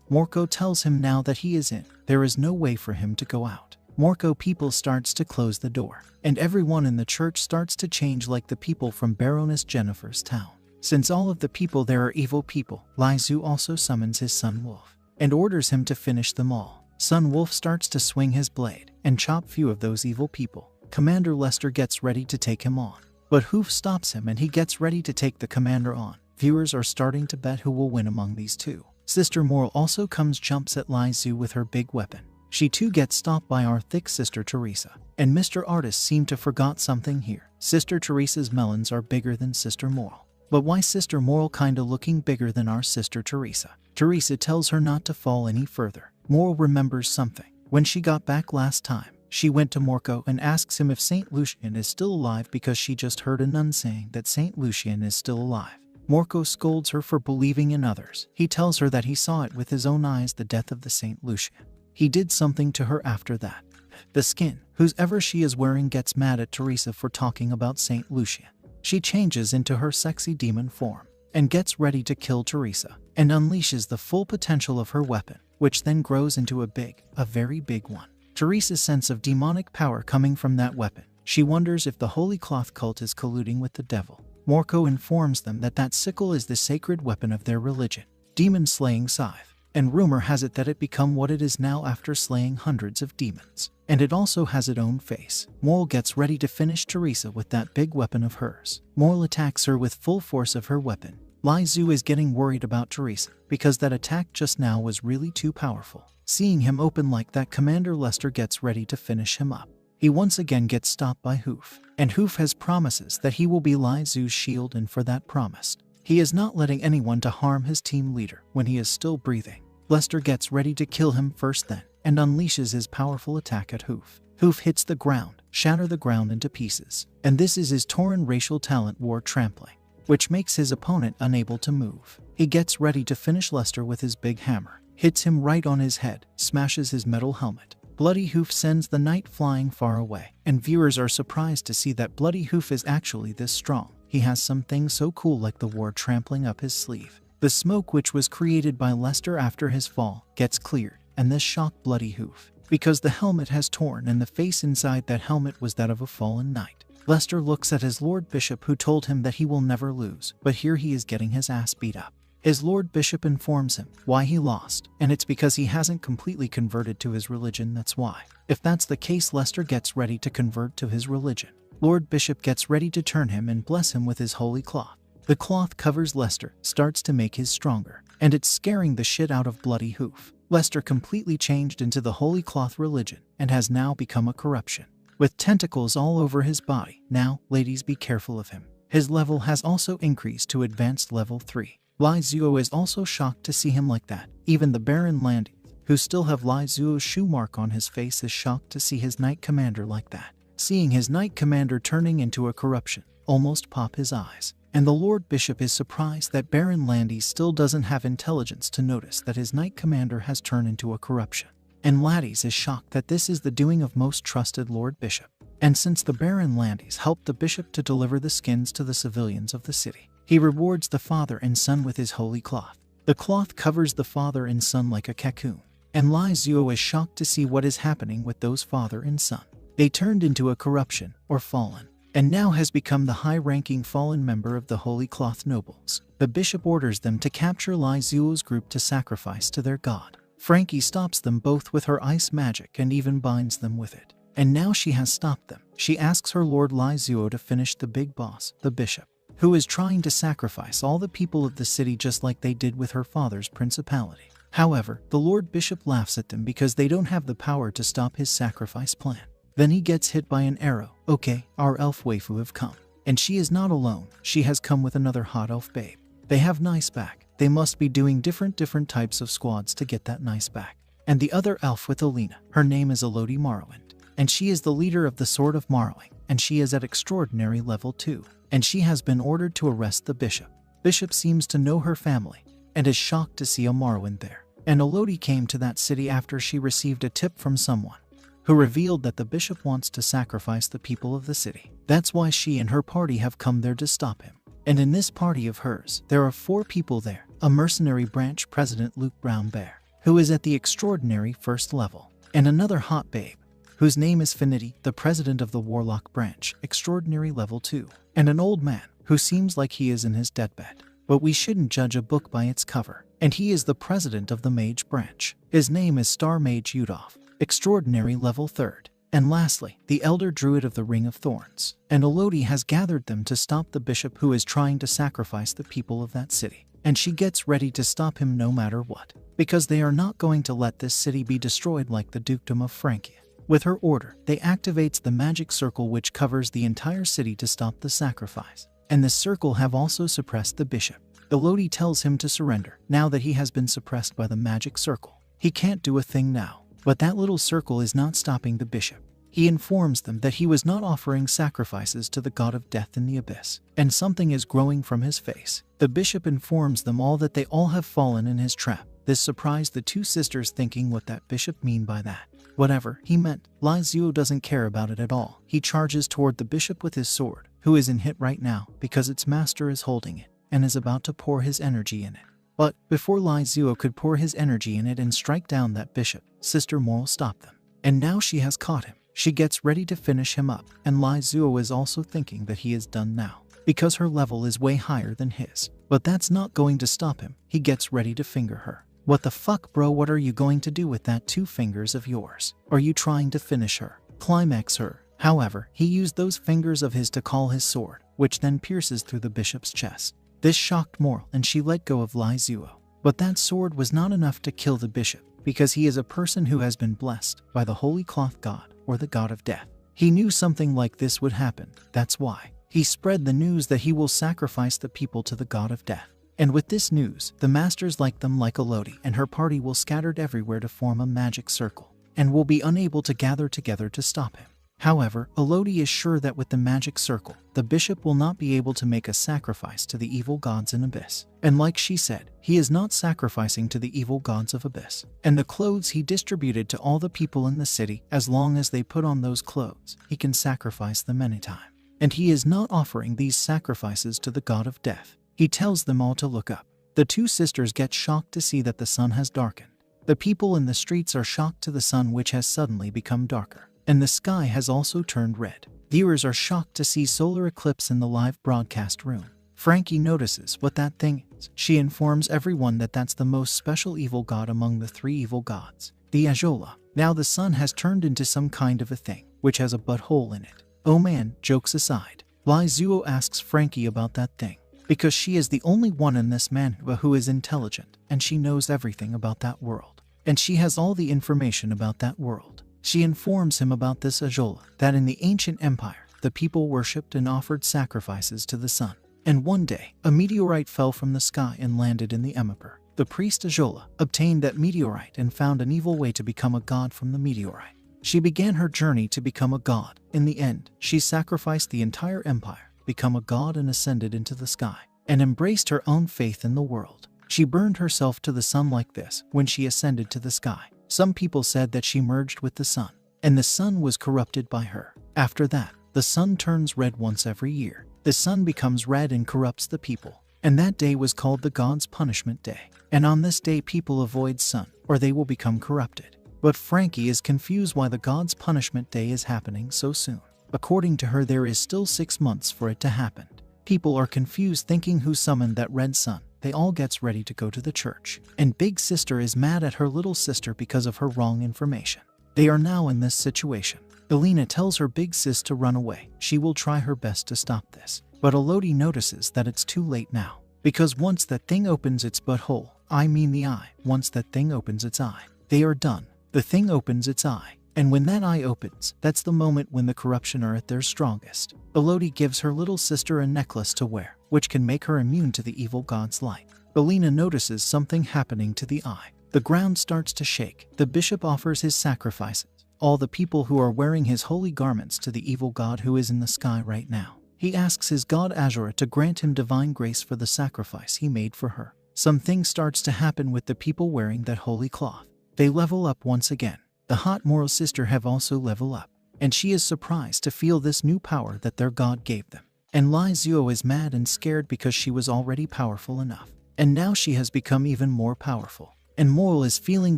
Morco tells him now that he is in. There is no way for him to go out. Morco people starts to close the door, and everyone in the church starts to change like the people from Baroness Jennifer's town. Since all of the people there are evil people, Lai Zhu also summons his son Wolf, and orders him to finish them all. Son Wolf starts to swing his blade, and chop few of those evil people. Commander Lester gets ready to take him on, but Hoof stops him and he gets ready to take the commander on. Viewers are starting to bet who will win among these two. Sister Moral also jumps at Lai Zhu with her big weapon. She too gets stopped by our thick sister Teresa. And Mr. Artist seemed to forgot something here. Sister Teresa's melons are bigger than Sister Moral. But why Sister Moral kinda looking bigger than our sister Teresa? Teresa tells her not to fall any further. Moral remembers something. When she got back last time, she went to Morco and asks him if Saint Lucian is still alive because she just heard a nun saying that Saint Lucian is still alive. Morco scolds her for believing in others. He tells her that he saw it with his own eyes, the death of the Saint Lucian. He did something to her after that. The skin, whoever she is wearing, gets mad at Teresa for talking about Saint Lucian. She changes into her sexy demon form and gets ready to kill Teresa and unleashes the full potential of her weapon. which then grows into a very big one. Teresa's sense of demonic power coming from that weapon. She wonders if the Holy Cloth cult is colluding with the devil. Morko informs them that that sickle is the sacred weapon of their religion, demon-slaying scythe, and rumor has it that it become what it is now after slaying hundreds of demons. And it also has its own face. Moral gets ready to finish Teresa with that big weapon of hers. Moral attacks her with full force of her weapon. Lai Zhu is getting worried about Teresa because that attack just now was really too powerful. Seeing him open like that, Commander Lester gets ready to finish him up. He once again gets stopped by Hoof, and Hoof has promises that he will be Lai Zhu's shield, and for that promised, he is not letting anyone to harm his team leader when he is still breathing. Lester gets ready to kill him first then, and unleashes his powerful attack at Hoof. Hoof hits the ground, shatter the ground into pieces, and this is his Tauran racial talent war trampling, which makes his opponent unable to move. He gets ready to finish Lester with his big hammer, hits him right on his head, smashes his metal helmet. Bloody Hoof sends the knight flying far away, and viewers are surprised to see that Bloody Hoof is actually this strong. He has something so cool like the war trampling up his sleeve. The smoke which was created by Lester after his fall gets cleared, and this shocked Bloody Hoof, because the helmet has torn and the face inside that helmet was that of a fallen knight. Lester looks at his Lord Bishop, who told him that he will never lose, but here he is getting his ass beat up. His Lord Bishop informs him why he lost, and it's because he hasn't completely converted to his religion, that's why. If that's the case, Lester gets ready to convert to his religion. Lord Bishop gets ready to turn him and bless him with his holy cloth. The cloth covers Lester, starts to make his stronger, and it's scaring the shit out of Bloody Hoof. Lester completely changed into the holy cloth religion, and has now become a corruption, with tentacles all over his body. Now, ladies, be careful of him. His level has also increased to advanced level 3. Lai Zhuo is also shocked to see him like that. Even the Baron Landis, who still have Lai Zhuo's shoe mark on his face, is shocked to see his Knight Commander like that. Seeing his Knight Commander turning into a corruption almost pop his eyes. And the Lord Bishop is surprised that Baron Landis still doesn't have intelligence to notice that his Knight Commander has turned into a corruption. And Landis is shocked that this is the doing of most trusted Lord Bishop. And since the Baron Landis helped the Bishop to deliver the skins to the civilians of the city, he rewards the father and son with his holy cloth. The cloth covers the father and son like a cocoon, and Lai Zhuo is shocked to see what is happening with those father and son. They turned into a corruption, or fallen, and now has become the high-ranking fallen member of the Holy Cloth Nobles. The bishop orders them to capture Lai Zhuo's group to sacrifice to their god. Frankie stops them both with her ice magic and even binds them with it. And now she has stopped them. She asks her Lord Lai Zhuo to finish the big boss, the bishop, who is trying to sacrifice all the people of the city just like they did with her father's principality. However, the Lord Bishop laughs at them because they don't have the power to stop his sacrifice plan. Then he gets hit by an arrow. Okay, our elf waifu have come. And she is not alone. She has come with another hot elf babe. They have nice back. They must be doing different types of squads to get that nice back. And the other elf with Alina, her name is Elodie Morrowind, and she is the leader of the Sword of Morrowing, and she is at extraordinary level 2. And she has been ordered to arrest the bishop. Bishop seems to know her family, and is shocked to see a Morrowind there. And Elodie came to that city after she received a tip from someone, who revealed that the bishop wants to sacrifice the people of the city. That's why she and her party have come there to stop him. And in this party of hers, there are 4 people there. A mercenary branch president, Luke Brown Bear, who is at the extraordinary 1st level, and another hot babe, whose name is Finity, the president of the Warlock branch, extraordinary level 2, and an old man, who seems like he is in his deathbed. But we shouldn't judge a book by its cover, and he is the president of the Mage branch. His name is Star Mage Udolph, extraordinary level 3rd. And lastly, the Elder Druid of the Ring of Thorns. And Elodie has gathered them to stop the bishop who is trying to sacrifice the people of that city. And she gets ready to stop him no matter what, because they are not going to let this city be destroyed like the Dukedom of Francia. With her order, they activates the magic circle which covers the entire city to stop the sacrifice. And the circle have also suppressed the bishop. Elodie tells him to surrender, now that he has been suppressed by the magic circle. He can't do a thing now. But that little circle is not stopping the bishop. He informs them that he was not offering sacrifices to the god of death in the abyss, and something is growing from his face. The bishop informs them all that they all have fallen in his trap. This surprised the 2 sisters, thinking what that bishop mean by that. Whatever he meant, Lai Zhuo doesn't care about it at all. He charges toward the bishop with his sword, who is in hit right now because its master is holding it and is about to pour his energy in it. But before Lai Zuo could pour his energy in it and strike down that bishop, Sister Moral stopped them. And now she has caught him. She gets ready to finish him up, and Lai Zuo is also thinking that he is done now, because her level is way higher than his. But that's not going to stop him. He gets ready to finger her. What the fuck, bro? What are you going to do with that 2 fingers of yours? Are you trying to finish her? Climax her? However, he used those fingers of his to call his sword, which then pierces through the bishop's chest. This shocked Moral, and she let go of Lai Zuo. But that sword was not enough to kill the bishop, because he is a person who has been blessed by the holy cloth god, or the god of death. He knew something like this would happen. That's why he spread the news that he will sacrifice the people to the god of death. And with this news, the masters like them like Elodie and her party will scattered everywhere to form a magic circle, and will be unable to gather together to stop him. However, Elodie is sure that with the magic circle, the bishop will not be able to make a sacrifice to the evil gods in Abyss. And like she said, he is not sacrificing to the evil gods of Abyss. And the clothes he distributed to all the people in the city, as long as they put on those clothes, he can sacrifice them anytime. And he is not offering these sacrifices to the god of death. He tells them all to look up. The 2 sisters get shocked to see that the sun has darkened. The people in the streets are shocked to the sun, which has suddenly become darker. And the sky has also turned red. Viewers are shocked to see solar eclipse in the live broadcast room. Frankie notices what that thing is. She informs everyone that that's the most special evil god among the 3 evil gods, the Ajola. Now the sun has turned into some kind of a thing, which has a butthole in it. Oh man, jokes aside, Lai Zuo asks Frankie about that thing, because she is the only one in this manhua who is intelligent, and she knows everything about that world. And she has all the information about that world. She informs him about this Ajola, that in the ancient empire, the people worshipped and offered sacrifices to the sun. And one day, a meteorite fell from the sky and landed in the Emperor. The priest Ajola obtained that meteorite and found an evil way to become a god from the meteorite. She began her journey to become a god. In the end, she sacrificed the entire empire, become a god and ascended into the sky, and embraced her own faith in the world. She burned herself to the sun like this when she ascended to the sky. Some people said that she merged with the sun, and the sun was corrupted by her. After that, the sun turns red once every year. The sun becomes red and corrupts the people, and that day was called the God's Punishment Day. And on this day people avoid sun, or they will become corrupted. But Frankie is confused why the God's Punishment Day is happening so soon. According to her, there is still 6 months for it to happen. People are confused, thinking who summoned that red sun. They all gets ready to go to the church, and big sister is mad at her little sister because of her wrong information. They are now in this situation. Elena tells her big sis to run away. She will try her best to stop this, but Elodie notices that it's too late now, because once that thing opens its butthole, I mean the eye, once that thing opens its eye, they are done. The thing opens its eye, and when that eye opens, that's the moment when the corruption are at their strongest. Elodie gives her little sister a necklace to wear, which can make her immune to the evil god's light. Elena notices something happening to the eye. The ground starts to shake. The bishop offers his sacrifices, all the people who are wearing his holy garments, to the evil god who is in the sky right now. He asks his god Azura to grant him divine grace for the sacrifice he made for her. Something starts to happen with the people wearing that holy cloth. They level up once again. The hot moral sister have also level up, and she is surprised to feel this new power that their god gave them. And Lai Zuo is mad and scared because she was already powerful enough, and now she has become even more powerful. And Moral is feeling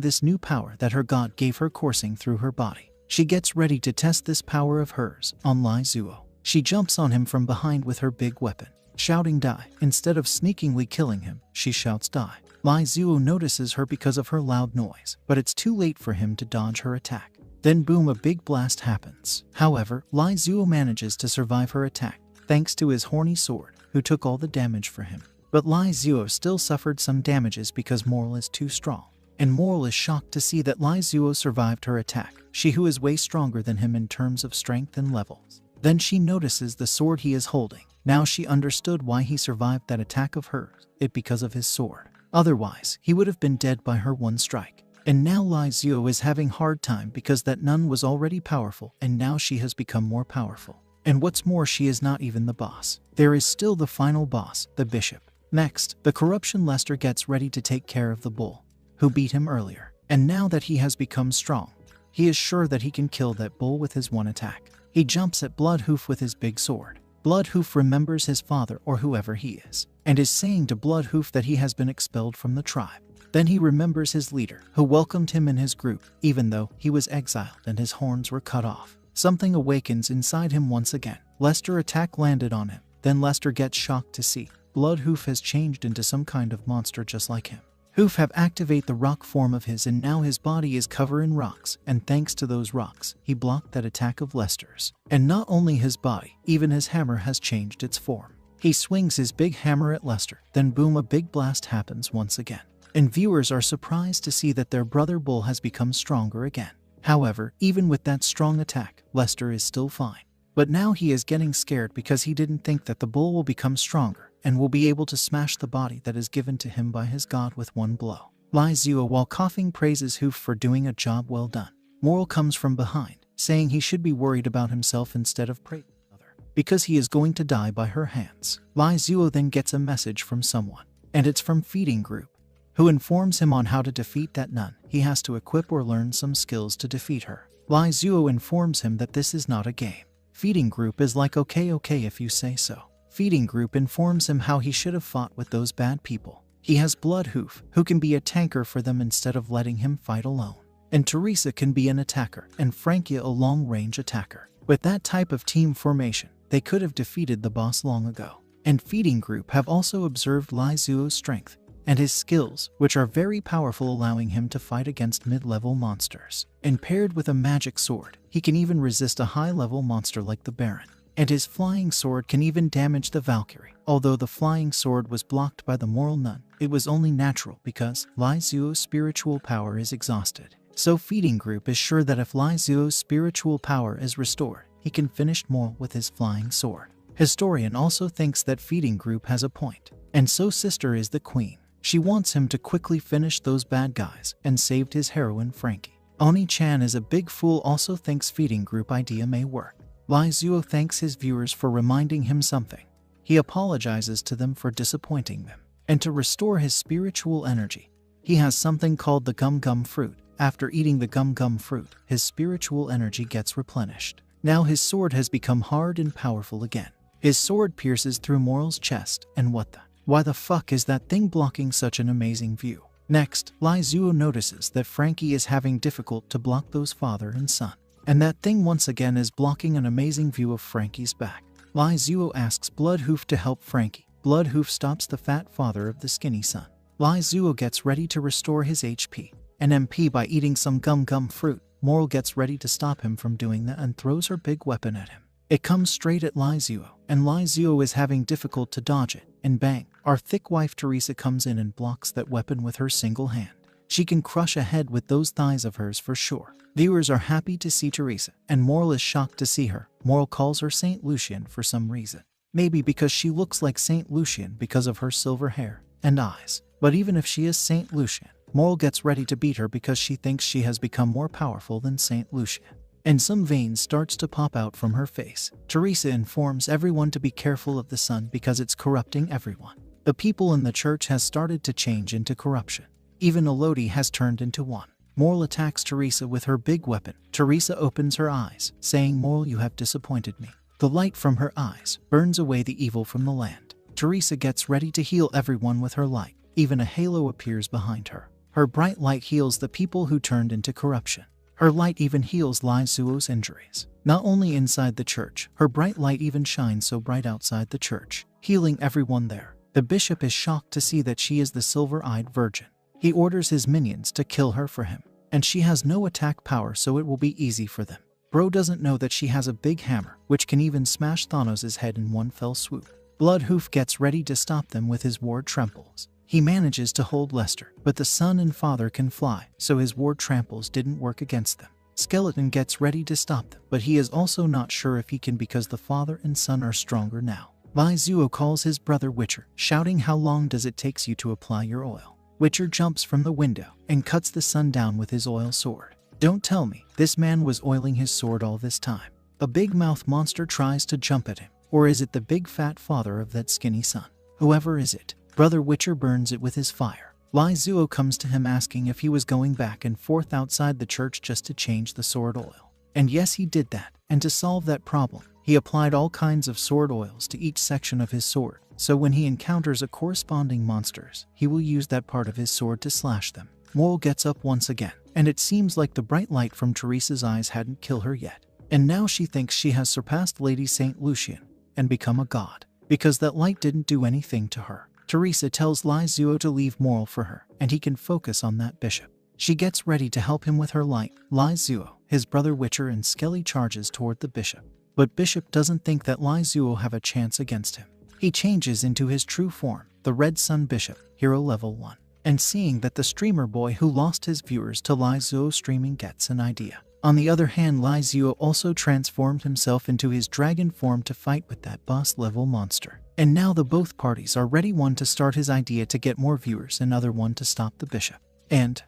this new power that her god gave her coursing through her body. She gets ready to test this power of hers on Lai Zuo. She jumps on him from behind with her big weapon, shouting die. Instead of sneakingly killing him, she shouts die. Lai Zuo notices her because of her loud noise, but it's too late for him to dodge her attack. Then boom, a big blast happens. However, Lai Zuo manages to survive her attack, thanks to his horny sword, who took all the damage for him. But Lai Zuo still suffered some damages because Moral is too strong. And Moral is shocked to see that Lai Zuo survived her attack, she who is way stronger than him in terms of strength and levels. Then she notices the sword he is holding. Now she understood why he survived that attack of hers, it because of his sword. Otherwise, he would have been dead by her one strike. And now Lai Zuo is having hard time because that nun was already powerful, and now she has become more powerful. And what's more, she is not even the boss. There is still the final boss, the bishop. Next, the corruption Lester gets ready to take care of the bull, who beat him earlier. And now that he has become strong, he is sure that he can kill that bull with his one attack. He jumps at Bloodhoof with his big sword. Bloodhoof remembers his father or whoever he is, and is saying to Bloodhoof that he has been expelled from the tribe. Then he remembers his leader, who welcomed him in his group, even though he was exiled and his horns were cut off. Something awakens inside him once again. Lester's attack landed on him. Then Lester gets shocked to see Bloodhoof has changed into some kind of monster just like him. Hoof have activate the rock form of his, and now his body is covered in rocks, and thanks to those rocks, he blocked that attack of Lester's. And not only his body, even his hammer has changed its form. He swings his big hammer at Lester, then boom, a big blast happens once again. And viewers are surprised to see that their brother Bull has become stronger again. However, even with that strong attack, Lester is still fine. But now he is getting scared because he didn't think that the bull will become stronger and will be able to smash the body that is given to him by his god with one blow. Lai Zuo, while coughing, praises Hoof for doing a job well done. Moral comes from behind, saying he should be worried about himself instead of praising another, because he is going to die by her hands. Lai Zuo then gets a message from someone, and it's from Feeding Group, who informs him on how to defeat that nun. He has to equip or learn some skills to defeat her. Lai Zuo informs him that this is not a game. Feeding Group is like, okay if you say so. Feeding Group informs him how he should have fought with those bad people. He has Bloodhoof, who can be a tanker for them instead of letting him fight alone. And Teresa can be an attacker, and Frankie a long-range attacker. With that type of team formation, they could have defeated the boss long ago. And Feeding Group have also observed Lai Zuo's strength and his skills, which are very powerful, allowing him to fight against mid-level monsters. And paired with a magic sword, he can even resist a high-level monster like the Baron. And his flying sword can even damage the Valkyrie. Although the flying sword was blocked by the moral nun, it was only natural because Lai Zuo's spiritual power is exhausted. So Feeding Group is sure that if Lai Zuo's spiritual power is restored, he can finish Moral with his flying sword. Historian also thinks that Feeding Group has a point, and so Sister is the queen. She wants him to quickly finish those bad guys and saved his heroine Frankie. Oni-chan is a big fool, also thinks Feeding Group idea may work. Lai Zuo thanks his viewers for reminding him something. He apologizes to them for disappointing them. And to restore his spiritual energy, he has something called the Gum Gum Fruit. After eating the Gum Gum Fruit, his spiritual energy gets replenished. Now his sword has become hard and powerful again. His sword pierces through Moral's chest, and why the fuck is that thing blocking such an amazing view? Next, Lai Zuo notices that Frankie is having difficult to block those father and son. And that thing once again is blocking an amazing view of Frankie's back. Lai Zuo asks Bloodhoof to help Frankie. Bloodhoof stops the fat father of the skinny son. Lai Zuo gets ready to restore his HP and MP by eating some Gum Gum Fruit. Moral gets ready to stop him from doing that and throws her big weapon at him. It comes straight at Lai Zuo, and Lai Zuo is having difficult to dodge it, and bang, our thick wife Teresa comes in and blocks that weapon with her single hand. She can crush a head with those thighs of hers for sure. Viewers are happy to see Teresa, and Moral is shocked to see her. Moral calls her Saint Lucian for some reason. Maybe because she looks like Saint Lucian because of her silver hair and eyes. But even if she is Saint Lucian, Moral gets ready to beat her because she thinks she has become more powerful than Saint Lucian. And some veins starts to pop out from her face. Teresa informs everyone to be careful of the sun because it's corrupting everyone. The people in the church has started to change into corruption. Even Elodie has turned into one. Moral attacks Teresa with her big weapon. Teresa opens her eyes, saying, Moral, you have disappointed me. The light from her eyes burns away the evil from the land. Teresa gets ready to heal everyone with her light. Even a halo appears behind her. Her bright light heals the people who turned into corruption. Her light even heals Lai Zuo's injuries. Not only inside the church, her bright light even shines so bright outside the church, healing everyone there. The bishop is shocked to see that she is the silver-eyed virgin. He orders his minions to kill her for him, and she has no attack power, so it will be easy for them. Bro doesn't know that she has a big hammer, which can even smash Thanos' head in one fell swoop. Bloodhoof gets ready to stop them with his ward tramples. He manages to hold Lester, but the son and father can fly, so his ward tramples didn't work against them. Skeleton gets ready to stop them, but he is also not sure if he can because the father and son are stronger now. Lai Zuo calls his brother Witcher, shouting, how long does it take you to apply your oil? Witcher jumps from the window and cuts the son down with his oil sword. Don't tell me this man was oiling his sword all this time. A big mouth monster tries to jump at him, or is it the big fat father of that skinny son? Whoever is it, Brother Witcher burns it with his fire. Lai Zuo comes to him asking if he was going back and forth outside the church just to change the sword oil. And yes, he did that, and to solve that problem, he He applied all kinds of sword oils to each section of his sword, so when he encounters a corresponding monsters, he will use that part of his sword to slash them. Moral gets up once again, and it seems like the bright light from Teresa's eyes hadn't killed her yet. And now she thinks she has surpassed Lady St. Lucian and become a god, because that light didn't do anything to her. Teresa tells Lai Zuo to leave Moral for her, and he can focus on that bishop. She gets ready to help him with her light. Lai Zuo, his brother Witcher, and Skelly charges toward the bishop. But Bishop doesn't think that Lai Zuo have a chance against him. He changes into his true form, the Red Sun Bishop, Hero Level 1. And seeing that the streamer boy who lost his viewers to Lai Zuo streaming gets an idea. On the other hand, Lai Zuo also transformed himself into his dragon form to fight with that boss level monster. And now the both parties are ready, one to start his idea to get more viewers and other one to stop the bishop. And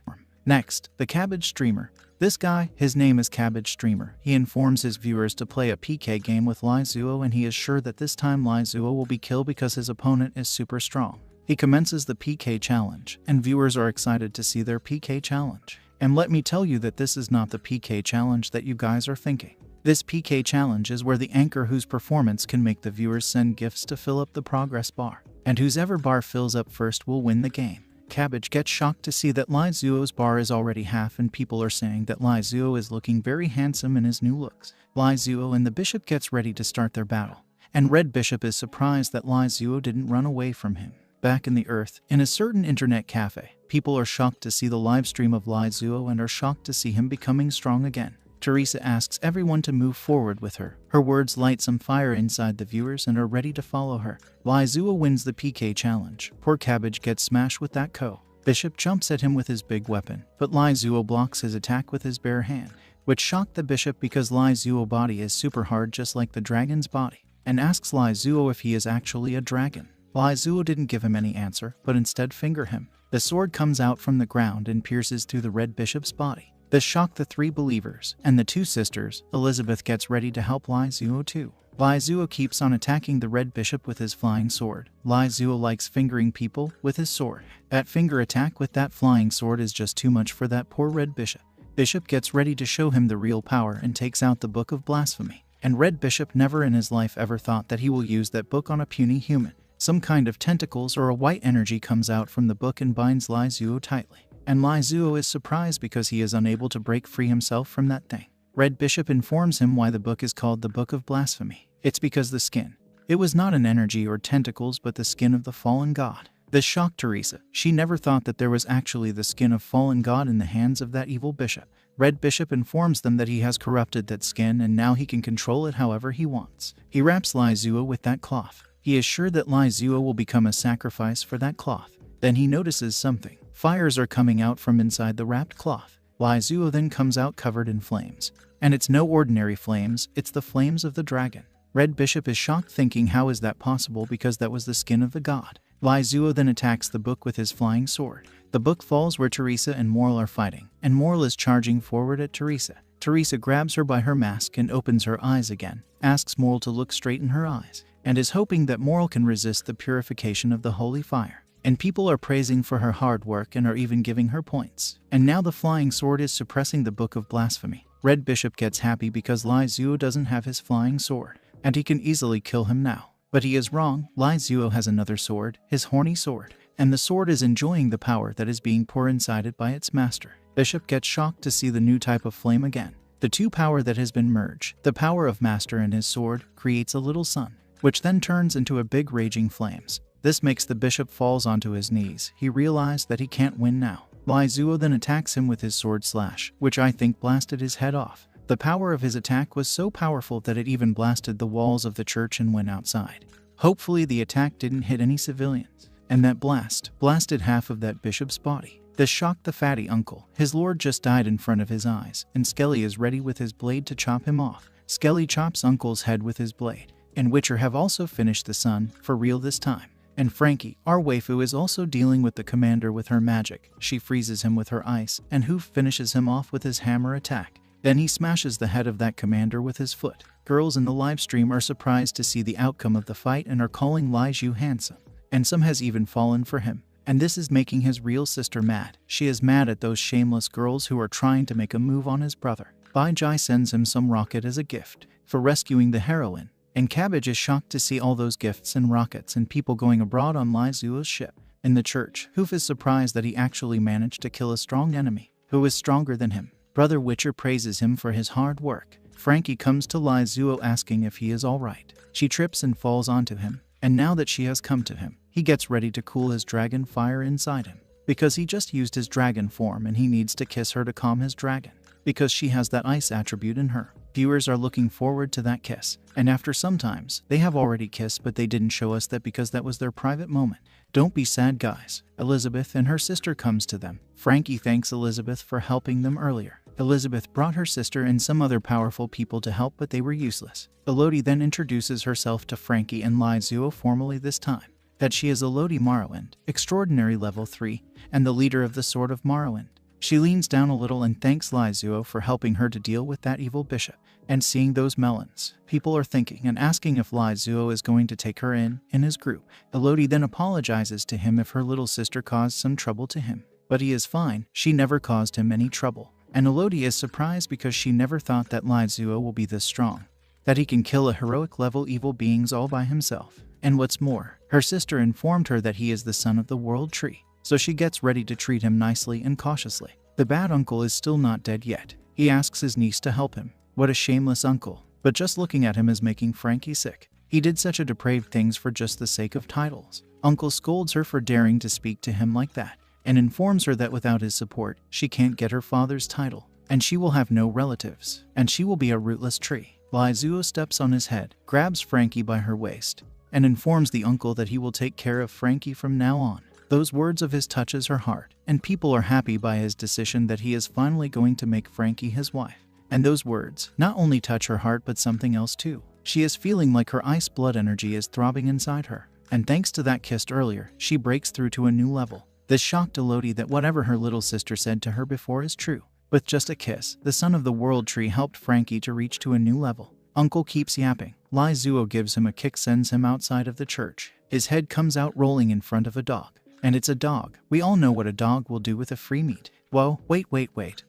next, the Cabbage Streamer. This guy, his name is Cabbage Streamer. He informs his viewers to play a PK game with Lai Zuo, and he is sure that this time Lai Zuo will be killed because his opponent is super strong. He commences the PK challenge, and viewers are excited to see their PK challenge. And let me tell you that this is not the PK challenge that you guys are thinking. This PK challenge is where the anchor whose performance can make the viewers send gifts to fill up the progress bar. And whosever bar fills up first will win the game. Cabbage gets shocked to see that Lai Zuo's bar is already half, and people are saying that Lai Zuo is looking very handsome in his new looks. Lai Zuo and the bishop gets ready to start their battle. And Red Bishop is surprised that Lai Zuo didn't run away from him. Back in the Earth, in a certain internet cafe, people are shocked to see the live stream of Lai Zuo and are shocked to see him becoming strong again. Teresa asks everyone to move forward with her. Her words light some fire inside the viewers and are ready to follow her. Lai Zuo wins the PK challenge. Poor Cabbage gets smashed with that Bishop jumps at him with his big weapon, but Lai Zuo blocks his attack with his bare hand, which shocked the bishop because Lai Zuo's body is super hard just like the dragon's body, and asks Lai Zuo if he is actually a dragon. Lai Zuo didn't give him any answer, but instead finger him. The sword comes out from the ground and pierces through the Red Bishop's body. This shocked the three believers, and the two sisters. Elizabeth gets ready to help Lai Zuo too. Lai Zuo keeps on attacking the Red Bishop with his flying sword. Lai Zuo likes fingering people with his sword. That finger attack with that flying sword is just too much for that poor Red Bishop. Bishop gets ready to show him the real power and takes out the Book of Blasphemy. And Red Bishop never in his life ever thought that he will use that book on a puny human. Some kind of tentacles or a white energy comes out from the book and binds Lai Zuo tightly. And Lai Zuo is surprised because he is unable to break free himself from that thing. Red Bishop informs him why the book is called the Book of Blasphemy. It's because the skin. It was not an energy or tentacles but the skin of the fallen god. This shocked Teresa. She never thought that there was actually the skin of fallen god in the hands of that evil bishop. Red Bishop informs them that he has corrupted that skin and now he can control it however he wants. He wraps Lai Zuo with that cloth. He is sure that Lai Zuo will become a sacrifice for that cloth. Then he notices something. Fires are coming out from inside the wrapped cloth. Lai Zuo then comes out covered in flames. And it's no ordinary flames, it's the flames of the dragon. Red Bishop is shocked, thinking how is that possible because that was the skin of the god. Lai Zuo then attacks the book with his flying sword. The book falls where Teresa and Moral are fighting, and Moral is charging forward at Teresa. Teresa grabs her by her mask and opens her eyes again, asks Moral to look straight in her eyes, and is hoping that Moral can resist the purification of the holy fire. And people are praising for her hard work and are even giving her points. And now the flying sword is suppressing the Book of Blasphemy. Red Bishop gets happy because Lai Zuo doesn't have his flying sword, and he can easily kill him now. But he is wrong. Lai Zuo has another sword, his horny sword, and the sword is enjoying the power that is being poured inside it by its master. Bishop gets shocked to see the new type of flame again. The two power that has been merged, the power of master and his sword, creates a little sun, which then turns into a big raging flames. This makes the bishop falls onto his knees. He realized that he can't win now. Lai Zuo then attacks him with his sword slash, which I think blasted his head off. The power of his attack was so powerful that it even blasted the walls of the church and went outside. Hopefully the attack didn't hit any civilians. And that blasted half of that bishop's body. This shocked the fatty uncle. His lord just died in front of his eyes, and Skelly is ready with his blade to chop him off. Skelly chops uncle's head with his blade. And Witcher have also finished the sun, for real this time. And Frankie, our waifu, is also dealing with the commander with her magic. She freezes him with her ice, and Hoof finishes him off with his hammer attack. Then he smashes the head of that commander with his foot. Girls in the livestream are surprised to see the outcome of the fight and are calling Lai Zhu handsome. And some has even fallen for him. And this is making his real sister mad. She is mad at those shameless girls who are trying to make a move on his brother. Bai Jai sends him some rocket as a gift. for rescuing the heroine, and Cabbage is shocked to see all those gifts and rockets and people going abroad on Lai Zuo's ship. In the church, Hoof is surprised that he actually managed to kill a strong enemy, who is stronger than him. Brother Witcher praises him for his hard work. Frankie comes to Lai Zuo asking if he is alright. She trips and falls onto him, and now that she has come to him, he gets ready to cool his dragon fire inside him, because he just used his dragon form and he needs to kiss her to calm his dragon, because she has that ice attribute in her. Viewers are looking forward to that kiss, and after sometimes, they have already kissed but they didn't show us that because that was their private moment. Don't be sad guys. Elizabeth and her sister comes to them. Frankie thanks Elizabeth for helping them earlier. Elizabeth brought her sister and some other powerful people to help but they were useless. Elodie then introduces herself to Frankie and Lai Zuo formally this time, that she is Elodie Morrowind, extraordinary level 3, and the leader of the Sword of Morrowind. She leans down a little and thanks Lai Zuo for helping her to deal with that evil bishop. And seeing those melons, people are thinking and asking if Lai Zuo is going to take her in his group. Elodie then apologizes to him if her little sister caused some trouble to him. But he is fine, she never caused him any trouble. And Elodie is surprised because she never thought that Lai Zuo will be this strong, that he can kill a heroic level evil beings all by himself. And what's more, her sister informed her that he is the son of the world tree, so she gets ready to treat him nicely and cautiously. The bad uncle is still not dead yet. He asks his niece to help him. What a shameless uncle. But just looking at him is making Frankie sick. He did such a depraved things for just the sake of titles. Uncle scolds her for daring to speak to him like that, and informs her that without his support, she can't get her father's title, and she will have no relatives, and she will be a rootless tree. Lai Zuo steps on his head, grabs Frankie by her waist, and informs the uncle that he will take care of Frankie from now on. Those words of his touches her heart, and people are happy by his decision that he is finally going to make Frankie his wife. And those words not only touch her heart but something else too. She is feeling like her ice blood energy is throbbing inside her. And thanks to that kiss earlier, she breaks through to a new level. This shocked Elodie that whatever her little sister said to her before is true. With just a kiss, the son of the world tree helped Frankie to reach to a new level. Uncle keeps yapping. Lai Zuo gives him a kick, sends him outside of the church. His head comes out rolling in front of a dog. And it's a dog. We all know what a dog will do with a free meat. Whoa, wait.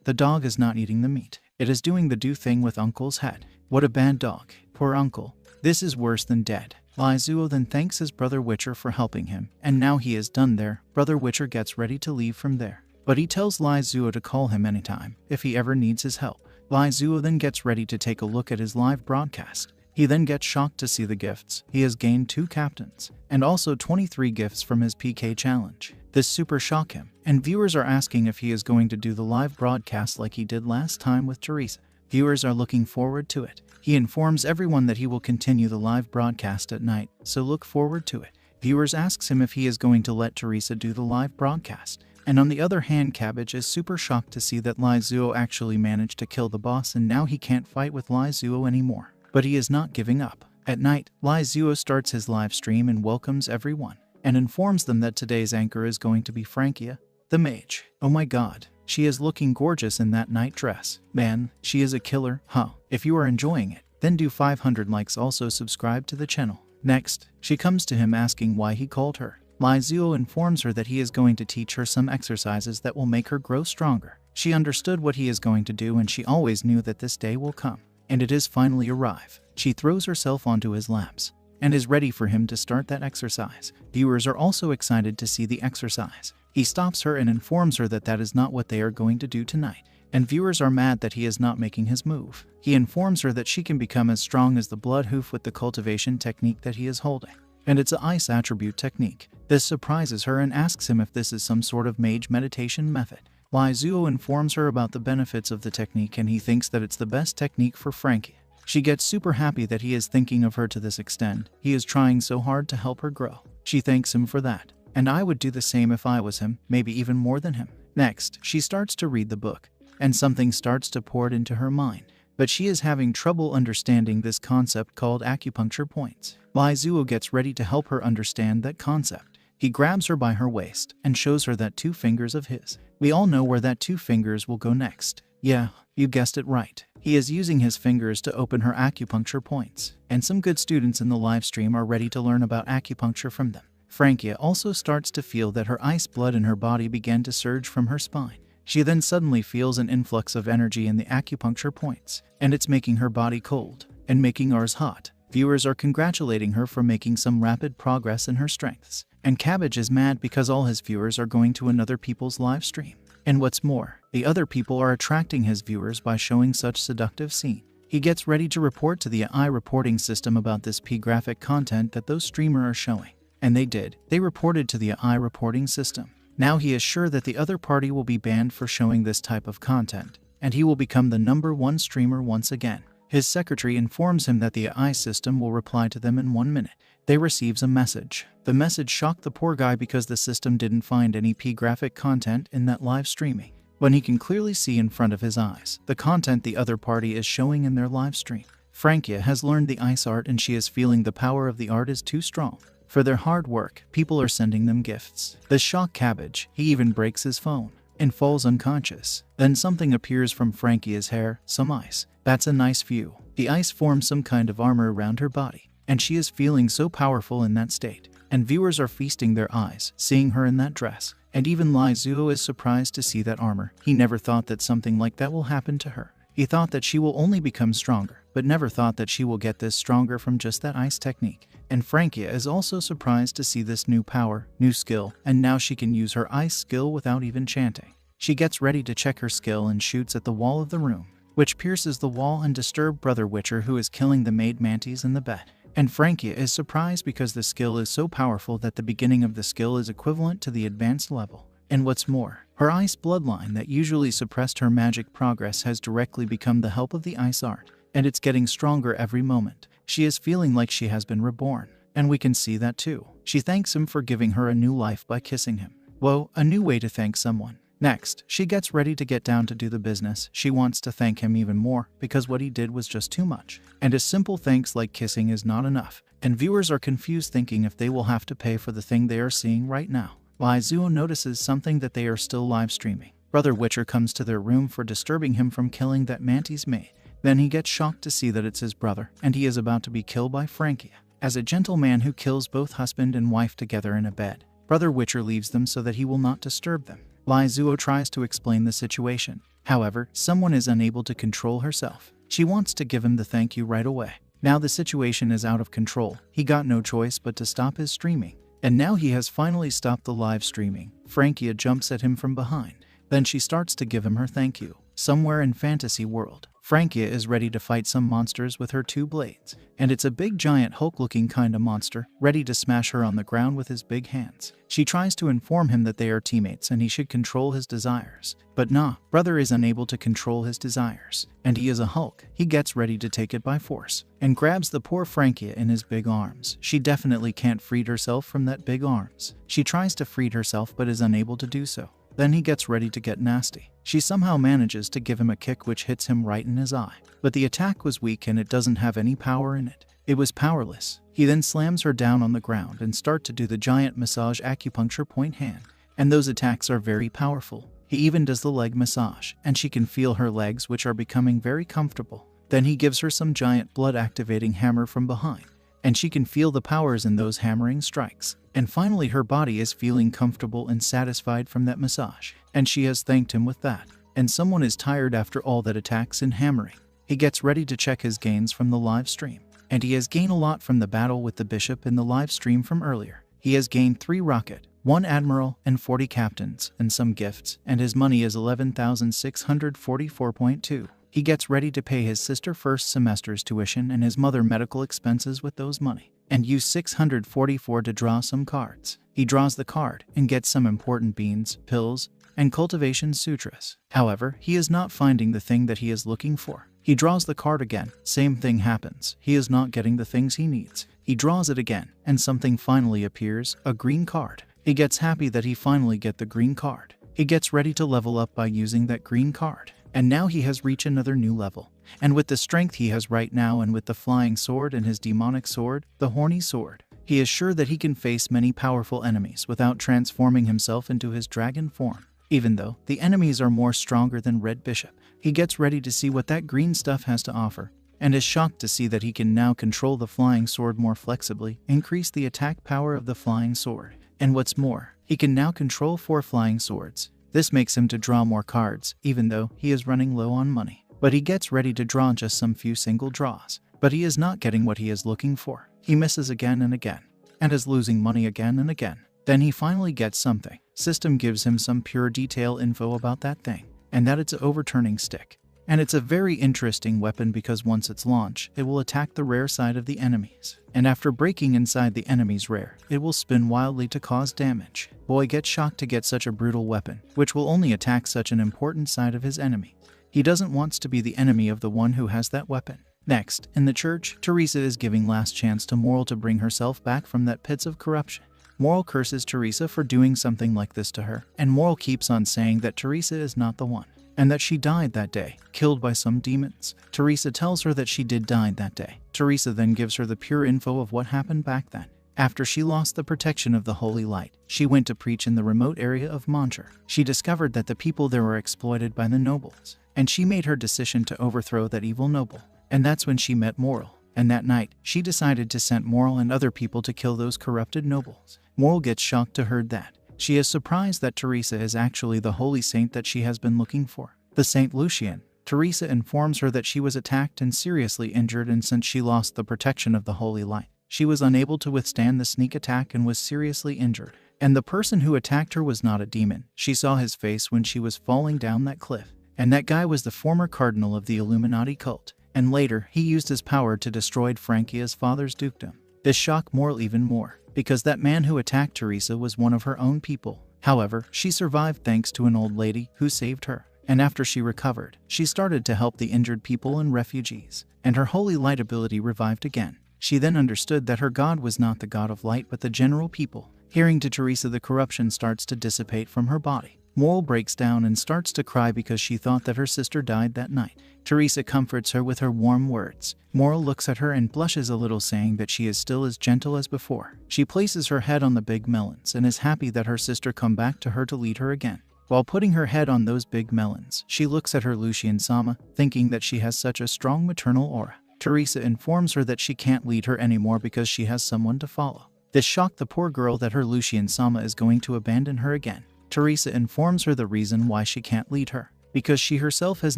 The dog is not eating the meat. It is doing the do thing with Uncle's head. What a bad dog. Poor Uncle. This is worse than dead. Lai Zuo then thanks his brother Witcher for helping him, and now he is done there. Brother Witcher gets ready to leave from there. But he tells Lai Zuo to call him anytime, if he ever needs his help. Lai Zuo then gets ready to take a look at his live broadcast. He then gets shocked to see the gifts. He has gained 2 captains, and also 23 gifts from his PK challenge. This super shock him, and viewers are asking if he is going to do the live broadcast like he did last time with Teresa. Viewers are looking forward to it. He informs everyone that he will continue the live broadcast at night, so look forward to it. Viewers asks him if he is going to let Teresa do the live broadcast. And on the other hand, Cabbage is super shocked to see that Lai Zuo actually managed to kill the boss and now he can't fight with Lai Zuo anymore. But he is not giving up. At night, Lai Zuo starts his live stream and welcomes everyone, and informs them that today's anchor is going to be Frankia, the mage. Oh my god, she is looking gorgeous in that night dress. Man, she is a killer, huh? If you are enjoying it, then do 500 likes, also subscribe to the channel. Next, she comes to him asking why he called her. Lai Zuo informs her that he is going to teach her some exercises that will make her grow stronger. She understood what he is going to do and she always knew that this day will come. And it is finally arrive. She throws herself onto his laps and is ready for him to start that exercise. Viewers are also excited to see the exercise. He stops her and informs her that that is not what they are going to do tonight. And viewers are mad that he is not making his move. He informs her that she can become as strong as the blood hoof with the cultivation technique that he is holding. And it's an ice attribute technique. This surprises her and asks him if this is some sort of mage meditation method. Lai Zuo informs her about the benefits of the technique and he thinks that it's the best technique for Frankie. She gets super happy that he is thinking of her to this extent. He is trying so hard to help her grow. She thanks him for that. And I would do the same if I was him, maybe even more than him. Next, she starts to read the book, and something starts to pour it into her mind. But she is having trouble understanding this concept called acupuncture points. Lai Zuo gets ready to help her understand that concept. He grabs her by her waist and shows her that 2 fingers of his. We all know where that 2 fingers will go next. Yeah, you guessed it right. He is using his fingers to open her acupuncture points. And some good students in the live stream are ready to learn about acupuncture from them. Frankia also starts to feel that her ice blood in her body began to surge from her spine. She then suddenly feels an influx of energy in the acupuncture points, and it's making her body cold. and making ours hot. Viewers are congratulating her for making some rapid progress in her strengths. And Cabbage is mad because all his viewers are going to another people's live stream. And what's more, the other people are attracting his viewers by showing such seductive scene. He gets ready to report to the AI reporting system about this P-graphic content that those streamers are showing. And they did. They reported to the AI reporting system. Now he is sure that the other party will be banned for showing this type of content, and he will become the #1 streamer once again. His secretary informs him that the AI system will reply to them in 1 minute. They receives a message. The message shocked the poor guy because the system didn't find any P-graphic content in that live streaming. When he can clearly see in front of his eyes the content the other party is showing in their live stream. Frankia has learned the ice art and she is feeling the power of the art is too strong. For their hard work, people are sending them gifts. This shocked Cabbage. He even breaks his phone and falls unconscious. Then something appears from Frankia's hair, some ice. That's a nice view. The ice forms some kind of armor around her body, and she is feeling so powerful in that state. And viewers are feasting their eyes, seeing her in that dress. And even Lai Zuo is surprised to see that armor. He never thought that something like that will happen to her. He thought that she will only become stronger, but never thought that she will get this stronger from just that ice technique. And Frankia is also surprised to see this new power, new skill, and now she can use her ice skill without even chanting. She gets ready to check her skill and shoots at the wall of the room, which pierces the wall and disturbs Brother Witcher, who is killing the maid mantis in the bed. And Frankia is surprised because the skill is so powerful that the beginning of the skill is equivalent to the advanced level. And what's more, her ice bloodline that usually suppressed her magic progress has directly become the help of the ice art, and it's getting stronger every moment. She is feeling like she has been reborn, and we can see that too. She thanks him for giving her a new life by kissing him. Whoa, a new way to thank someone. Next, she gets ready to get down to do the business. She wants to thank him even more because what he did was just too much. And a simple thanks like kissing is not enough. And viewers are confused thinking if they will have to pay for the thing they are seeing right now. Lai Zuo notices something that they are still live streaming. Brother Witcher comes to their room for disturbing him from killing that mantis maid. Then he gets shocked to see that it's his brother, and he is about to be killed by Frankia. As a gentleman who kills both husband and wife together in a bed, Brother Witcher leaves them so that he will not disturb them. Lai Zuo tries to explain the situation. However, someone is unable to control herself. She wants to give him the thank you right away. Now the situation is out of control. He got no choice but to stop his streaming. And now he has finally stopped the live streaming. Frankia jumps at him from behind. Then she starts to give him her thank you. Somewhere in fantasy world, Frankia is ready to fight some monsters with her 2 blades. And it's a big giant Hulk-looking kind of monster, ready to smash her on the ground with his big hands. She tries to inform him that they are teammates and he should control his desires. But nah, brother is unable to control his desires. And he is a Hulk. He gets ready to take it by force and grabs the poor Frankia in his big arms. She definitely can't free herself from that big arms. She tries to free herself but is unable to do so. Then he gets ready to get nasty. She somehow manages to give him a kick which hits him right in his eye. But the attack was weak and it doesn't have any power in it. It was powerless. He then slams her down on the ground and starts to do the giant massage acupuncture point hand. And those attacks are very powerful. He even does the leg massage, and she can feel her legs which are becoming very comfortable. Then he gives her some giant blood activating hammer from behind, and she can feel the powers in those hammering strikes. And finally her body is feeling comfortable and satisfied from that massage, and she has thanked him with that. And someone is tired after all that attacks and hammering. He gets ready to check his gains from the live stream, and he has gained a lot from the battle with the bishop in the live stream from earlier. He has gained 3 rocket, 1 admiral, and 40 captains, and some gifts, and his money is 11,644.2. He gets ready to pay his sister first semester's tuition and his mother medical expenses with those money, and use 644 to draw some cards. He draws the card and gets some important beans, pills, and cultivation sutras. However, he is not finding the thing that he is looking for. He draws the card again, same thing happens. He is not getting the things he needs. He draws it again, and something finally appears, a green card. He gets happy that he finally get the green card. He gets ready to level up by using that green card. And now he has reached another new level. And with the strength he has right now and with the flying sword and his demonic sword, the horny sword, he is sure that he can face many powerful enemies without transforming himself into his dragon form. Even though the enemies are more stronger than Red Bishop, he gets ready to see what that green stuff has to offer, and is shocked to see that he can now control the flying sword more flexibly, increase the attack power of the flying sword. And what's more, he can now control 4 flying swords. This makes him to draw more cards, even though he is running low on money. But he gets ready to draw just some few single draws. but he is not getting what he is looking for. He misses again and again, and is losing money again and again. Then he finally gets something. System gives him some pure detail info about that thing, and that it's an overturning stick. And it's a very interesting weapon because once it's launched, it will attack the rare side of the enemies. And after breaking inside the enemy's rare, it will spin wildly to cause damage. Boy gets shocked to get such a brutal weapon, which will only attack such an important side of his enemy. He doesn't want to be the enemy of the one who has that weapon. Next, in the church, Teresa is giving last chance to Moral to bring herself back from that pits of corruption. Moral curses Teresa for doing something like this to her, and Moral keeps on saying that Teresa is not the one, and that she died that day, killed by some demons. Teresa tells her that she did die that day. Teresa then gives her the pure info of what happened back then. After she lost the protection of the holy light, she went to preach in the remote area of Manhwa. She discovered that the people there were exploited by the nobles, and she made her decision to overthrow that evil noble. And that's when she met Moral. And that night, she decided to send Moral and other people to kill those corrupted nobles. Moral gets shocked to hear that. She is surprised that Teresa is actually the holy saint that she has been looking for, the Saint Lucian. Teresa informs her that she was attacked and seriously injured, and since she lost the protection of the holy light, she was unable to withstand the sneak attack and was seriously injured. And the person who attacked her was not a demon. She saw his face when she was falling down that cliff. And that guy was the former cardinal of the Illuminati cult. And later, he used his power to destroy Frankia's father's dukedom. This shocked Moral even more, because that man who attacked Teresa was one of her own people. However, she survived thanks to an old lady who saved her. And after she recovered, she started to help the injured people and refugees, and her holy light ability revived again. She then understood that her god was not the god of light but the general people. Hearing to Teresa, the corruption starts to dissipate from her body. Moral breaks down and starts to cry because she thought that her sister died that night. Teresa comforts her with her warm words. Moral looks at her and blushes a little, saying that she is still as gentle as before. She places her head on the big melons and is happy that her sister come back to her to lead her again. While putting her head on those big melons, she looks at her Lucian-sama, thinking that she has such a strong maternal aura. Teresa informs her that she can't lead her anymore because she has someone to follow. This shocked the poor girl that her Lucian-sama is going to abandon her again. Teresa informs her the reason why she can't lead her, because she herself has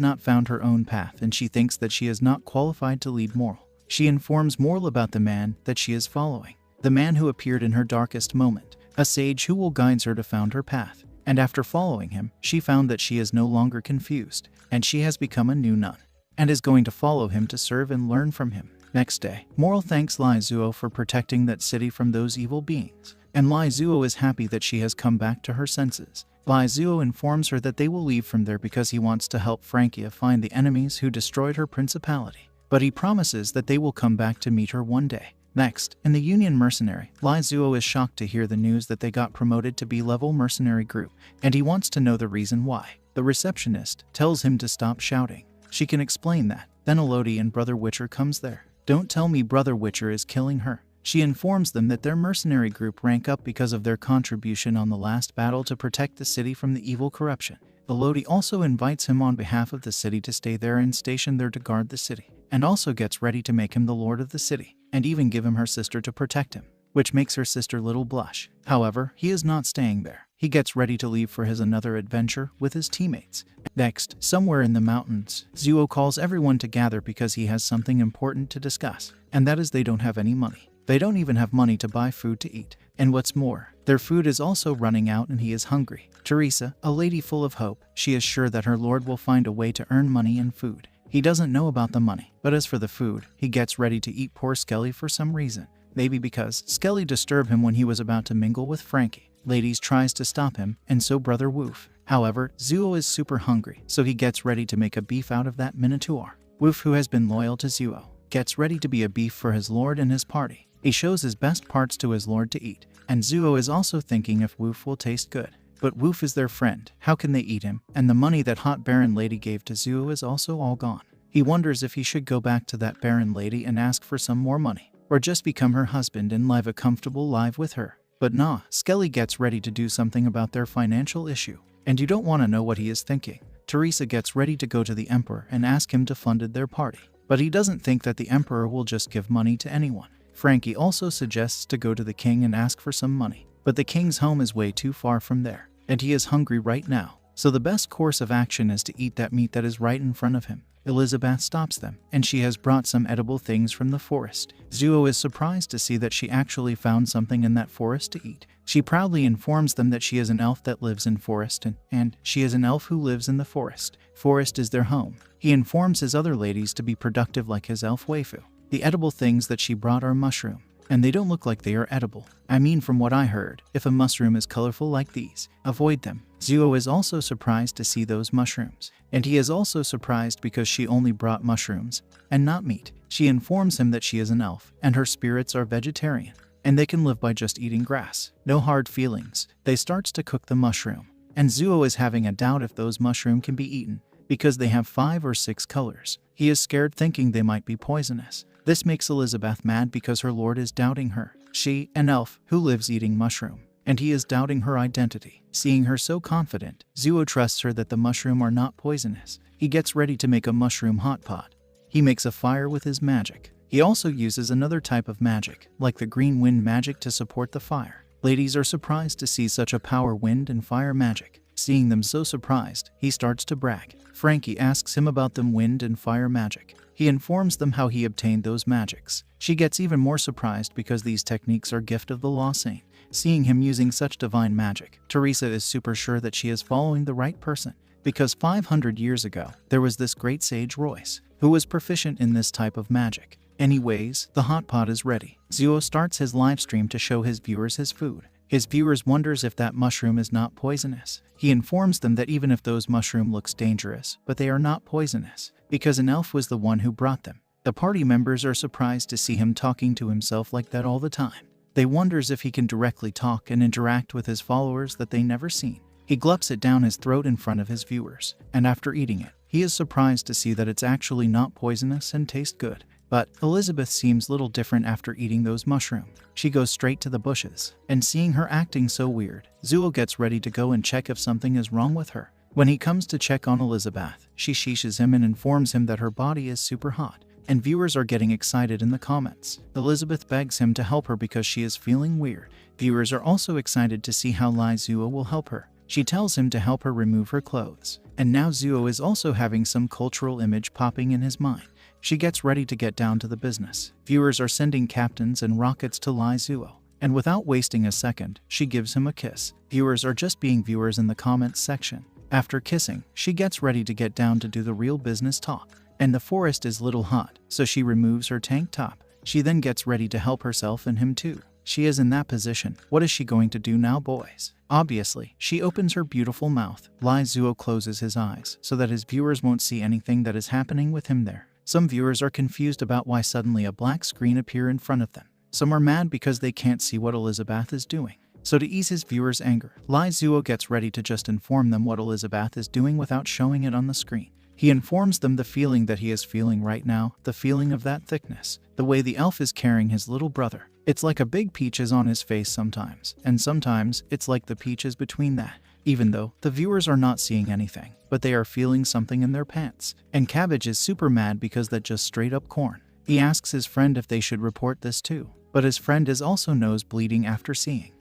not found her own path and she thinks that she is not qualified to lead Moral. She informs Moral about the man that she is following, the man who appeared in her darkest moment, a sage who will guide her to find her path. And after following him, she found that she is no longer confused, and she has become a new nun, and is going to follow him to serve and learn from him. Next day, Moral thanks Lai Zuo for protecting that city from those evil beings, and Lai Zuo is happy that she has come back to her senses. Lai Zuo informs her that they will leave from there because he wants to help Frankia find the enemies who destroyed her principality, but he promises that they will come back to meet her one day. Next, in the Union Mercenary, Lai Zuo is shocked to hear the news that they got promoted to B-level mercenary group, and he wants to know the reason why. The receptionist tells him to stop shouting. She can explain that. Then Elodie and Brother Witcher comes there. Don't tell me Brother Witcher is killing her. She informs them that their mercenary group rank up because of their contribution on the last battle to protect the city from the evil corruption. Elodie also invites him on behalf of the city to stay there and station there to guard the city, and also gets ready to make him the lord of the city, and even give him her sister to protect him, which makes her sister little blush. However, he is not staying there. He gets ready to leave for his another adventure with his teammates. Next, somewhere in the mountains, Zuo calls everyone to gather because he has something important to discuss, and that is they don't have any money. They don't even have money to buy food to eat. And what's more, their food is also running out and he is hungry. Teresa, a lady full of hope, she is sure that her lord will find a way to earn money and food. He doesn't know about the money, but as for the food, he gets ready to eat poor Skelly for some reason. Maybe because Skelly disturbed him when he was about to mingle with Frankie. Ladies tries to stop him, and so Brother Woof. However, Zuo is super hungry, so he gets ready to make a beef out of that Minotaur. Woof, who has been loyal to Zuo, gets ready to be a beef for his lord and his party. He shows his best parts to his lord to eat, and Zuo is also thinking if Woof will taste good. But Woof is their friend, how can they eat him? And the money that hot Baron lady gave to Zuo is also all gone. He wonders if he should go back to that Baron lady and ask for some more money, or just become her husband and live a comfortable life with her. But nah, Skelly gets ready to do something about their financial issue, and you don't want to know what he is thinking. Teresa gets ready to go to the Emperor and ask him to fund their party, but he doesn't think that the Emperor will just give money to anyone. Frankie also suggests to go to the king and ask for some money, but the king's home is way too far from there, and he is hungry right now. so the best course of action is to eat that meat that is right in front of him. Elizabeth stops them, and she has brought some edible things from the forest. Zuo is surprised to see that she actually found something in that forest to eat. She proudly informs them that she is an elf that lives in forest, and she is an elf who lives in the forest. Forest is their home. He informs his other ladies to be productive like his elf waifu. The edible things that she brought are mushroom, and they don't look like they are edible. I mean, from what I heard, if a mushroom is colorful like these, avoid them. Zuo is also surprised to see those mushrooms, and he is also surprised because she only brought mushrooms and not meat. She informs him that she is an elf, and her spirits are vegetarian, and they can live by just eating grass. No hard feelings. They starts to cook the mushroom, and Zuo is having a doubt if those mushrooms can be eaten, because they have 5 or 6 colors. He is scared, thinking they might be poisonous. This makes Elizabeth mad because her lord is doubting her. She, an elf who lives eating mushroom, and he is doubting her identity. Seeing her so confident, Zuo trusts her that the mushroom are not poisonous. He gets ready to make a mushroom hot pot. He makes a fire with his magic. He also uses another type of magic, like the green wind magic, to support the fire. Ladies are surprised to see such a power wind and fire magic. Seeing them so surprised, he starts to brag. Frankie asks him about them wind and fire magic. He informs them how he obtained those magics. She gets even more surprised because these techniques are gift of the Law Saint. Seeing him using such divine magic, Teresa is super sure that she is following the right person, because 500 years ago, there was this great sage Royce, who was proficient in this type of magic. Anyways, the hot pot is ready. Zuo starts his live stream to show his viewers his food. His viewers wonders if that mushroom is not poisonous. He informs them that even if those mushroom looks dangerous, but they are not poisonous, because an elf was the one who brought them. The party members are surprised to see him talking to himself like that all the time. They wonders if he can directly talk and interact with his followers that they never seen. He glups it down his throat in front of his viewers, and after eating it, he is surprised to see that it's actually not poisonous and tastes good. But Elizabeth seems little different after eating those mushrooms. She goes straight to the bushes, and seeing her acting so weird, Zuo gets ready to go and check if something is wrong with her. When he comes to check on Elizabeth, she sheeshes him and informs him that her body is super hot, and viewers are getting excited in the comments. Elizabeth begs him to help her because she is feeling weird. Viewers are also excited to see how Zuo will help her. She tells him to help her remove her clothes, and now Zuo is also having some cultural image popping in his mind. She gets ready to get down to the business. Viewers are sending captains and rockets to Zuo, and without wasting a second, she gives him a kiss. Viewers are just being viewers in the comments section. After kissing, she gets ready to get down to do the real business talk, and the forest is little hot, so she removes her tank top. She then gets ready to help herself and him too. She is in that position. What is she going to do now, boys? Obviously, she opens her beautiful mouth. Zuo closes his eyes so that his viewers won't see anything that is happening with him there. Some viewers are confused about why suddenly a black screen appears in front of them. Some are mad because they can't see what Elizabeth is doing. So to ease his viewers' anger, Zuo gets ready to just inform them what Elizabeth is doing without showing it on the screen. He informs them the feeling that he is feeling right now, the feeling of that thickness, the way the elf is carrying his little brother. It's like a big peach is on his face sometimes, and sometimes it's like the peach is between that. Even though the viewers are not seeing anything, but they are feeling something in their pants. And Cabbage is super mad because that's just straight up corn. He asks his friend if they should report this too, but his friend is also nose bleeding after seeing.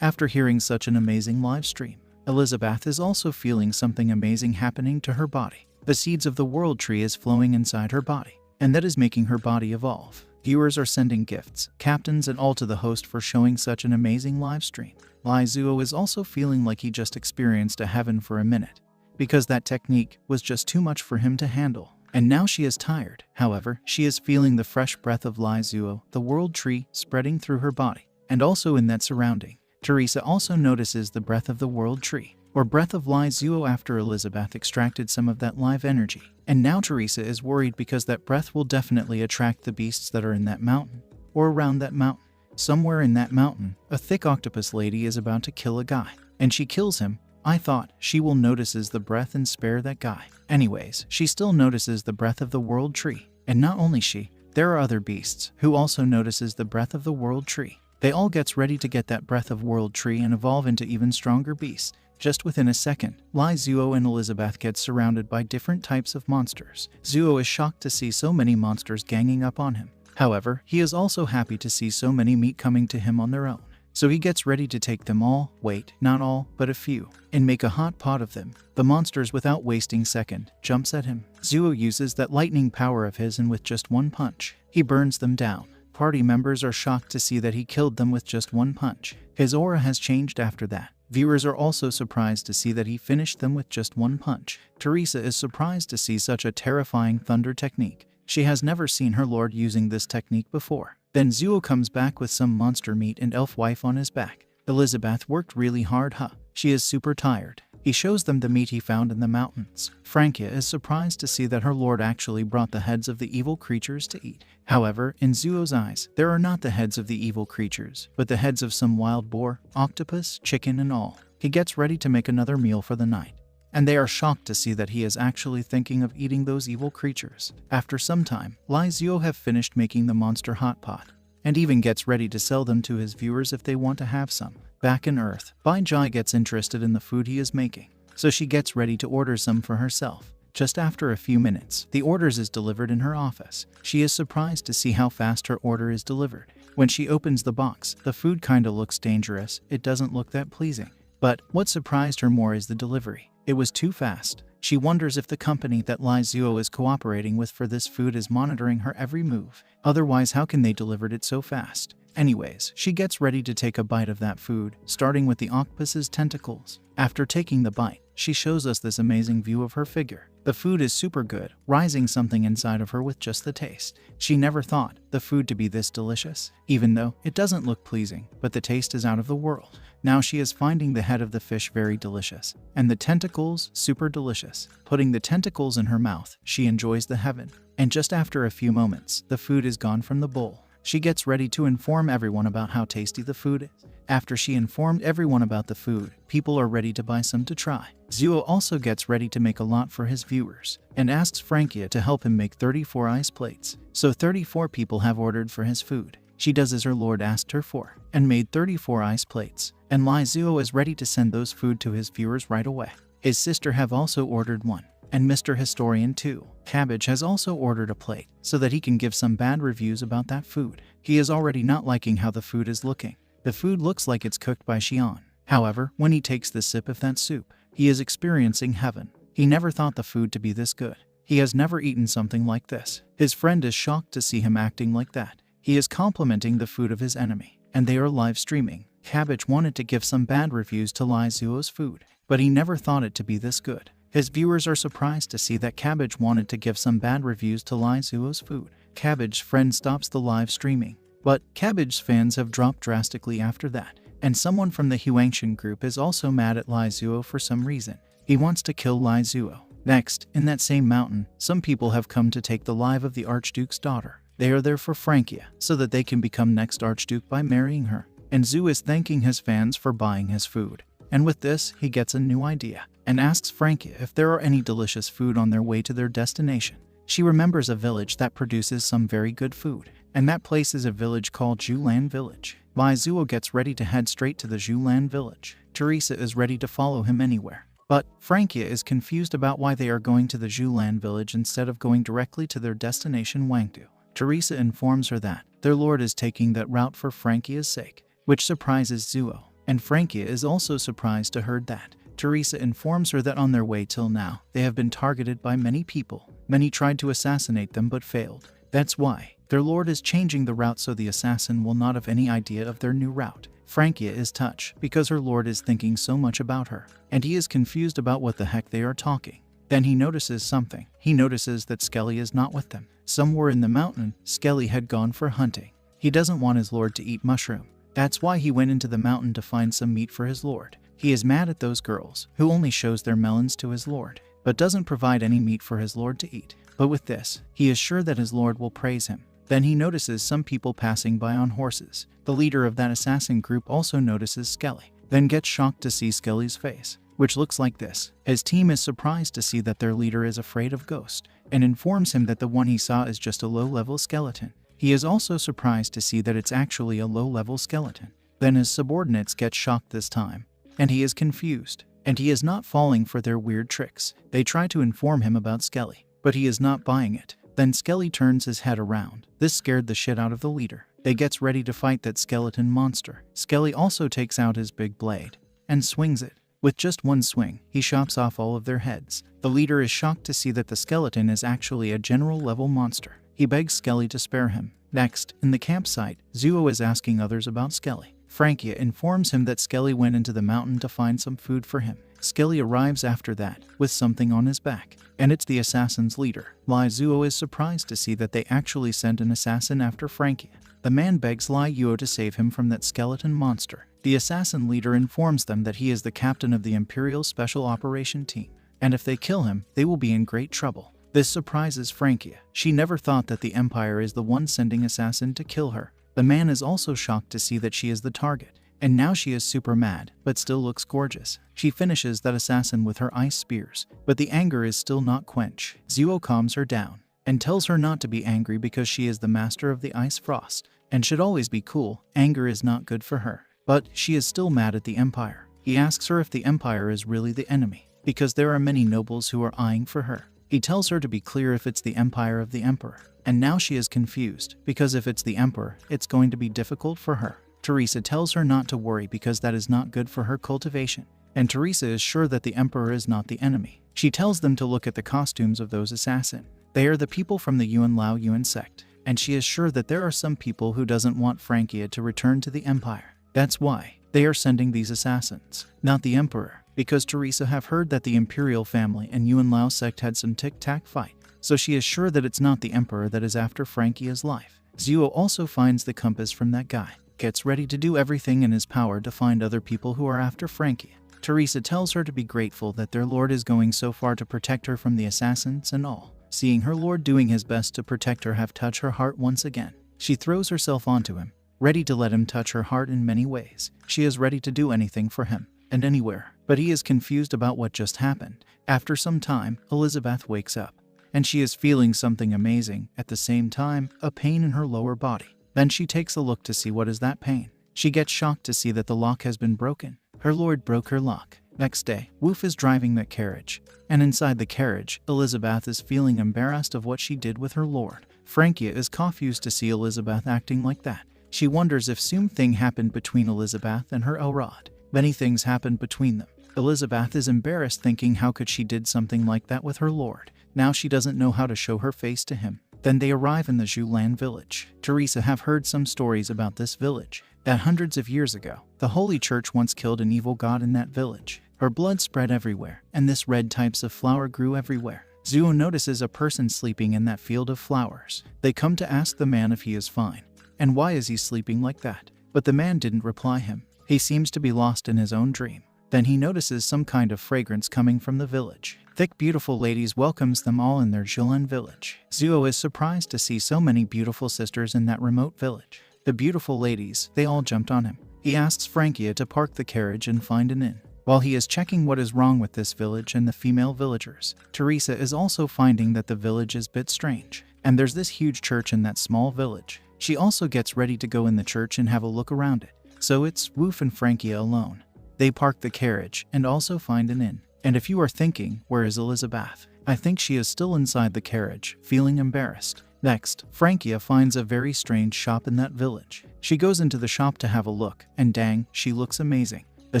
After hearing such an amazing live stream. Elizabeth is also feeling something amazing happening to her body. The seeds of the world tree is flowing inside her body, and that is making her body evolve. Viewers are sending gifts, captains and all to the host for showing such an amazing live stream. Zuo is also feeling like he just experienced a heaven for a minute, because that technique was just too much for him to handle. And now she is tired. However, she is feeling the fresh breath of Zuo, the world tree, spreading through her body, and also in that surrounding. Teresa also notices the breath of the world tree, or breath of Zuo, after Elizabeth extracted some of that live energy. And now Teresa is worried because that breath will definitely attract the beasts that are in that mountain, or around that mountain. Somewhere in that mountain, a thick octopus lady is about to kill a guy, and she kills him. I thought she will notices the breath and spare that guy. Anyways, she still notices the breath of the world tree. And not only she, there are other beasts who also notices the breath of the world tree. They all gets ready to get that breath of world tree and evolve into even stronger beasts. Just within a second, Zuo and Elizabeth get surrounded by different types of monsters. Zuo is shocked to see so many monsters ganging up on him. However, he is also happy to see so many meat coming to him on their own. So he gets ready to take them all, wait, not all, but a few, and make a hot pot of them. The monsters, without wasting second, jumps at him. Zuo uses that lightning power of his, and with just one punch, he burns them down. Party members are shocked to see that he killed them with just one punch. His aura has changed after that. Viewers are also surprised to see that he finished them with just one punch. Teresa is surprised to see such a terrifying thunder technique. She has never seen her lord using this technique before. Then Zuo comes back with some monster meat and elf wife on his back. Elizabeth worked really hard, huh? She is super tired. He shows them the meat he found in the mountains. Frankia is surprised to see that her lord actually brought the heads of the evil creatures to eat. However, in Zuo's eyes, there are not the heads of the evil creatures, but the heads of some wild boar, octopus, chicken, and all. He gets ready to make another meal for the night, and they are shocked to see that he is actually thinking of eating those evil creatures. After some time, Lai Zuo have finished making the monster hot pot, and even gets ready to sell them to his viewers if they want to have some. Back in Earth, Bai Jai gets interested in the food he is making, so she gets ready to order some for herself. Just after a few minutes, the orders is delivered in her office. She is surprised to see how fast her order is delivered. When she opens the box, the food kinda looks dangerous. It doesn't look that pleasing. But what surprised her more is the delivery. It was too fast. She wonders if the company that Lai Zuo is cooperating with for this food is monitoring her every move. Otherwise, how can they deliver it so fast? Anyways, she gets ready to take a bite of that food, starting with the octopus's tentacles. After taking the bite, she shows us this amazing view of her figure. The food is super good, rising something inside of her with just the taste. She never thought the food to be this delicious, even though it doesn't look pleasing, but the taste is out of the world. Now she is finding the head of the fish very delicious, and the tentacles super delicious. Putting the tentacles in her mouth, she enjoys the heaven. And just after a few moments, the food is gone from the bowl. She gets ready to inform everyone about how tasty the food is. After she informed everyone about the food, people are ready to buy some to try. Zuo also gets ready to make a lot for his viewers, and asks Frankia to help him make 34 ice plates. So 34 people have ordered for his food. She does as her lord asked her for, and made 34 ice plates, and Lai Zuo is ready to send those food to his viewers right away. His sister have also ordered one, and Mr. Historian too. Cabbage has also ordered a plate, so that he can give some bad reviews about that food. He is already not liking how the food is looking. The food looks like it's cooked by Xian. However, when he takes the sip of that soup, he is experiencing heaven. He never thought the food to be this good. He has never eaten something like this. His friend is shocked to see him acting like that. He is complimenting the food of his enemy, and they are live streaming. Cabbage wanted to give some bad reviews to Lai Zuo's food, but he never thought it to be this good. His viewers are surprised to see that Cabbage wanted to give some bad reviews to Lai Zuo's food. Cabbage's friend stops the live streaming, but Cabbage's fans have dropped drastically after that, and someone from the Huangshan group is also mad at Lai Zuo for some reason. He wants to kill Lai Zuo. Next, in that same mountain, some people have come to take the life of the Archduke's daughter. They are there for Frankia, so that they can become next Archduke by marrying her. And Zhu is thanking his fans for buying his food. And with this, he gets a new idea, and asks Frankia if there are any delicious food on their way to their destination. She remembers a village that produces some very good food, and that place is a village called Zhulan Village. Bai Zuo gets ready to head straight to the Zhulan Village. Teresa is ready to follow him anywhere. But Frankia is confused about why they are going to the Zhulan Village instead of going directly to their destination Wangdu. Teresa informs her that their lord is taking that route for Frankia's sake, which surprises Zuo. And Frankia is also surprised to hear that. Teresa informs her that on their way till now, they have been targeted by many people. Many tried to assassinate them but failed. That's why their lord is changing the route so the assassin will not have any idea of their new route. Frankia is touched because her lord is thinking so much about her, and he is confused about what the heck they are talking. Then he notices something. He notices that Skelly is not with them. Somewhere in the mountain, Skelly had gone for hunting. He doesn't want his lord to eat mushroom. That's why he went into the mountain to find some meat for his lord. He is mad at those girls who only shows their melons to his lord, but doesn't provide any meat for his lord to eat. But with this, he is sure that his lord will praise him. Then he notices some people passing by on horses. The leader of that assassin group also notices Skelly, then gets shocked to see Skelly's face, which looks like this. His team is surprised to see that their leader is afraid of Ghost, and informs him that the one he saw is just a low-level skeleton. He is also surprised to see that it's actually a low-level skeleton. Then his subordinates get shocked this time, and he is confused, and he is not falling for their weird tricks. They try to inform him about Skelly, but he is not buying it. Then Skelly turns his head around. This scared the shit out of the leader. They gets ready to fight that skeleton monster. Skelly also takes out his big blade and swings it. With just one swing, he chops off all of their heads. The leader is shocked to see that the skeleton is actually a general-level monster. He begs Skelly to spare him. Next, in the campsite, Zuo is asking others about Skelly. Frankia informs him that Skelly went into the mountain to find some food for him. Skelly arrives after that, with something on his back, and it's the assassin's leader. Zuo is surprised to see that they actually sent an assassin after Frankia. The man begs Yuo to save him from that skeleton monster. The assassin leader informs them that he is the captain of the Imperial Special Operation Team, and if they kill him, they will be in great trouble. This surprises Frankia. She never thought that the Empire is the one sending assassin to kill her. The man is also shocked to see that she is the target, and now she is super mad, but still looks gorgeous. She finishes that assassin with her ice spears, but the anger is still not quenched. Zuo calms her down and tells her not to be angry because she is the master of the ice frost and should always be cool. Anger is not good for her, but she is still mad at the Empire. He asks her if the Empire is really the enemy, because there are many nobles who are eyeing for her. He tells her to be clear if it's the Empire of the Emperor, and now she is confused, because if it's the Emperor, it's going to be difficult for her. Teresa tells her not to worry because that is not good for her cultivation, and Teresa is sure that the Emperor is not the enemy. She tells them to look at the costumes of those assassins. They are the people from the Yuan Lao Yuan sect, and she is sure that there are some people who doesn't want Frankia to return to the Empire. That's why they are sending these assassins, not the Emperor, because Teresa have heard that the Imperial family and Yuan Lao sect had some tic-tac fight, so she is sure that it's not the Emperor that is after Frankia's life. Zuo also finds the compass from that guy, gets ready to do everything in his power to find other people who are after Frankia. Teresa tells her to be grateful that their lord is going so far to protect her from the assassins and all. Seeing her lord doing his best to protect her have touched her heart once again. She throws herself onto him, ready to let him touch her heart in many ways. She is ready to do anything for him, and anywhere, but he is confused about what just happened. After some time, Elizabeth wakes up, and she is feeling something amazing, at the same time, a pain in her lower body. Then she takes a look to see what is that pain. She gets shocked to see that the lock has been broken. Her lord broke her lock. Next day, Woof is driving that carriage, and inside the carriage, Elizabeth is feeling embarrassed of what she did with her lord. Frankia is confused to see Elizabeth acting like that. She wonders if something happened between Elizabeth and her Elrod. Many things happened between them. Elizabeth is embarrassed, thinking how could she did something like that with her lord. Now she doesn't know how to show her face to him. Then they arrive in the Zhulan village. Teresa have heard some stories about this village, that hundreds of years ago, the Holy Church once killed an evil god in that village. Her blood spread everywhere, and this red types of flower grew everywhere. Zuo notices a person sleeping in that field of flowers. They come to ask the man if he is fine, and why is he sleeping like that? But the man didn't reply him. He seems to be lost in his own dream. Then he notices some kind of fragrance coming from the village. Thick, beautiful ladies welcomes them all in their Zhulan village. Zuo is surprised to see so many beautiful sisters in that remote village. The beautiful ladies, they all jumped on him. He asks Frankia to park the carriage and find an inn. While he is checking what is wrong with this village and the female villagers, Teresa is also finding that the village is a bit strange, and there's this huge church in that small village. She also gets ready to go in the church and have a look around it. So it's Woof and Frankia alone. They park the carriage and also find an inn. And if you are thinking, where is Elizabeth? I think she is still inside the carriage, feeling embarrassed. Next, Frankia finds a very strange shop in that village. She goes into the shop to have a look, and dang, she looks amazing. The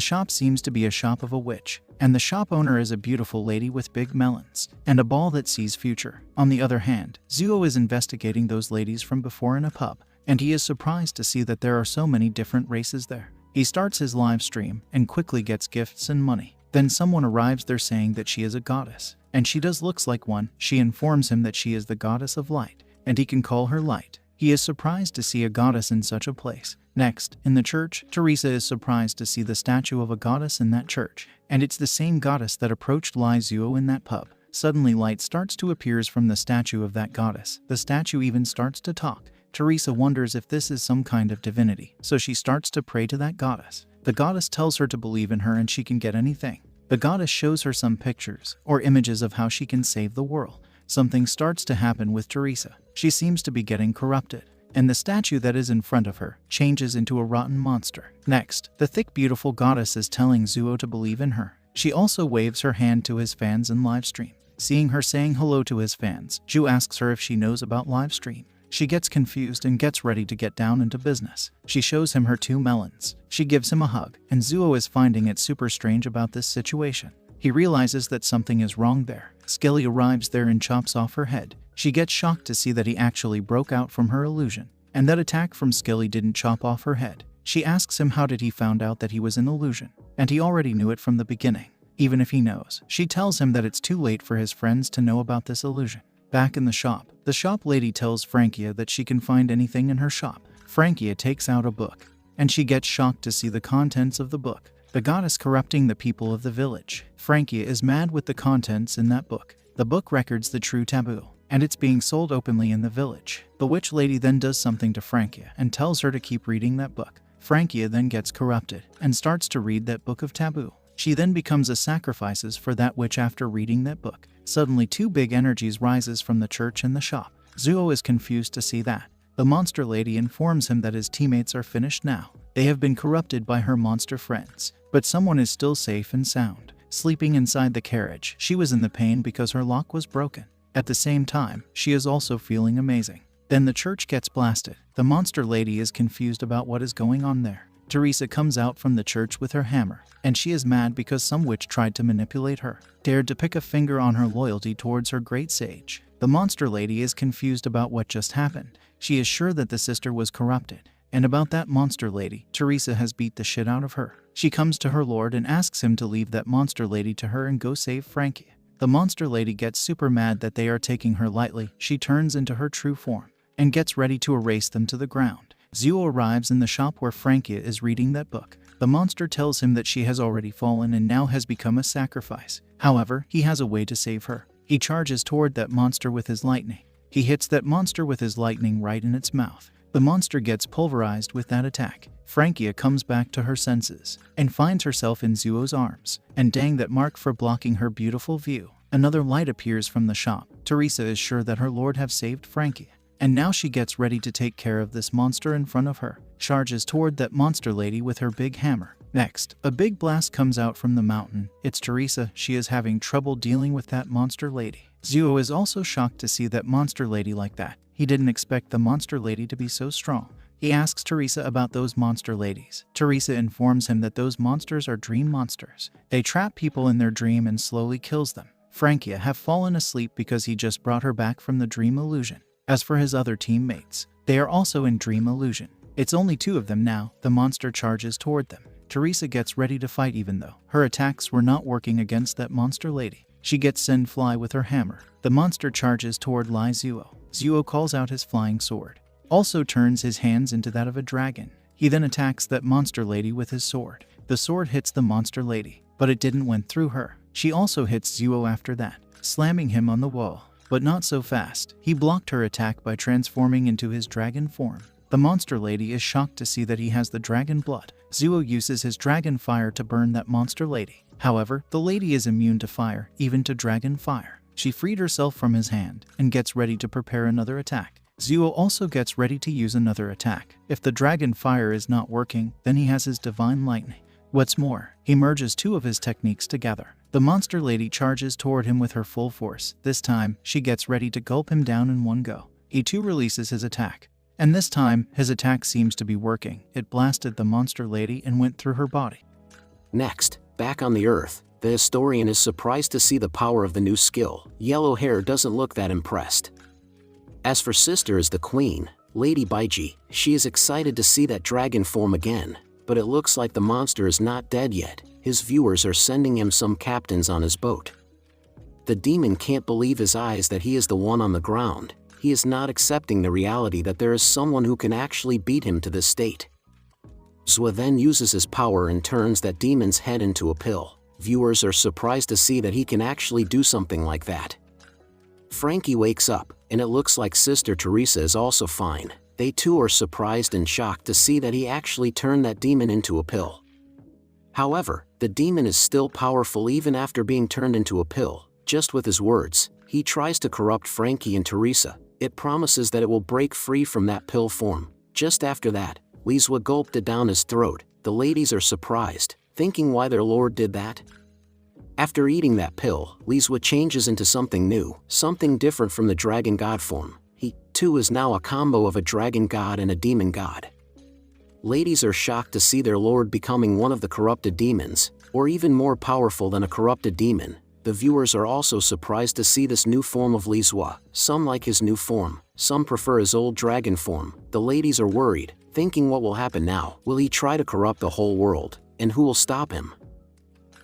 shop seems to be a shop of a witch, and the shop owner is a beautiful lady with big melons, and a ball that sees future. On the other hand, Zuo is investigating those ladies from before in a pub, and he is surprised to see that there are so many different races there. He starts his live stream, and quickly gets gifts and money. Then someone arrives there saying that she is a goddess, and she does looks like one. She informs him that she is the goddess of light, and he can call her Light. He is surprised to see a goddess in such a place. Next, in the church, Teresa is surprised to see the statue of a goddess in that church, and it's the same goddess that approached Lai Zuo in that pub. Suddenly light starts to appear from the statue of that goddess. The statue even starts to talk. Teresa wonders if this is some kind of divinity, so she starts to pray to that goddess. The goddess tells her to believe in her and she can get anything. The goddess shows her some pictures or images of how she can save the world. Something starts to happen with Teresa. She seems to be getting corrupted, and the statue that is in front of her changes into a rotten monster. Next, the thick, beautiful goddess is telling Zuo to believe in her. She also waves her hand to his fans in livestream. Seeing her saying hello to his fans, Zhu asks her if she knows about livestream. She gets confused and gets ready to get down into business. She shows him her 2 melons. She gives him a hug, and Zuo is finding it super strange about this situation. He realizes that something is wrong there. Skelly arrives there and chops off her head. She gets shocked to see that he actually broke out from her illusion, and that attack from Skelly didn't chop off her head. She asks him how did he found out that he was an illusion, and he already knew it from the beginning. Even if he knows, she tells him that it's too late for his friends to know about this illusion. Back in the shop lady tells Frankia that she can find anything in her shop. Frankia takes out a book, and she gets shocked to see the contents of the book. The goddess corrupting the people of the village. Frankia is mad with the contents in that book. The book records the true taboo, and it's being sold openly in the village. The witch lady then does something to Frankia and tells her to keep reading that book. Frankia then gets corrupted and starts to read that book of taboo. She then becomes a sacrifice for that witch after reading that book. Suddenly 2 big energies rises from the church and the shop. Zuo is confused to see that. The monster lady informs him that his teammates are finished now. They have been corrupted by her monster friends, but someone is still safe and sound, sleeping inside the carriage. She was in the pain because her lock was broken. At the same time, she is also feeling amazing. Then the church gets blasted. The monster lady is confused about what is going on there. Teresa comes out from the church with her hammer, and she is mad because some witch tried to manipulate her, dared to pick a finger on her loyalty towards her great sage. The monster lady is confused about what just happened. She is sure that the sister was corrupted, and about that monster lady, Teresa has beat the shit out of her. She comes to her lord and asks him to leave that monster lady to her and go save Frankie. The monster lady gets super mad that they are taking her lightly. She turns into her true form and gets ready to erase them to the ground. Zuo arrives in the shop where Frankia is reading that book. The monster tells him that she has already fallen and now has become a sacrifice. However, he has a way to save her. He charges toward that monster with his lightning. He hits that monster with his lightning right in its mouth. The monster gets pulverized with that attack. Frankia comes back to her senses and finds herself in Zuo's arms. And dang that mark for blocking her beautiful view. Another light appears from the shop. Teresa is sure that her lord have saved Frankia, and now she gets ready to take care of this monster in front of her. Charges toward that monster lady with her big hammer. Next, a big blast comes out from the mountain. It's Teresa. She is having trouble dealing with that monster lady. Zuo is also shocked to see that monster lady like that. He didn't expect the monster lady to be so strong. He asks Teresa about those monster ladies. Teresa informs him that those monsters are dream monsters. They trap people in their dream and slowly kills them. Frankia have fallen asleep because he just brought her back from the dream illusion. As for his other teammates, they are also in dream illusion. It's only 2 of them now. The monster charges toward them. Teresa gets ready to fight even though her attacks were not working against that monster lady. She gets send fly with her hammer. The monster charges toward Lai Zuo. Zuo calls out his flying sword, also turns his hands into that of a dragon. He then attacks that monster lady with his sword. The sword hits the monster lady, but it didn't went through her. She also hits Zuo after that, slamming him on the wall. But not so fast. He blocked her attack by transforming into his dragon form. The monster lady is shocked to see that he has the dragon blood. Zuo uses his dragon fire to burn that monster lady. However, the lady is immune to fire, even to dragon fire. She freed herself from his hand and gets ready to prepare another attack. Zuo also gets ready to use another attack. If the dragon fire is not working, then he has his divine lightning. What's more, he merges 2 of his techniques together. The monster lady charges toward him with her full force. This time, she gets ready to gulp him down in one go. He too releases his attack, and this time, his attack seems to be working. It blasted the monster lady and went through her body. Next, back on the Earth, the historian is surprised to see the power of the new skill. Yellow hair doesn't look that impressed. As for sister as the queen, Lady Baiji, she is excited to see that dragon form again, but it looks like the monster is not dead yet. His viewers are sending him some captains on his boat. The demon can't believe his eyes that he is the one on the ground. He is not accepting the reality that there is someone who can actually beat him to this state. Zua then uses his power and turns that demon's head into a pill. Viewers are surprised to see that he can actually do something like that. Frankie wakes up, and it looks like Sister Teresa is also fine. They too are surprised and shocked to see that he actually turned that demon into a pill. However, the demon is still powerful even after being turned into a pill. Just with his words, he tries to corrupt Frankie and Teresa. It promises that it will break free from that pill form. Just after that, Lizwa gulped it down his throat. The ladies are surprised, thinking why their lord did that. After eating that pill, Lizwa changes into something new, something different from the dragon god form. He, too, is now a combo of a dragon god and a demon god. Ladies are shocked to see their lord becoming one of the corrupted demons, or even more powerful than a corrupted demon. The viewers are also surprised to see this new form of Li Zhuo. Some like his new form, some prefer his old dragon form. The ladies are worried, thinking what will happen now. Will he try to corrupt the whole world, and who will stop him?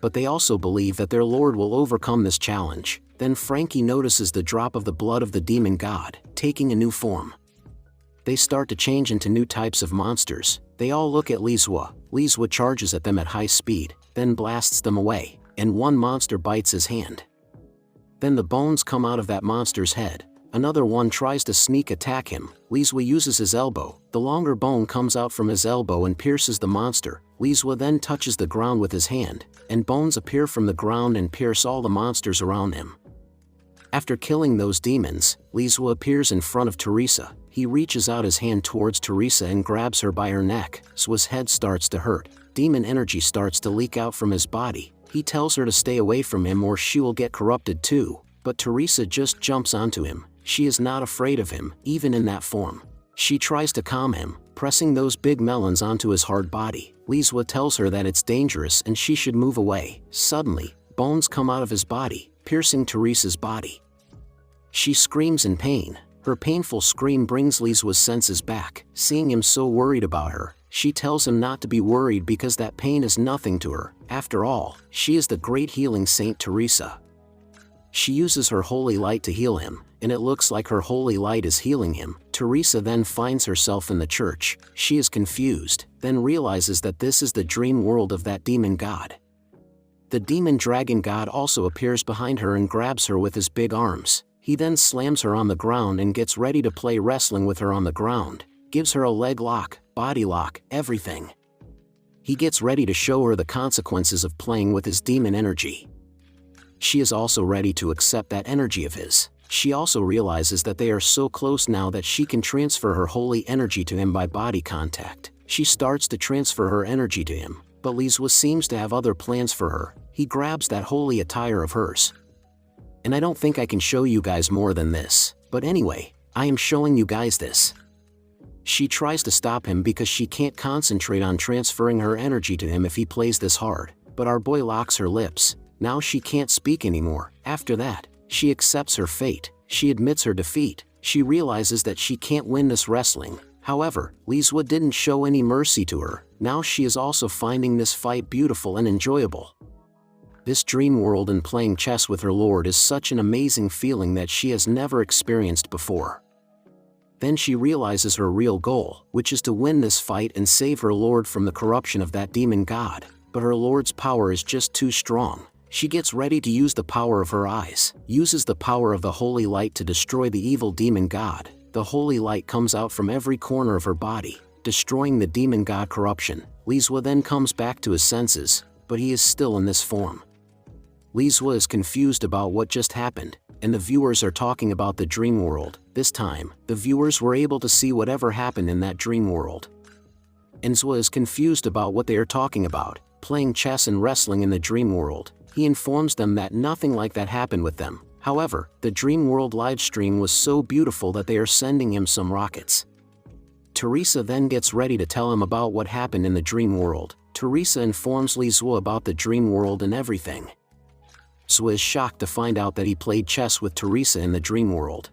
But they also believe that their lord will overcome this challenge. Then Frankie notices the drop of the blood of the demon god, taking a new form. They start to change into new types of monsters. They all look at Li Zhuo. Li Zhuo charges at them at high speed, then blasts them away, and one monster bites his hand. Then the bones come out of that monster's head. Another one tries to sneak attack him. Li Zhuo uses his elbow. The longer bone comes out from his elbow and pierces the monster. Li Zhuo then touches the ground with his hand, and bones appear from the ground and pierce all the monsters around him. After killing those demons, Li Zhuo appears in front of Teresa. He reaches out his hand towards Teresa and grabs her by her neck. Zhuo's head starts to hurt. Demon energy starts to leak out from his body. He tells her to stay away from him or she will get corrupted too, but Teresa just jumps onto him. She is not afraid of him, even in that form. She tries to calm him, pressing those big melons onto his hard body. Li Zhuo tells her that it's dangerous and she should move away. Suddenly, bones come out of his body, piercing Teresa's body. She screams in pain. Her painful scream brings Li Zhuo's senses back. Seeing him so worried about her, she tells him not to be worried because that pain is nothing to her. After all, she is the great healing Saint Teresa. She uses her holy light to heal him, and it looks like her holy light is healing him. Teresa then finds herself in the church. She is confused, then realizes that this is the dream world of that demon god. The demon dragon god also appears behind her and grabs her with his big arms. He then slams her on the ground and gets ready to play wrestling with her on the ground. Gives her a leg lock, body lock, everything. He gets ready to show her the consequences of playing with his demon energy. She is also ready to accept that energy of his. She also realizes that they are so close now that she can transfer her holy energy to him by body contact. She starts to transfer her energy to him, but Li Zhuo seems to have other plans for her. He grabs that holy attire of hers. And I don't think I can show you guys more than this, but anyway, I am showing you guys this. She tries to stop him because she can't concentrate on transferring her energy to him if he plays this hard, but our boy locks her lips. Now she can't speak anymore. After that, she accepts her fate. She admits her defeat. She realizes that she can't win this wrestling. However, Li Zhuo didn't show any mercy to her. Now she is also finding this fight beautiful and enjoyable. This dream world and playing chess with her lord is such an amazing feeling that she has never experienced before. Then she realizes her real goal, which is to win this fight and save her lord from the corruption of that demon god. But her lord's power is just too strong. She gets ready to use the power of her eyes, uses the power of the holy light to destroy the evil demon god. The holy light comes out from every corner of her body, destroying the demon god corruption. Li Zhuo then comes back to his senses, but he is still in this form. Li Zhuo is confused about what just happened, and the viewers are talking about the dream world. This time, the viewers were able to see whatever happened in that dream world. And Zhuo is confused about what they are talking about, playing chess and wrestling in the dream world. He informs them that nothing like that happened with them. However, the dream world livestream was so beautiful that they are sending him some rockets. Teresa then gets ready to tell him about what happened in the dream world. Teresa informs Li Zhuo about the dream world and everything. Zhuo is shocked to find out that he played chess with Teresa in the dream world.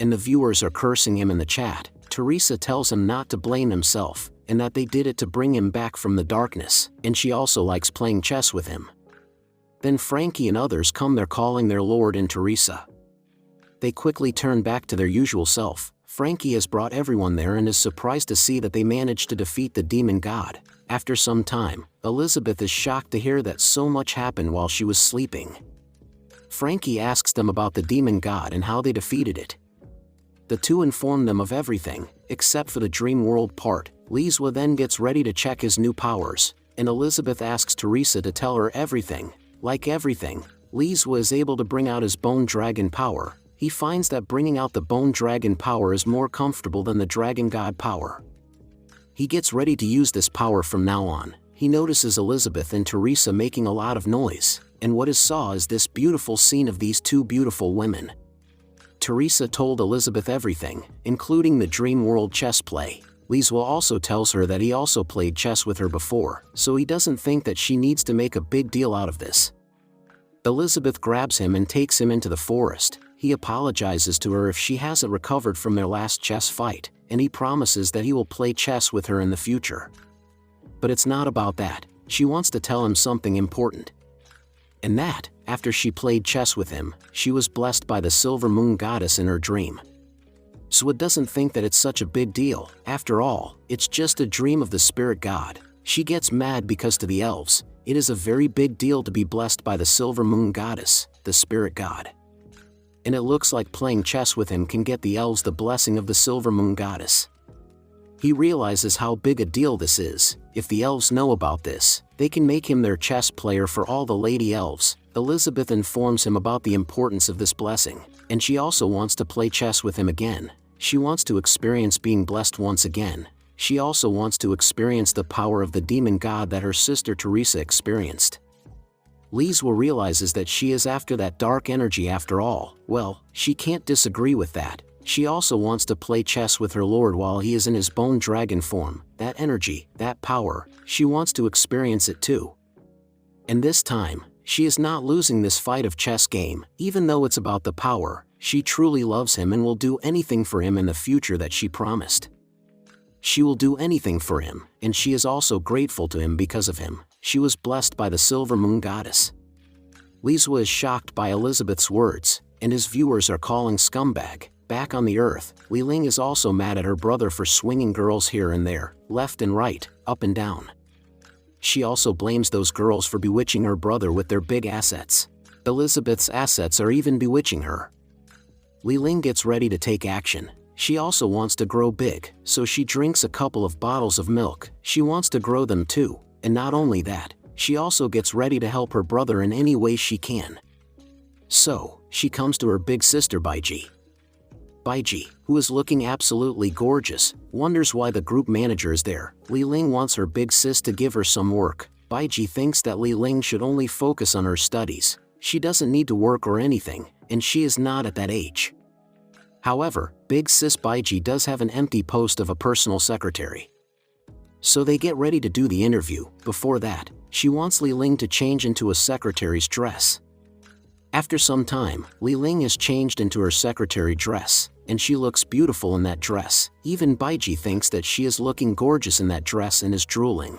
And the viewers are cursing him in the chat. Teresa tells him not to blame himself, and that they did it to bring him back from the darkness, and she also likes playing chess with him. Then Frankie and others come there calling their lord and Teresa. They quickly turn back to their usual self. Frankie has brought everyone there and is surprised to see that they managed to defeat the demon god. After some time, Elizabeth is shocked to hear that so much happened while she was sleeping. Frankie asks them about the demon god and how they defeated it. The two inform them of everything, except for the dream world part. Li Zhuo then gets ready to check his new powers, and Elizabeth asks Teresa to tell her everything. Like everything, Li Zhuo is able to bring out his bone dragon power. He finds that bringing out the bone dragon power is more comfortable than the dragon god power. He gets ready to use this power from now on. He notices Elizabeth and Teresa making a lot of noise, and what he saw is this beautiful scene of these two beautiful women. Teresa told Elizabeth everything, including the dream world chess play. Lizwa also tells her that he also played chess with her before, so he doesn't think that she needs to make a big deal out of this. Elizabeth grabs him and takes him into the forest. He apologizes to her if she hasn't recovered from their last chess fight, and he promises that he will play chess with her in the future. But it's not about that. She wants to tell him something important. And that, after she played chess with him, she was blessed by the silver moon goddess in her dream. Swa doesn't think that it's such a big deal. After all, it's just a dream of the spirit god. She gets mad because to the elves, it is a very big deal to be blessed by the silver moon goddess, the spirit god. And it looks like playing chess with him can get the elves the blessing of the silver moon goddess. He realizes how big a deal this is. If the elves know about this, they can make him their chess player for all the lady elves. Elizabeth informs him about the importance of this blessing, and she also wants to play chess with him again. She wants to experience being blessed once again. She also wants to experience the power of the demon god that her sister Teresa experienced. Lizwa realizes that she is after that dark energy after all. Well, she can't disagree with that. She also wants to play chess with her lord while he is in his bone dragon form. That energy, that power, she wants to experience it too. And this time, she is not losing this fight of chess game. Even though it's about the power, she truly loves him and will do anything for him in the future that she promised. She will do anything for him, and she is also grateful to him because of him. She was blessed by the silver moon goddess. Lizwa is shocked by Elizabeth's words, and his viewers are calling scumbag. Back on the earth, Li Ling is also mad at her brother for swinging girls here and there, left and right, up and down. She also blames those girls for bewitching her brother with their big assets. Elizabeth's assets are even bewitching her. Li Ling gets ready to take action. She also wants to grow big, so she drinks a couple of bottles of milk. She wants to grow them too, and not only that, she also gets ready to help her brother in any way she can. So, she comes to her big sister Baiji. Baiji, who is looking absolutely gorgeous, wonders why the group manager is there. Li Ling wants her big sis to give her some work. Baiji thinks that Li Ling should only focus on her studies. She doesn't need to work or anything, and she is not at that age. However, big sis Baiji does have an empty post of a personal secretary. So they get ready to do the interview. Before that, she wants Li Ling to change into a secretary's dress. After some time, Li Ling is changed into her secretary dress, and she looks beautiful in that dress. Even Baiji thinks that she is looking gorgeous in that dress and is drooling.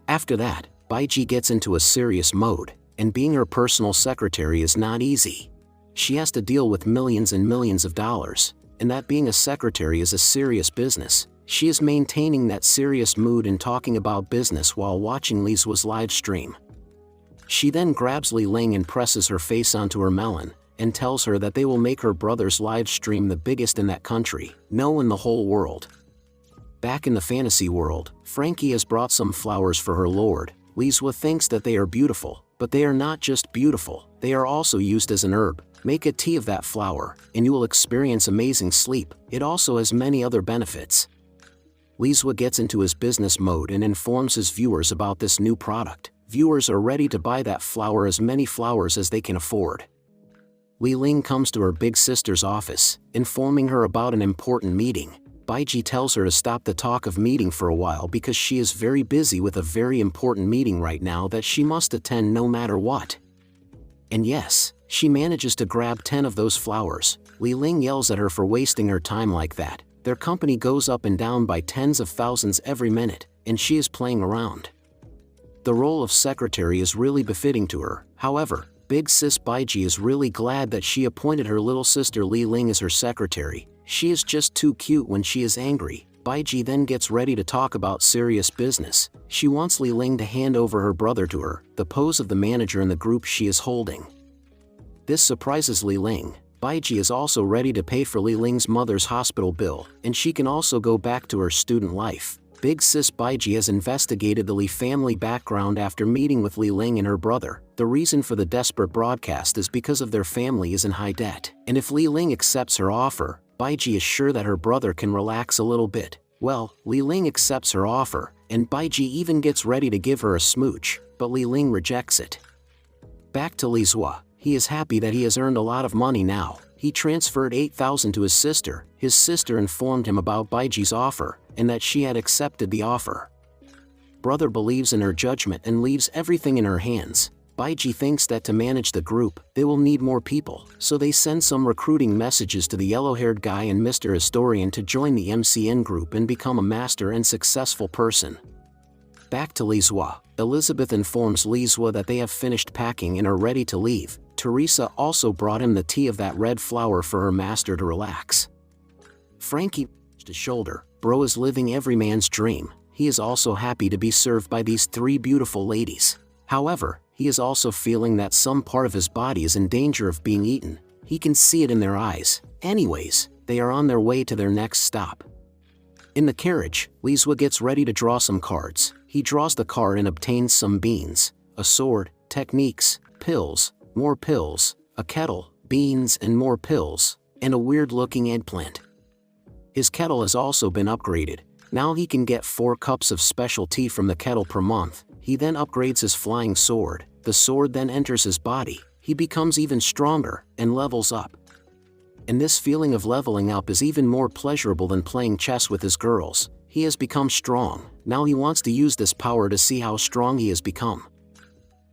After that, Baiji gets into a serious mode, and being her personal secretary is not easy. She has to deal with millions and millions of dollars, and that being a secretary is a serious business. She is maintaining that serious mood and talking about business while watching Lizwa's live stream. She then grabs Li Ling and presses her face onto her melon, and tells her that they will make her brother's live stream the biggest in that country, no, in the whole world. Back in the fantasy world, Frankie has brought some flowers for her lord. Lizwa thinks that they are beautiful, but they are not just beautiful, they are also used as an herb. Make a tea of that flower, and you will experience amazing sleep. It also has many other benefits. Lizwa gets into his business mode and informs his viewers about this new product. Viewers are ready to buy that flower, as many flowers as they can afford. Li Ling comes to her big sister's office, informing her about an important meeting. Baiji tells her to stop the talk of meeting for a while because she is very busy with a very important meeting right now that she must attend no matter what. And yes, she manages to grab 10 of those flowers. Li Ling yells at her for wasting her time like that. Their company goes up and down by tens of thousands every minute, and she is playing around. The role of secretary is really befitting to her. However, big sis Baiji is really glad that she appointed her little sister Li Ling as her secretary. She is just too cute when she is angry. Baiji then gets ready to talk about serious business. She wants Li Ling to hand over her brother to her, the pose of the manager in the group she is holding. This surprises Li Ling. Baiji is also ready to pay for Li Ling's mother's hospital bill, and she can also go back to her student life. Big sis Baiji has investigated the Li family background after meeting with Li Ling and her brother. The reason for the desperate broadcast is because of their family is in high debt, and if Li Ling accepts her offer, Baiji is sure that her brother can relax a little bit. Well, Li Ling accepts her offer, and Baiji even gets ready to give her a smooch, but Li Ling rejects it. Back to Lizwa. He is happy that he has earned a lot of money now. He transferred 8,000 to his sister. His sister informed him about Baiji's offer, and that she had accepted the offer. Brother believes in her judgment and leaves everything in her hands. Baiji thinks that to manage the group, they will need more people, so they send some recruiting messages to the yellow-haired guy and Mr. Historian to join the MCN group and become a master and successful person. Back to Lizua. Elizabeth informs Lizua that they have finished packing and are ready to leave. Teresa also brought him the tea of that red flower for her master to relax. Frankie touched his shoulder. Bro is living every man's dream. He is also happy to be served by these 3 beautiful ladies. However, he is also feeling that some part of his body is in danger of being eaten. He can see it in their eyes. Anyways, they are on their way to their next stop. In the carriage, Lizua gets ready to draw some cards. He draws the card and obtains some beans, a sword, techniques, pills, more pills, a kettle, beans and more pills, and a weird-looking eggplant. His kettle has also been upgraded. Now he can get 4 cups of special tea from the kettle per month. He then upgrades his flying sword. The sword then enters his body. He becomes even stronger and levels up. And this feeling of leveling up is even more pleasurable than playing chess with his girls. He has become strong. Now he wants to use this power to see how strong he has become.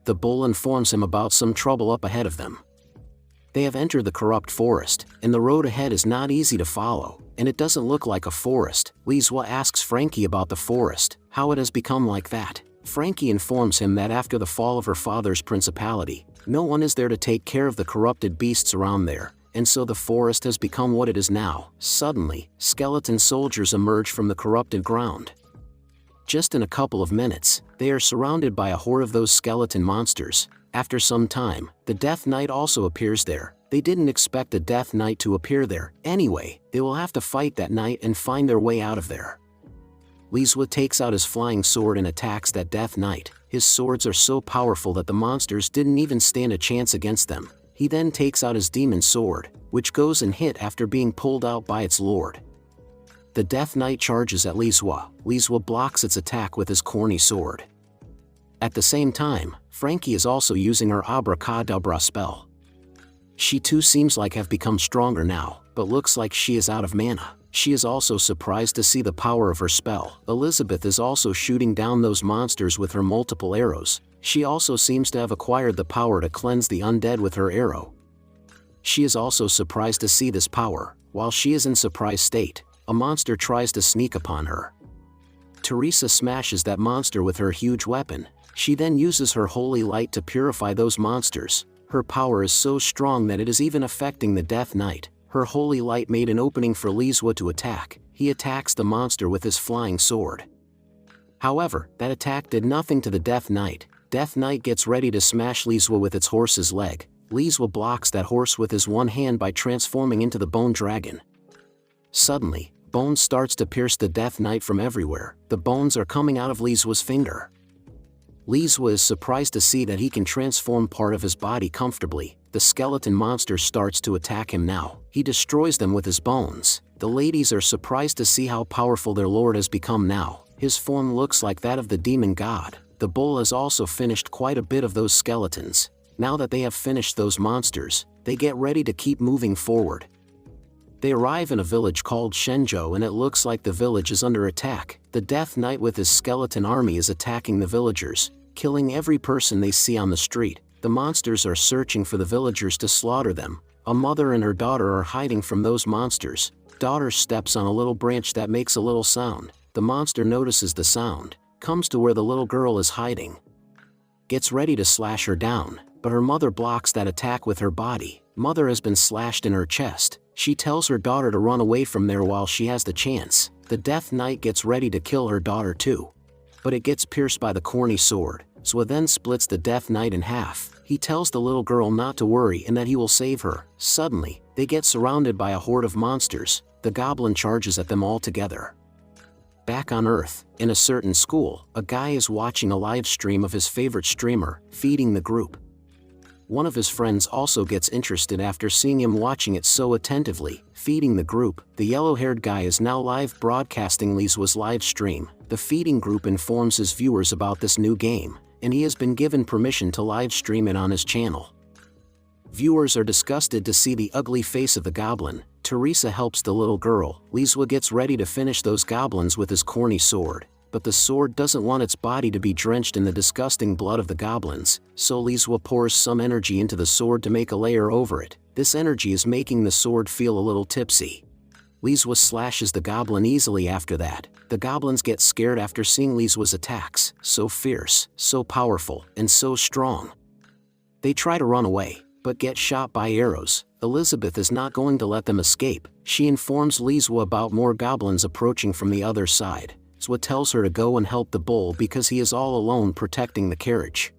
The bull informs him about some trouble up ahead of them. They have entered the corrupt forest, and the road ahead is not easy to follow, and it doesn't look like a forest. Lizua asks Frankie about the forest, how it has become like that. Frankie informs him that after the fall of her father's principality, no one is there to take care of the corrupted beasts around there, and so the forest has become what it is now. Suddenly, skeleton soldiers emerge from the corrupted ground. Just in a couple of minutes, they are surrounded by a horde of those skeleton monsters. After some time, the Death Knight also appears there. They didn't expect the Death Knight to appear there. Anyway, they will have to fight that night and find their way out of there. Lizua takes out his flying sword and attacks that Death Knight. His swords are so powerful that the monsters didn't even stand a chance against them. He then takes out his demon sword, which goes and hit after being pulled out by its lord. The Death Knight charges at Lizua. Lizua blocks its attack with his corny sword. At the same time, Frankie is also using her abracadabra spell. She too seems like have become stronger now, but looks like she is out of mana. She is also surprised to see the power of her spell. Elizabeth is also shooting down those monsters with her multiple arrows. She also seems to have acquired the power to cleanse the undead with her arrow. She is also surprised to see this power. While she is in surprised state, a monster tries to sneak upon her. Teresa smashes that monster with her huge weapon. She then uses her holy light to purify those monsters. Her power is so strong that it is even affecting the Death Knight. Her holy light made an opening for Lizua to attack. He attacks the monster with his flying sword. However, that attack did nothing to the Death Knight. Death Knight gets ready to smash Lizua with its horse's leg. Lizua blocks that horse with his one hand by transforming into the bone dragon. Suddenly, bone starts to pierce the Death Knight from everywhere. The bones are coming out of Lizua's finger. Lizua is surprised to see that he can transform part of his body comfortably. The skeleton monster starts to attack him now. He destroys them with his bones. The ladies are surprised to see how powerful their lord has become now. His form looks like that of the demon god. The bull has also finished quite a bit of those skeletons. Now that they have finished those monsters, they get ready to keep moving forward. They arrive in a village called Shenzhou and it looks like the village is under attack. The Death Knight with his skeleton army is attacking the villagers, killing every person they see on the street. The monsters are searching for the villagers to slaughter them. A mother and her daughter are hiding from those monsters. Daughter steps on a little branch that makes a little sound. The monster notices the sound, comes to where the little girl is hiding, gets ready to slash her down, but her mother blocks that attack with her body. Mother has been slashed in her chest. She tells her daughter to run away from there while she has the chance. The Death Knight gets ready to kill her daughter too, but it gets pierced by the corny sword. Zwa then splits the Death Knight in half. He tells the little girl not to worry and that he will save her. Suddenly, they get surrounded by a horde of monsters. The goblin charges at them all together. Back on Earth, in a certain school, a guy is watching a live stream of his favorite streamer, feeding the group. One of his friends also gets interested after seeing him watching it so attentively, feeding the group. The yellow-haired guy is now live broadcasting Lizua's live stream. The feeding group informs his viewers about this new game, and he has been given permission to live stream it on his channel. Viewers are disgusted to see the ugly face of the goblin. Teresa helps the little girl. Liswa gets ready to finish those goblins with his corny sword, but the sword doesn't want its body to be drenched in the disgusting blood of the goblins, so Liswa pours some energy into the sword to make a layer over it. This energy is making the sword feel a little tipsy. Liswa slashes the goblin easily after that. The goblins get scared after seeing Liswa's attacks, so fierce, so powerful, and so strong. They try to run away, but get shot by arrows. Elizabeth is not going to let them escape. She informs Liswa about more goblins approaching from the other side. Liswa tells her to go and help the bull because he is all alone protecting the carriage.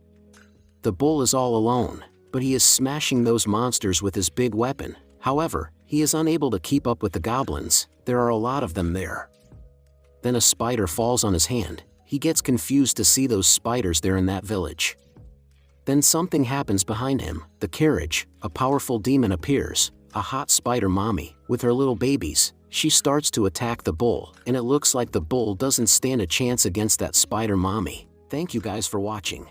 The bull is all alone, but he is smashing those monsters with his big weapon. However, he is unable to keep up with the goblins. There are a lot of them there. Then a spider falls on his hand. He gets confused to see those spiders there in that village. Then something happens behind him. The carriage, a powerful demon appears, a hot spider mommy, with her little babies. She starts to attack the bull, and it looks like the bull doesn't stand a chance against that spider mommy. Thank you guys for watching.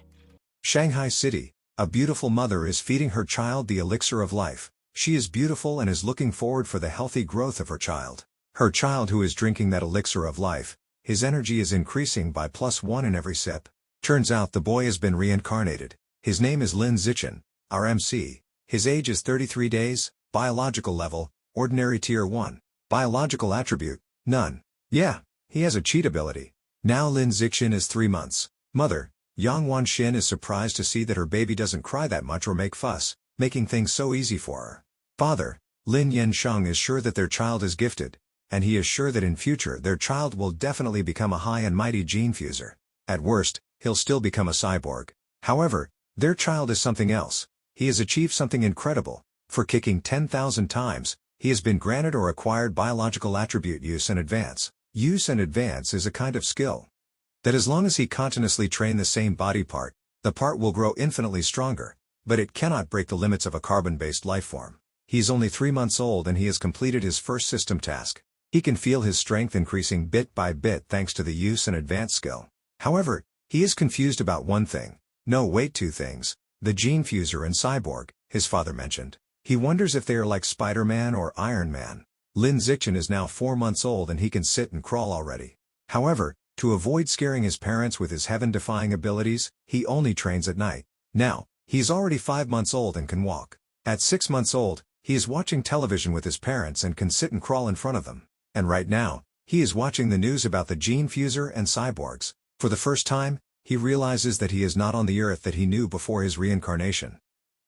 Shanghai City. A beautiful mother is feeding her child the elixir of life. She is beautiful and is looking forward for the healthy growth of her child. Her child who is drinking that elixir of life, his energy is increasing by +1 in every sip. Turns out the boy has been reincarnated. His name is Lin Zichen, our MC. His age is 33 days, biological level, ordinary tier 1. Biological attribute, none. Yeah, he has a cheat ability. Now Lin Zichen is 3 months. Mother, Yang Wanxin is surprised to see that her baby doesn't cry that much or make fuss, making things so easy for her. Father, Lin Yansheng is sure that their child is gifted, and he is sure that in future their child will definitely become a high and mighty gene fuser. At worst, he'll still become a cyborg. However, their child is something else. He has achieved something incredible. For kicking 10,000 times, he has been granted or acquired biological attribute use and advance. Use and advance is a kind of skill that as long as he continuously train the same body part, the part will grow infinitely stronger, but it cannot break the limits of a carbon-based life form. He is only 3 months old and he has completed his first system task. He can feel his strength increasing bit by bit thanks to the use and advance skill. However, he is confused about one thing. No, wait, 2 things. The gene fuser and cyborg, his father mentioned. He wonders if they are like Spider-Man or Iron Man. Lin Zichen is now 4 months old and he can sit and crawl already. However, to avoid scaring his parents with his heaven-defying abilities, he only trains at night. Now, he is already 5 months old and can walk. At 6 months old, he is watching television with his parents and can sit and crawl in front of them. And right now, he is watching the news about the gene fuser and cyborgs. For the first time, he realizes that he is not on the Earth that he knew before his reincarnation.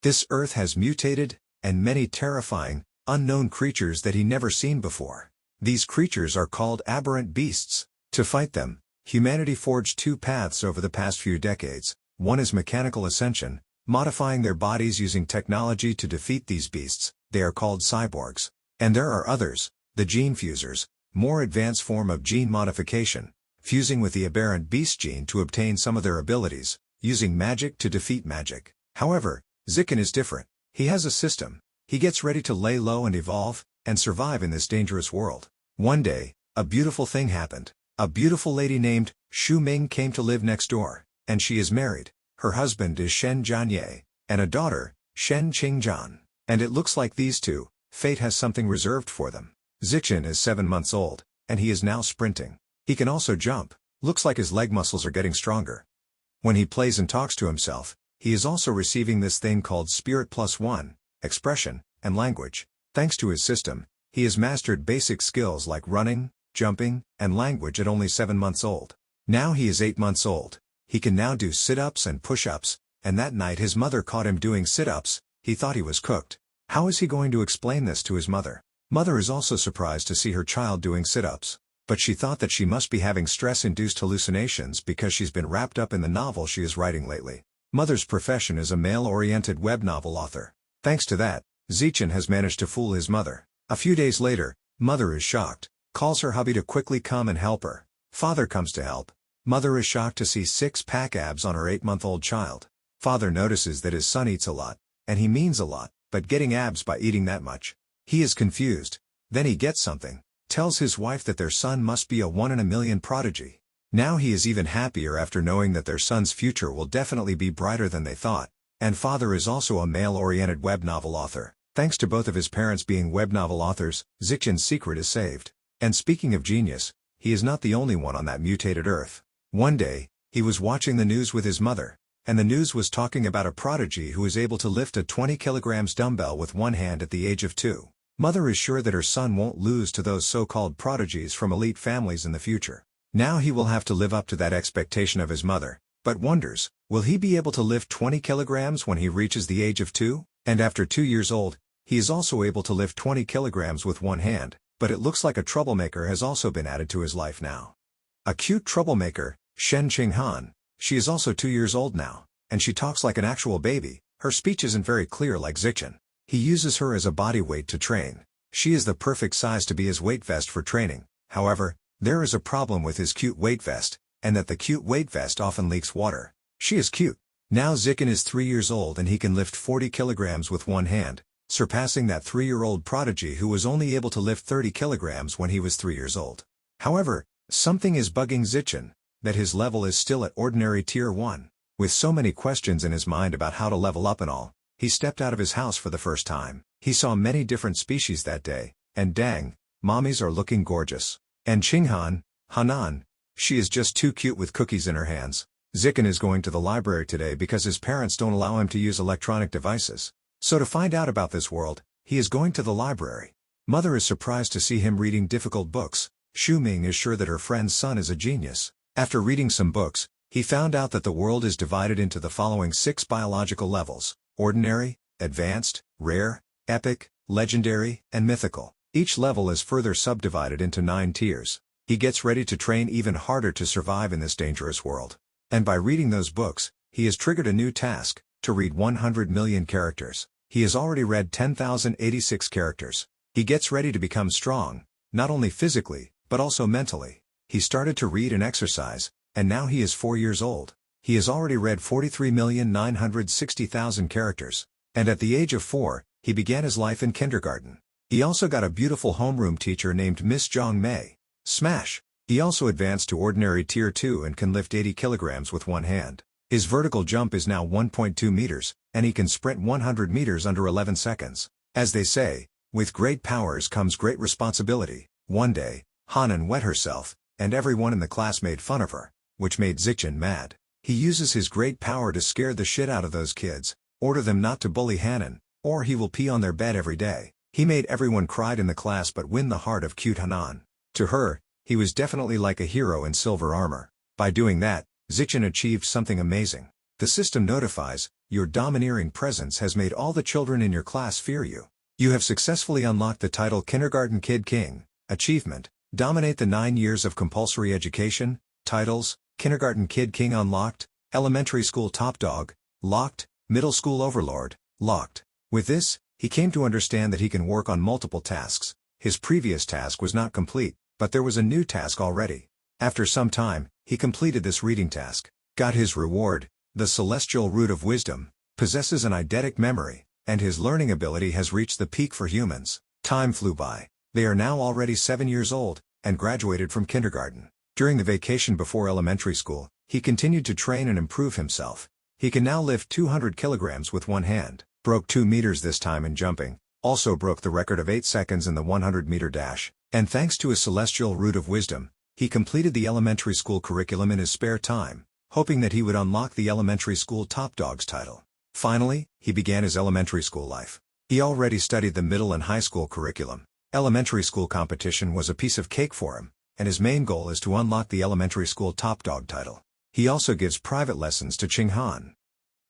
This Earth has mutated, and many terrifying, unknown creatures that he never seen before. These creatures are called aberrant beasts. To fight them, humanity forged 2 paths over the past few decades. One is mechanical ascension, modifying their bodies using technology to defeat these beasts. They are called cyborgs. And there are others, the gene fusers, more advanced form of gene modification, fusing with the aberrant beast gene to obtain some of their abilities, using magic to defeat magic. However, Zichen is different. He has a system. He gets ready to lay low and evolve, and survive in this dangerous world. One day, a beautiful thing happened. A beautiful lady named Xu Ming came to live next door, and she is married. Her husband is Shen Jianye, and a daughter, Shen Qingjian. And it looks like these two, fate has something reserved for them. Zichen is 7 months old, and he is now sprinting. He can also jump. Looks like his leg muscles are getting stronger. When he plays and talks to himself, he is also receiving this thing called Spirit +1, expression, and language. Thanks to his system, he has mastered basic skills like running, jumping, and language at only 7 months old. Now he is 8 months old. He can now do sit-ups and push-ups, and that night his mother caught him doing sit-ups. He thought he was cooked. How is he going to explain this to his mother? Mother is also surprised to see her child doing sit-ups. But she thought that she must be having stress-induced hallucinations because she's been wrapped up in the novel she is writing lately. Mother's profession is a male-oriented web novel author. Thanks to that, Zichen has managed to fool his mother. A few days later, mother is shocked, calls her hubby to quickly come and help her. Father comes to help. Mother is shocked to see 6-pack abs on her 8-month-old child. Father notices that his son eats a lot, and he means a lot, but getting abs by eating that much. He is confused. Then he gets something. Tells his wife that their son must be a 1 in a million prodigy. Now he is even happier after knowing that their son's future will definitely be brighter than they thought. and father is also a male-oriented web novel author. Thanks to both of his parents being web novel authors, Zichen's secret is saved. And speaking of genius, he is not the only one on that mutated Earth. One day, he was watching the news with his mother, and the news was talking about a prodigy who is able to lift a 20 kilograms dumbbell with one hand at the age of 2. Mother is sure that her son won't lose to those so-called prodigies from elite families in the future. Now he will have to live up to that expectation of his mother, but wonders, will he be able to lift 20 kilograms when he reaches the age of 2? And after 2 years old, he is also able to lift 20 kilograms with one hand, but it looks like a troublemaker has also been added to his life now. A cute troublemaker, Shen Qinghan. She is also 2 years old now, and she talks like an actual baby. Her speech isn't very clear like Zichen. He uses her as a body weight to train. She is the perfect size to be his weight vest for training. However, there is a problem with his cute weight vest, and that the cute weight vest often leaks water. She is cute. Now Zichen is 3 years old and he can lift 40 kilograms with one hand, surpassing that 3-year-old prodigy who was only able to lift 30 kilograms when he was 3 years old. However, something is bugging Zichen, that his level is still at ordinary tier 1. With so many questions in his mind about how to level up and all, he stepped out of his house for the first time. He saw many different species that day, and dang, mommies are looking gorgeous. And Qinghan, Hanan, she is just too cute with cookies in her hands. Zichen is going to the library today because his parents don't allow him to use electronic devices. So to find out about this world, he is going to the library. Mother is surprised to see him reading difficult books. Xu Ming is sure that her friend's son is a genius. After reading some books, he found out that the world is divided into the following 6 biological levels: ordinary, advanced, rare, epic, legendary, and mythical. Each level is further subdivided into 9 tiers. He gets ready to train even harder to survive in this dangerous world. And by reading those books, he has triggered a new task, to read 100 million characters. He has already read 10,086 characters. He gets ready to become strong, not only physically, but also mentally. He started to read and exercise, and now he is 4 years old. He has already read 43,960,000 characters. And at the age of 4, he began his life in kindergarten. He also got a beautiful homeroom teacher named Miss Zhang Mei. Smash! He also advanced to ordinary tier 2 and can lift 80 kilograms with one hand. His vertical jump is now 1.2 meters, and he can sprint 100 meters under 11 seconds. As they say, with great powers comes great responsibility. One day, Hanan wet herself, and everyone in the class made fun of her, which made Zichen mad. He uses his great power to scare the shit out of those kids, order them not to bully Hanan, or he will pee on their bed every day. He made everyone cry in the class but win the heart of cute Hanan. To her, he was definitely like a hero in silver armor. By doing that, Zichen achieved something amazing. The system notifies, your domineering presence has made all the children in your class fear you. You have successfully unlocked the title Kindergarten Kid King. Achievement: dominate the 9 years of compulsory education. Titles: Kindergarten Kid King unlocked, Elementary School Top Dog, locked, Middle School Overlord, locked. With this, he came to understand that he can work on multiple tasks. His previous task was not complete, but there was a new task already. After some time, he completed this reading task, got his reward, the Celestial Root of Wisdom, possesses an eidetic memory, and his learning ability has reached the peak for humans. Time flew by. They are now already 7 years old, and graduated from kindergarten. During the vacation before elementary school, he continued to train and improve himself. He can now lift 200 kilograms with one hand, broke 2 meters this time in jumping, also broke the record of 8 seconds in the 100-meter dash, and thanks to his Celestial Root of Wisdom, he completed the elementary school curriculum in his spare time, hoping that he would unlock the elementary school Top Dogs title. Finally, he began his elementary school life. He already studied the middle and high school curriculum. Elementary school competition was a piece of cake for him, and his main goal is to unlock the elementary school Top Dog title. He also gives private lessons to Qinghan.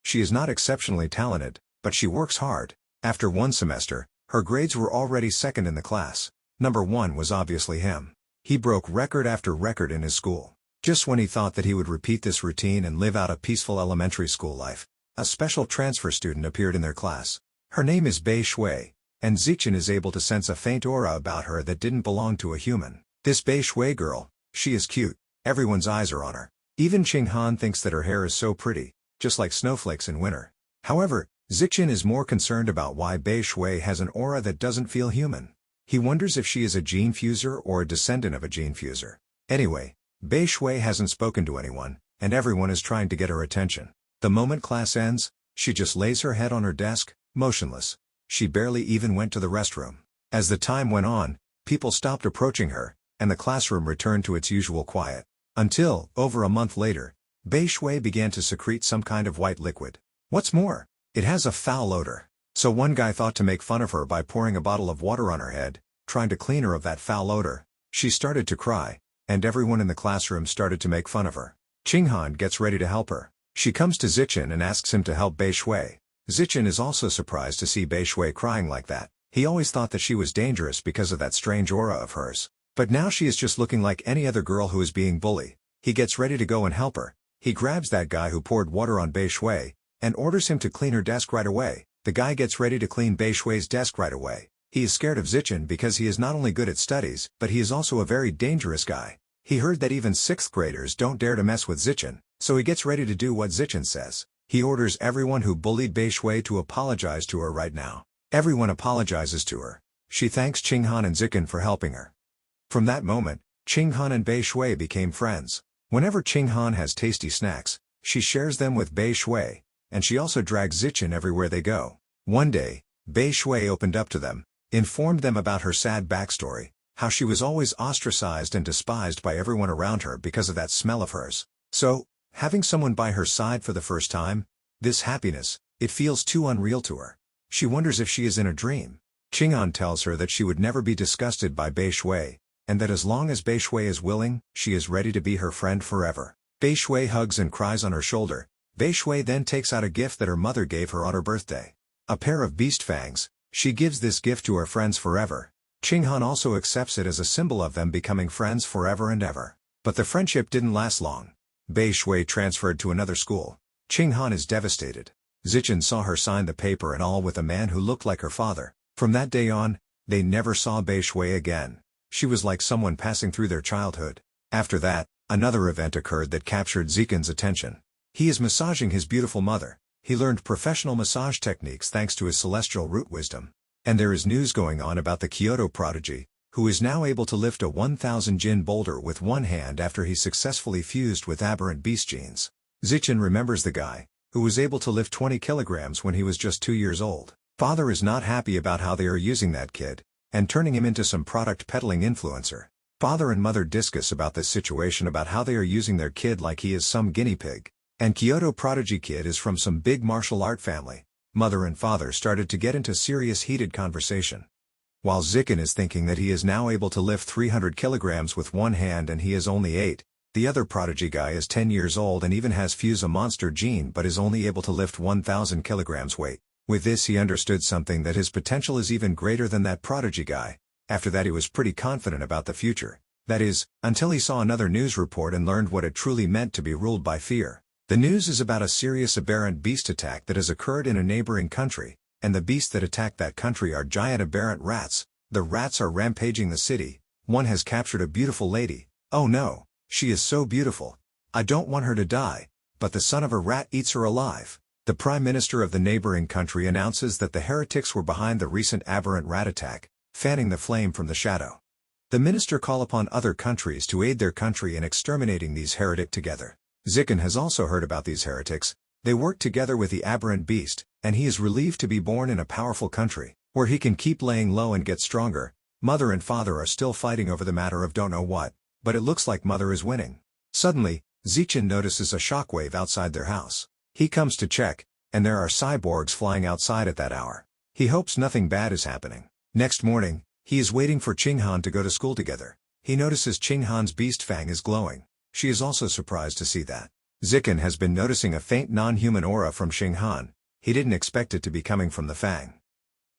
She is not exceptionally talented, but she works hard. After 1 semester, her grades were already second in the class. Number 1 was obviously him. He broke record after record in his school. Just when he thought that he would repeat this routine and live out a peaceful elementary school life, a special transfer student appeared in their class. Her name is Bei Shui, and Zichen is able to sense a faint aura about her that didn't belong to a human. This Bei Shui girl, she is cute. Everyone's eyes are on her. Even Qinghan thinks that her hair is so pretty, just like snowflakes in winter. However, Zichen is more concerned about why Bei Shui has an aura that doesn't feel human. He wonders if she is a gene fuser or a descendant of a gene fuser. Anyway, Bei Shui hasn't spoken to anyone, and everyone is trying to get her attention. The moment class ends, She just lays her head on her desk, motionless. She barely even went to the restroom. As the time went on, people stopped approaching her, and the classroom returned to its usual quiet. Until, over a month later, Bei Shui began to secrete some kind of white liquid. What's more, it has a foul odor. So one guy thought to make fun of her by pouring a bottle of water on her head, trying to clean her of that foul odor. She started to cry, and everyone in the classroom started to make fun of her. Qinghan gets ready to help her. She comes to Zichen and asks him to help Bei Shui. Zichen is also surprised to see Bei Shui crying like that. He always thought that she was dangerous because of that strange aura of hers. But now she is just looking like any other girl who is being bullied. He gets ready to go and help her. He grabs that guy who poured water on Bei Shui, and orders him to clean her desk right away. The guy gets ready to clean Bei Shui's desk right away. He is scared of Zichen because he is not only good at studies, but he is also a very dangerous guy. He heard that even 6th graders don't dare to mess with Zichen, so he gets ready to do what Zichen says. He orders everyone who bullied Bei Shui to apologize to her right now. Everyone apologizes to her. She thanks Qinghan and Zichen for helping her. From that moment, Qinghan and Bei Shui became friends. Whenever Qinghan has tasty snacks, she shares them with Bei Shui, and she also drags Zichen everywhere they go. One day, Bei Shui opened up to them, informed them about her sad backstory, how she was always ostracized and despised by everyone around her because of that smell of hers. So, having someone by her side for the first time, this happiness, it feels too unreal to her. She wonders if she is in a dream. Qinghan tells her that she would never be disgusted by Bei Shui, and that as long as Bei Shui is willing, she is ready to be her friend forever. Bei Shui hugs and cries on her shoulder. Bei Shui then takes out a gift that her mother gave her on her birthday. A pair of beast fangs. She gives this gift to her friends forever. Qinghan also accepts it as a symbol of them becoming friends forever and ever. But the friendship didn't last long. Bei Shui transferred to another school. Qinghan is devastated. Zichen saw her sign the paper and all with a man who looked like her father. From that day on, they never saw Bei Shui again. She was like someone passing through their childhood. After that, another event occurred that captured Zichen's attention. He is massaging his beautiful mother. He learned professional massage techniques thanks to his celestial root wisdom. And there is news going on about the Kyoto prodigy, who is now able to lift a 1000 jin boulder with one hand after he successfully fused with aberrant beast genes. Zichen remembers the guy, who was able to lift 20 kilograms when he was just 2 years old. Father is not happy about how they are using that kid, and turning him into some product peddling influencer. Father and mother discuss about this situation, about how they are using their kid like he is some guinea pig. And Kyoto prodigy kid is from some big martial art family. Mother and father started to get into serious heated conversation. While Zichen is thinking that he is now able to lift 300 kilograms with one hand and he is only 8, the other prodigy guy is 10 years old and even has fused a monster gene but is only able to lift 1000 kilograms weight. With this he understood something, that his potential is even greater than that prodigy guy. After that he was pretty confident about the future. That is, until he saw another news report and learned what it truly meant to be ruled by fear. The news is about a serious aberrant beast attack that has occurred in a neighboring country, and the beasts that attacked that country are giant aberrant rats. The rats are rampaging the city. One has captured a beautiful lady. Oh no, she is so beautiful. I don't want her to die, but the son of a rat eats her alive. The prime minister of the neighboring country announces that the heretics were behind the recent aberrant rat attack, fanning the flame from the shadow. The minister call upon other countries to aid their country in exterminating these heretics together. Zichen has also heard about these heretics. They work together with the aberrant beast, and he is relieved to be born in a powerful country, where he can keep laying low and get stronger. Mother and father are still fighting over the matter of don't know what, but it looks like mother is winning. Suddenly, Zichen notices a shockwave outside their house. He comes to check, and there are cyborgs flying outside at that hour. He hopes nothing bad is happening. Next morning, he is waiting for Qinghan to go to school together. He notices Qinghan's beast fang is glowing. She is also surprised to see that. Zichen has been noticing a faint non-human aura from Qinghan. He didn't expect it to be coming from the fang.